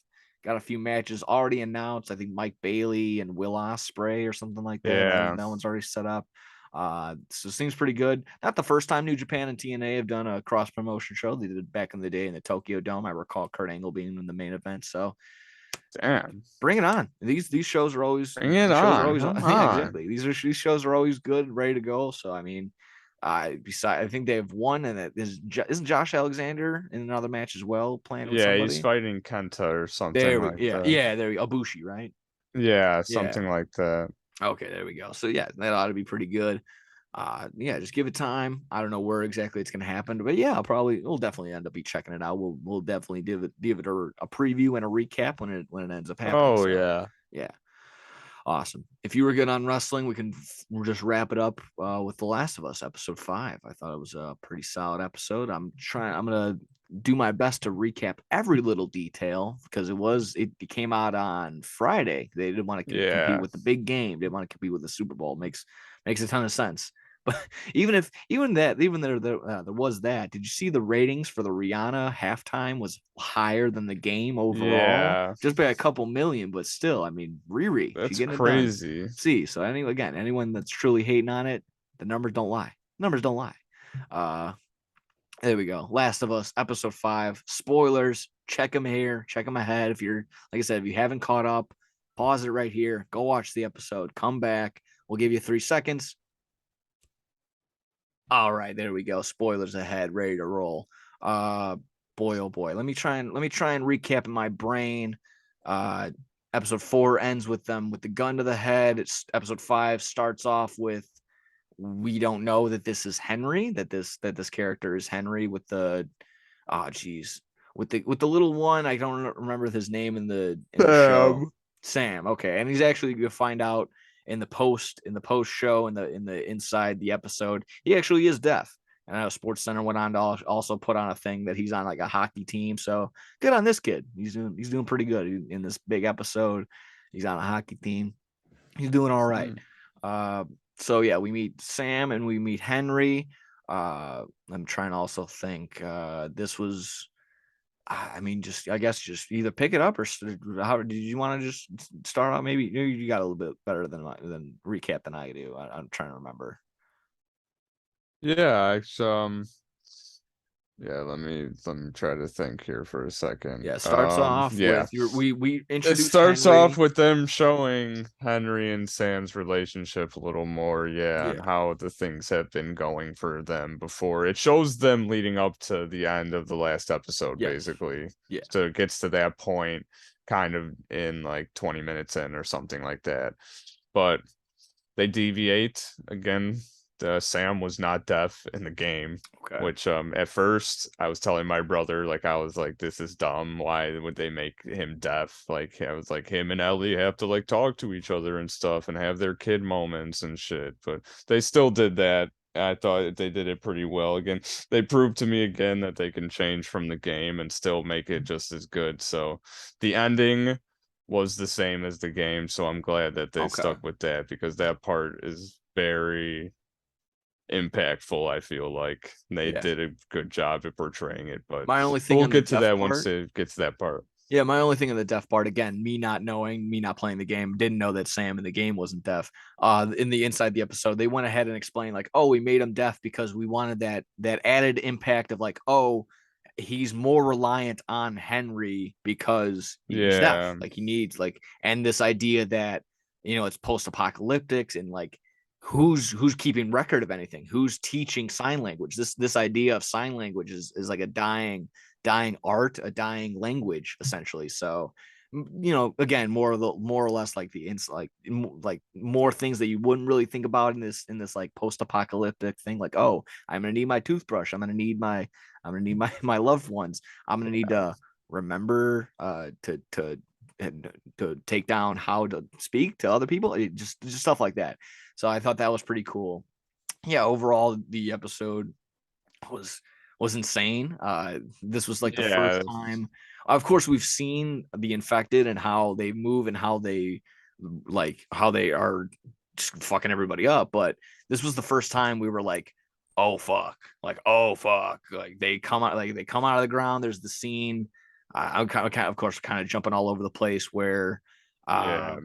Got a few matches already announced. I think Mike Bailey and Will Ospreay or something like that. Yeah. That one's already set up. So it seems pretty good. Not the first time New Japan and TNA have done a cross promotion show. They did it back in the day in the Tokyo Dome. I recall Kurt Angle being in the main event. So damn, bring it on. These shows are always exactly. These shows are always good, ready to go. So I mean, I think they have one, and isn't Josh Alexander in another match as well planned with somebody? He's fighting Kenta or something there like that. Yeah, there we go. Ibushi, right? Yeah, something like that. Okay, there we go. So yeah, that ought to be pretty good. Just give it time. I don't know where exactly it's going to happen, but yeah, we'll definitely end up checking it out. We'll definitely give it a preview and a recap when it ends up happening. Oh, so, yeah. Awesome. If you were good on wrestling, we'll just wrap it up with The Last of Us episode 5. I thought it was a pretty solid episode. I'm gonna do my best to recap every little detail because it came out on Friday. They didn't want to compete with the big game. They didn't want to compete with the Super Bowl. Makes a ton of sense. But even there was that. Did you see the ratings for the Rihanna halftime was higher than the game overall? Yeah, just by a couple million, but still, I mean, Riri, that's she getting crazy. It done. See, so anyone that's truly hating on it, the numbers don't lie. There we go. Last of Us episode 5. Spoilers. Check them here. Check them ahead. If you're, like I said, if you haven't caught up, pause it right here. Go watch the episode. Come back. We'll give you 3 seconds. All right, there we go. Spoilers ahead, ready to roll. Boy, oh boy. Let me try and recap in my brain. Episode 4 ends with them with the gun to the head. Episode 5 starts off with we don't know that this is Henry, that this character is Henry with the with the little one. I don't remember his name in the show. Sam. Okay, and he's actually gonna find out in the post show in the inside the episode, he actually is deaf. And I know Sports Center went on to also put on a thing that he's on like a hockey team. So good on this kid. He's doing pretty good in this big episode. He's on a hockey team. He's doing all right. So yeah, we meet Sam and we meet Henry. I'm trying to also think. This was. I mean, just either pick it up or how did you want to just start out? Maybe you got a little bit better than recap than I do. I'm trying to remember. Yeah, it's let me try to think here for a second. Yeah, it starts off with we introduce. It starts Henry. off with them showing Henry and Sam's relationship a little more, and how the things have been going for them before. It shows them leading up to the end of the last episode, basically. Yeah. So it gets to that point kind of in like 20 minutes in or something like that. But they deviate again. Sam was not deaf in the game, which at first I was telling my brother, like, I was like, this is dumb. Why would they make him deaf? Like, I was like, him and Ellie have to like talk to each other and stuff and have their kid moments and shit. But they still did that. I thought they did it pretty well. Again, they proved to me again that they can change from the game and still make it just as good. So the ending was the same as the game, so I'm glad that they stuck with that because that part is very impactful. I feel like they Yeah. did a good job at portraying it, but My only thing we'll on the get to death that once part. it gets to that part. Yeah, my only thing on the deaf part, again, me not knowing, me not playing the game, didn't know that Sam in the game wasn't deaf. In the inside the episode, they went ahead and explained like, oh, we made him deaf because we wanted that added impact of like, oh, he's more reliant on Henry because he's deaf. Yeah, Like he needs like, and this idea that it's post-apocalyptic and like who's keeping record of anything, who's teaching sign language. This idea of sign language is like a dying art, a dying language, essentially. So, again, more or less like like more things that you wouldn't really think about in this like post-apocalyptic thing. Like, oh, I'm gonna need my toothbrush. I'm gonna need my loved ones. I'm gonna need to remember to take down how to speak to other people. Just stuff like that. So I thought that was pretty cool. Yeah, overall the episode was was insane. This was like the first yeah, time. Of course, we've seen the infected and how they move and how they are just fucking everybody up. But this was the first time we were like, oh fuck, like they come out of the ground. There's the scene. I'm of course, kind of jumping all over the place where yeah, uh,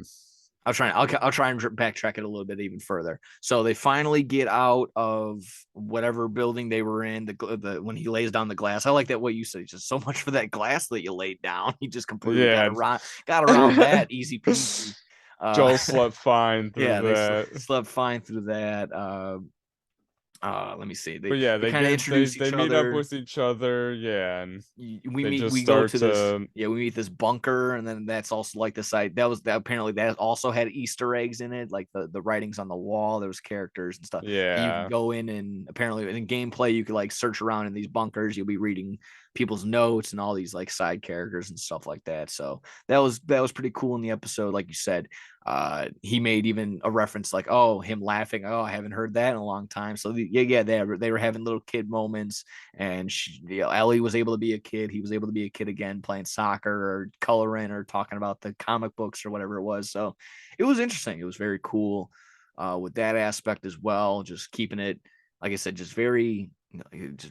I'll try and backtrack it a little bit even further. So they finally get out of whatever building they were in. The when he lays down the glass, I like that what you said. Just so much for that glass that you laid down. He just completely yeah. got around that easy peasy. Joel slept fine through Yeah, they that. slept fine through that. Let me see. They But yeah, they they kind of get they introduce they each meet up other. with each other, yeah, and we they meet just we go start to this to yeah we meet this bunker, and then that's also like the site that apparently that also had Easter eggs in it, like the writings on the wall. There was characters and stuff, and you can yeah. go in, and apparently in gameplay you could like search around in these bunkers. You'll be reading people's notes and all these like side characters and stuff like that. So that was pretty cool in the episode. Like you said, he made even a reference like, oh, him laughing, oh, I haven't heard that in a long time. So yeah, they were having little kid moments, and Ellie was able to be a kid. He was able to be a kid again, playing soccer or coloring or talking about the comic books or whatever it was. So it was interesting. It was very cool with that aspect as well. Just keeping it, like I said, just very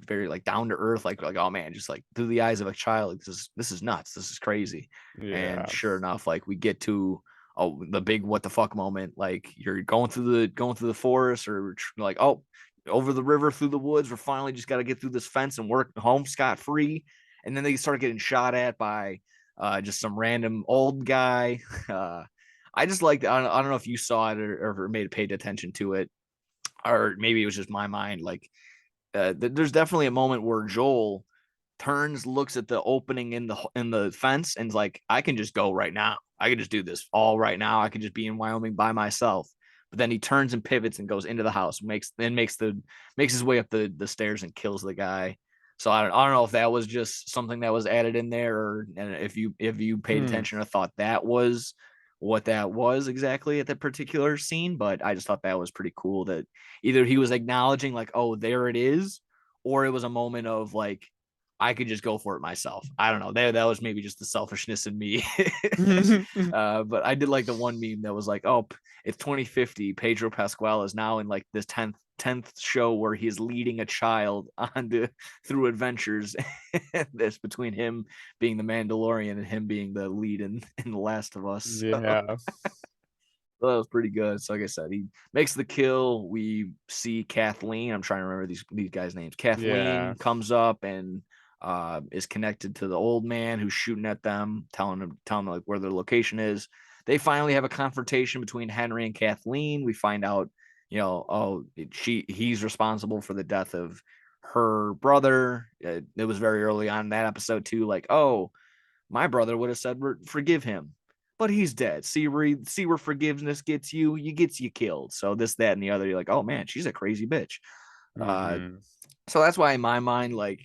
like down to earth. Like oh man, just like through the eyes of a child. Like, this is nuts. This is crazy. And Yeah. sure enough, like we get to the big what the fuck moment. Like you're going through the forest, or like, oh, over the river through the woods. We're finally just got to get through this fence and work home scot free. And then they start getting shot at by just some random old guy. I just like I don't know if you saw it or paid attention to it, or maybe it was just my mind. Like there's definitely a moment where Joel turns, looks at the opening in the fence, and is like, I can just go right now. I can just do this all right now. I can just be in Wyoming by myself. But then he turns and pivots and goes into the house, makes his way up the stairs and kills the guy. So I don't know if that was just something that was added in there, or and if you paid Hmm. attention or thought that was what that was exactly at that particular scene. But I just thought that was pretty cool that either he was acknowledging like, oh, there it is, or it was a moment of like, I could just go for it myself. I don't know. That was maybe just the selfishness in me. But I did like the one meme that was like, "Oh, it's 2050. Pedro Pascal is now in like this tenth show where he's leading a child through adventures. That's between him being the Mandalorian and him being the lead in The Last of Us." So Yeah. that was pretty good. So like I said, he makes the kill. We see Kathleen. I'm trying to remember these guys' names. Yeah. Kathleen comes up and is connected to the old man who's shooting at them, telling them like where their location is. They finally have a confrontation between Henry and Kathleen. We find out, oh, he's responsible for the death of her brother. It was very early on in that episode too. Like, oh, my brother would have said, forgive him, but he's dead. See where forgiveness gets you. You gets you killed. So this, that, and the other. You're like, oh man, she's a crazy bitch. Uh, Hmm. so that's why in my mind, like,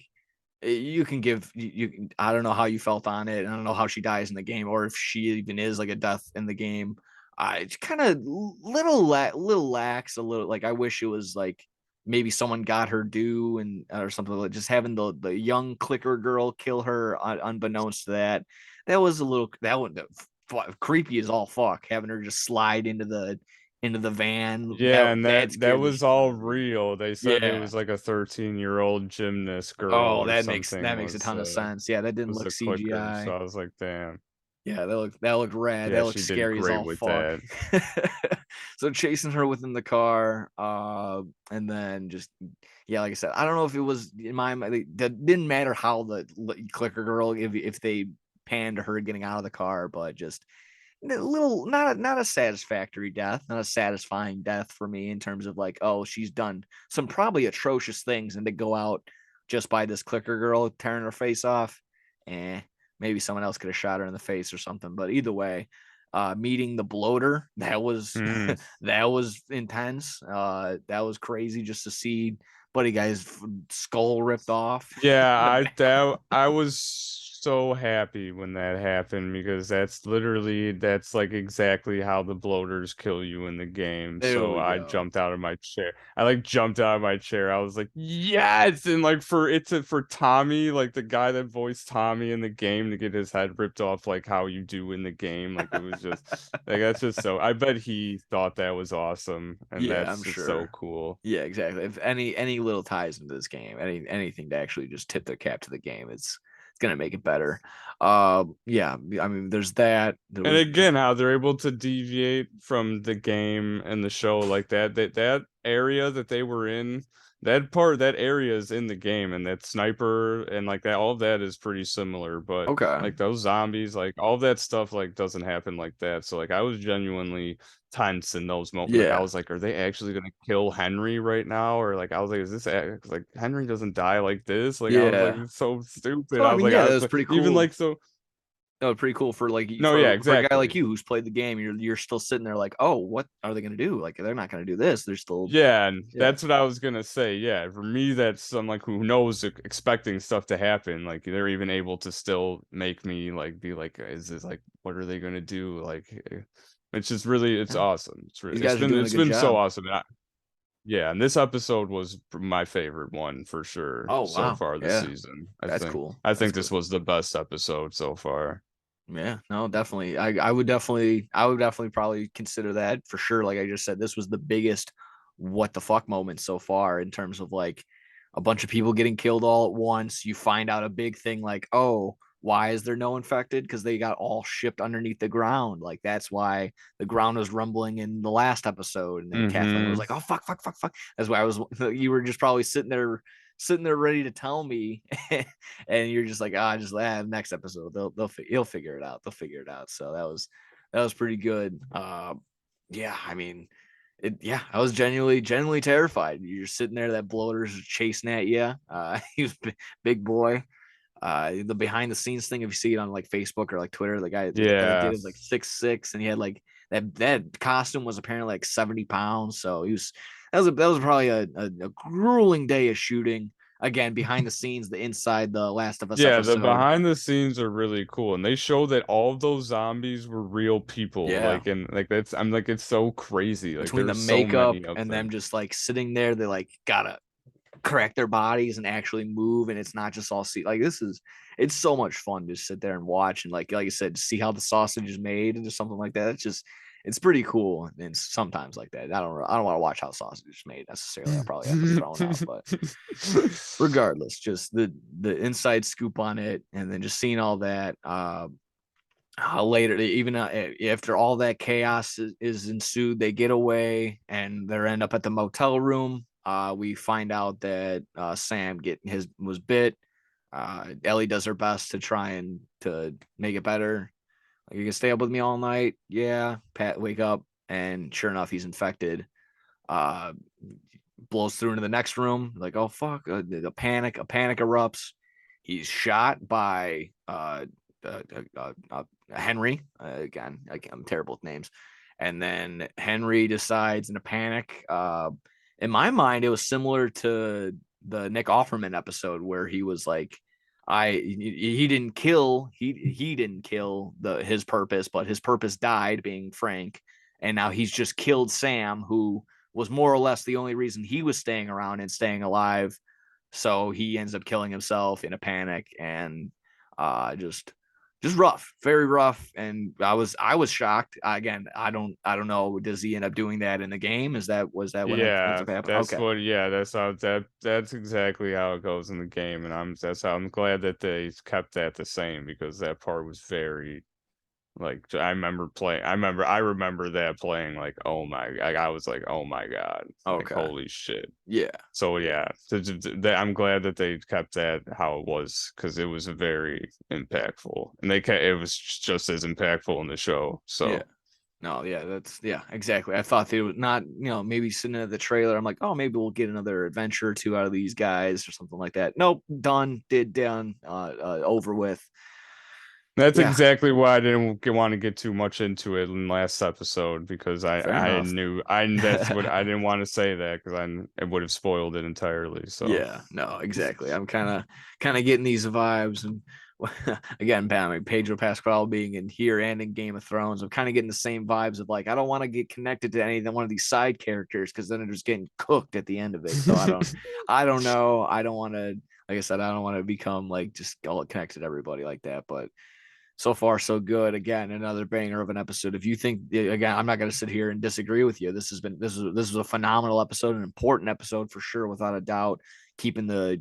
you can give you I don't know how you felt on it. I don't know how she dies in the game, or if she even is like a death in the game. It's kind of little lax, a little. Like I wish it was like maybe someone got her due, and or something. Like just having the young clicker girl kill her unbeknownst to that was a little, that one creepy as all fuck, having her just slide into the van. Yeah, and That that scared the was shit out all of me. real. They said it Yeah. was like a 13-year-old gymnast girl Oh, or that something makes a was ton of sense. Yeah, that didn't look the clicker. So CGI. I was like, damn. Yeah, that looked rad. Yeah, That looked she did scary as great all with fuck. that. So chasing her within the car, and then just yeah, like I said, I don't know if it was in my mind. That didn't matter how the clicker girl if they panned to her getting out of the car, but just a little not a satisfactory death, not a satisfying death for me in terms of like, oh, she's done some probably atrocious things, and to go out just by this clicker girl tearing her face off, eh, maybe someone else could have shot her in the face or something. But either way, meeting the bloater, that was Mm. that was intense. That was crazy just to see buddy guy's skull ripped off. Yeah, I was so happy when that happened because that's like exactly how the bloaters kill you in the game. There So we I go. jumped out of my chair. I like jumped out of my chair. I was like, yes! And like for Tommy, like the guy that voiced Tommy in the game to get his head ripped off like how you do in the game. Like it was just like that's just so I bet he thought that was awesome and Yeah, I'm that's just so sure. cool. Yeah, exactly. If any little ties into this game, anything to actually just tip their cap to the game, it's gonna make it better. Yeah, I mean, there's that. There And was again, how they're able to deviate from the game and the show like that. That area that they were in, that area is in the game, and that sniper and like that, all of that is pretty similar. But okay. like those zombies, like all of that stuff, like doesn't happen like that. So like I was genuinely tense in those moments. Like I Yeah, was like, are they actually gonna kill Henry right now? Or like I was like, is this like Henry doesn't die like this? Like I was like, yeah. it's so stupid. So I I was mean, like, yeah, I that was was like, pretty even cool. like so. That was pretty cool for like No, yeah, for a guy like exactly. you who's played the game. You're still sitting there like, oh, what are they gonna do? Like they're not gonna do this. They're still Yeah, and yeah, that's what I was gonna say. Yeah, for me, that's someone like who knows expecting stuff to happen. Like they're even able to still make me like be like, is this like what are they gonna do? Like, it's just really it's yeah. awesome. It's These really guys are doing a it's good been so job. awesome. Yeah, and this episode was my favorite one for sure Oh so wow, far this yeah, season. that's cool. I That's think cool. this was the best episode so far. Yeah, no, definitely. I would definitely probably consider that for sure. Like I just said, this was the biggest what the fuck moment so far in terms of like a bunch of people getting killed all at once. You find out a big thing like, oh, why is there no infected? Because they got all shipped underneath the ground. Like that's why the ground was rumbling in the last episode. And then Kathleen was Mm-hmm. like, oh fuck, fuck, fuck, fuck. That's why I was you were just probably sitting there ready to tell me and you're just like, ah, just next episode he'll figure it out. They'll figure it out. So that was pretty good. Yeah, I mean, yeah, I was genuinely terrified. You're sitting there, that bloater's chasing at you. He was big boy. The behind the scenes thing, if you see it on like Facebook or like Twitter, the guy that Yeah. did it was like 6'6", and he had like that costume was apparently like 70 pounds. So he was that was probably a grueling day of shooting. Again, behind the scenes, the inside the Last of Us Yeah, the episode. behind the scenes are really cool, and they show that all of those zombies were real people. Yeah, Like, and like that's I'm like it's so crazy. Like, between the there's so makeup many of and them them. just like sitting there, they like gotta correct their bodies and actually move, and it's not just all see like this is it's so much fun to sit there and watch and like you said, see how the sausage is made into something like that. It's just it's pretty cool. And sometimes like that, I don't want to watch how sausage is made necessarily. I'll probably end up throwing up, but regardless, just the inside scoop on it, and then just seeing all that. Later, even after all that chaos is ensued, they get away and they end up at the motel room. We find out that Sam get his was bit. Ellie does her best to try and to make it better. Like, you can stay up with me all night. Yeah. Pat wake up and sure enough he's infected. Uh, Blows through into the next room. Like, oh fuck! A panic erupts. He's shot by uh, Henry. Again, I'm terrible with names. And then Henry decides in a panic. In my mind, it was similar to the Nick Offerman episode where he was like, he didn't kill his purpose, but his purpose died, being Frank, and now he's just killed Sam, who was more or less the only reason he was staying around and staying alive. So he ends up killing himself in a panic and just just rough, very rough. And I was shocked. Again, I don't know. Does he end up doing that in the game? Was that what ends Yeah, up happening? that's Okay, what. Yeah, that's exactly how it goes in the game, and that's how I'm glad that they kept that the same because that part was very like I remember that playing like I was like oh my god like okay, holy shit. yeah, So yeah, I'm glad that they kept that how it was because it was very impactful, and it was just as impactful in the show. yeah. So No, yeah, yeah, exactly. I thought they would not, maybe sitting at the trailer. I'm like, oh, maybe we'll get another adventure or two out of these guys or something like that. Nope, done, done, over with. that's Yeah, exactly why I didn't want to get too much into it in last episode because fair I enough. knew I that's what I didn't want to say that because it would have spoiled it entirely. So Yeah, no, exactly. I'm kind of getting these vibes, and again, Pedro Pascal being in here and in Game of Thrones, I'm kind of getting the same vibes of like I don't want to get connected to any one of these side characters because then they're just getting cooked at the end of it. So I don't know. I don't want to, like I said, I don't want to become like just all connected to everybody like that. But so far so good. Again, another banger of an episode. If you think, again, I'm not going to sit here and disagree with you. This is a phenomenal episode, an important episode for sure, without a doubt. Keeping the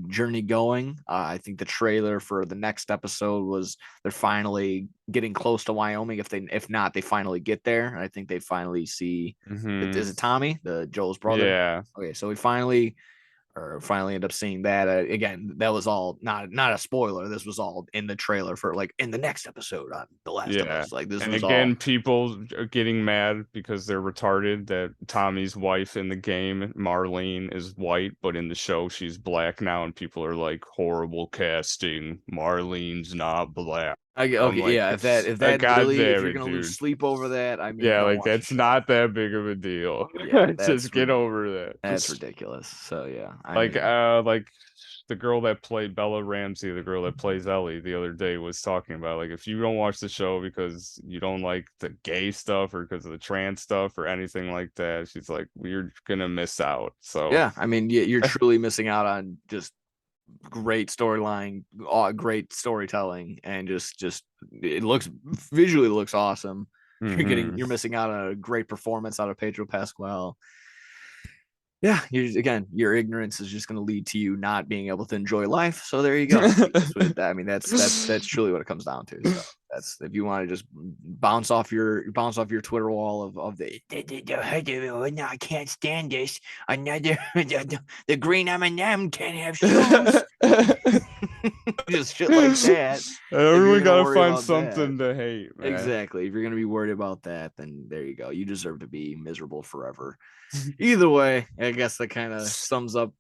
journey going. I think the trailer for the next episode was they're finally getting close to Wyoming. If not, they finally get there. And I think they finally see. hmm Is it Tommy, the Joel's brother? yeah. Okay, so we finally end up seeing that. Again, that was all not a spoiler. This was all in the trailer for like in the next episode on The Last of Yeah. Us. Like this And was all. again, people are getting mad because they're retarded that Tommy's wife in the game, Marlene, is white, but in the show she's black now, and people are like horrible casting. Marlene's not black. I'm Okay, like, yeah. If God really, if damn you're it, gonna lose dude. sleep over that, I mean, Yeah, don't like watch the that's show. not that big of a deal. Yeah, Just get over that's that. ridiculous. So yeah, I Like mean, the girl that played Bella Ramsey, the girl that plays Ellie the other day was talking about like if you don't watch the show because you don't like the gay stuff or because of the trans stuff or anything like that, she's like, we're gonna miss out. So yeah, I mean, you're truly missing out on just great storyline, great storytelling, and just it looks visually looks awesome. hmm You're missing out on a great performance out of Pedro Pascal. Yeah, again, your ignorance is just going to lead to you not being able to enjoy life. So there you go. I mean, that's truly what it comes down to. So that's if you want to just bounce off your Twitter wall of no, I can't stand this. Another the green M&M can't have shoes. Just shit like that. If you're Everyone gonna gotta worry find about that, something to hate, man. exactly. If you're gonna be worried about that, then there you go. You deserve to be miserable forever. Either way, I guess that kind of sums up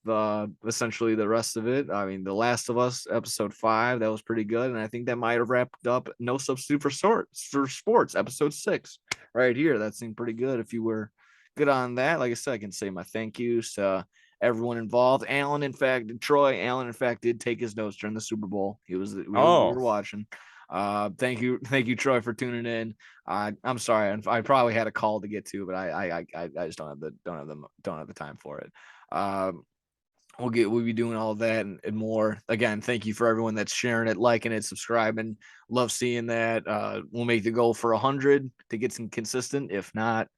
essentially the rest of it. I mean, The Last of Us episode 5, that was pretty good, and I think that might have wrapped up No Substitute for Sports episode 6 right here. That seemed pretty good. If you were good on that, like I said, I can say my thank yous to everyone involved. Alan, in fact, did take his notes during the Super Bowl. We Oh, were watching. Thank you, Troy, for tuning in. I'm sorry, I probably had a call to get to, but I just don't have the time for it. We'll be doing all of that and more. Again, thank you for everyone that's sharing it, liking it, subscribing. Love seeing that. We'll make the goal for 100 to get some consistent. If not,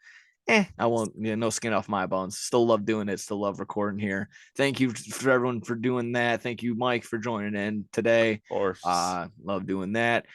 I won't, no skin off my bones. Still love doing it. Still love recording here. Thank you for everyone for doing that. Thank you, Mike, for joining in today. of course. Love doing that.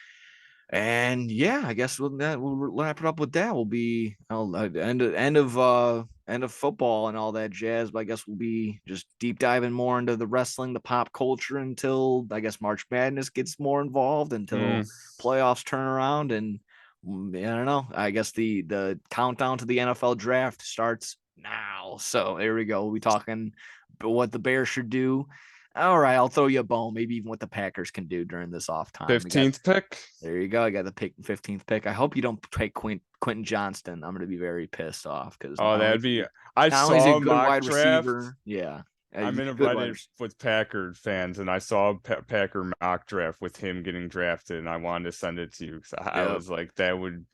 And yeah, I guess we'll wrap it up with that. We'll be end of football and all that jazz. But I guess we'll be just deep diving more into the wrestling, the pop culture until I guess March Madness gets more involved until Mm. playoffs turn around. And I don't know. I guess the countdown to the NFL draft starts now. So there we go. We'll be talking what the Bears should do. All right, I'll throw you a bone. Maybe even what the Packers can do during this off time. We got 15th pick. There you go. I got the 15th pick. I hope you don't take Quentin Johnston. I'm going to be very pissed off because Oh, that'd be. I not only is he a saw a good mock wide draft. receiver, yeah, I'm he's in a a good wide Reddit receiver. with Packard fans, and I saw a Packer mock draft with him getting drafted, and I wanted to send it to you because I Yeah, was like, that that would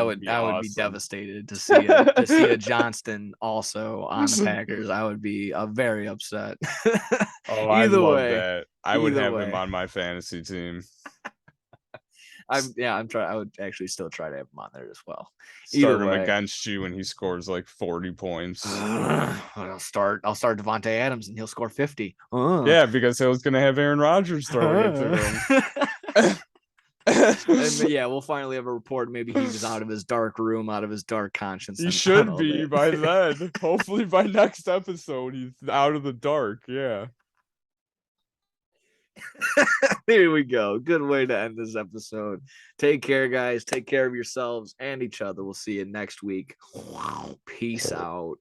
would be I would be awesome. devastated to see a Johnston also on the Packers. I would be Oh, very upset. I Either love way, that. I would either have him way. on my fantasy team. I'm trying. I would actually still try to have him on there as well. Start Either him way, against you and he scores like 40 points. I'll start Devontae Adams and he'll score 50. Yeah, because I was gonna have Aaron Rodgers throwing it to him. And yeah, we'll finally have a report. Maybe he was out of his dark room, out of his dark conscience. He should be by then. Hopefully by next episode he's out of the dark. Yeah. Here we go. Good way to end this episode. Take care, guys. Take care of yourselves and each other. We'll see you next week. Peace out.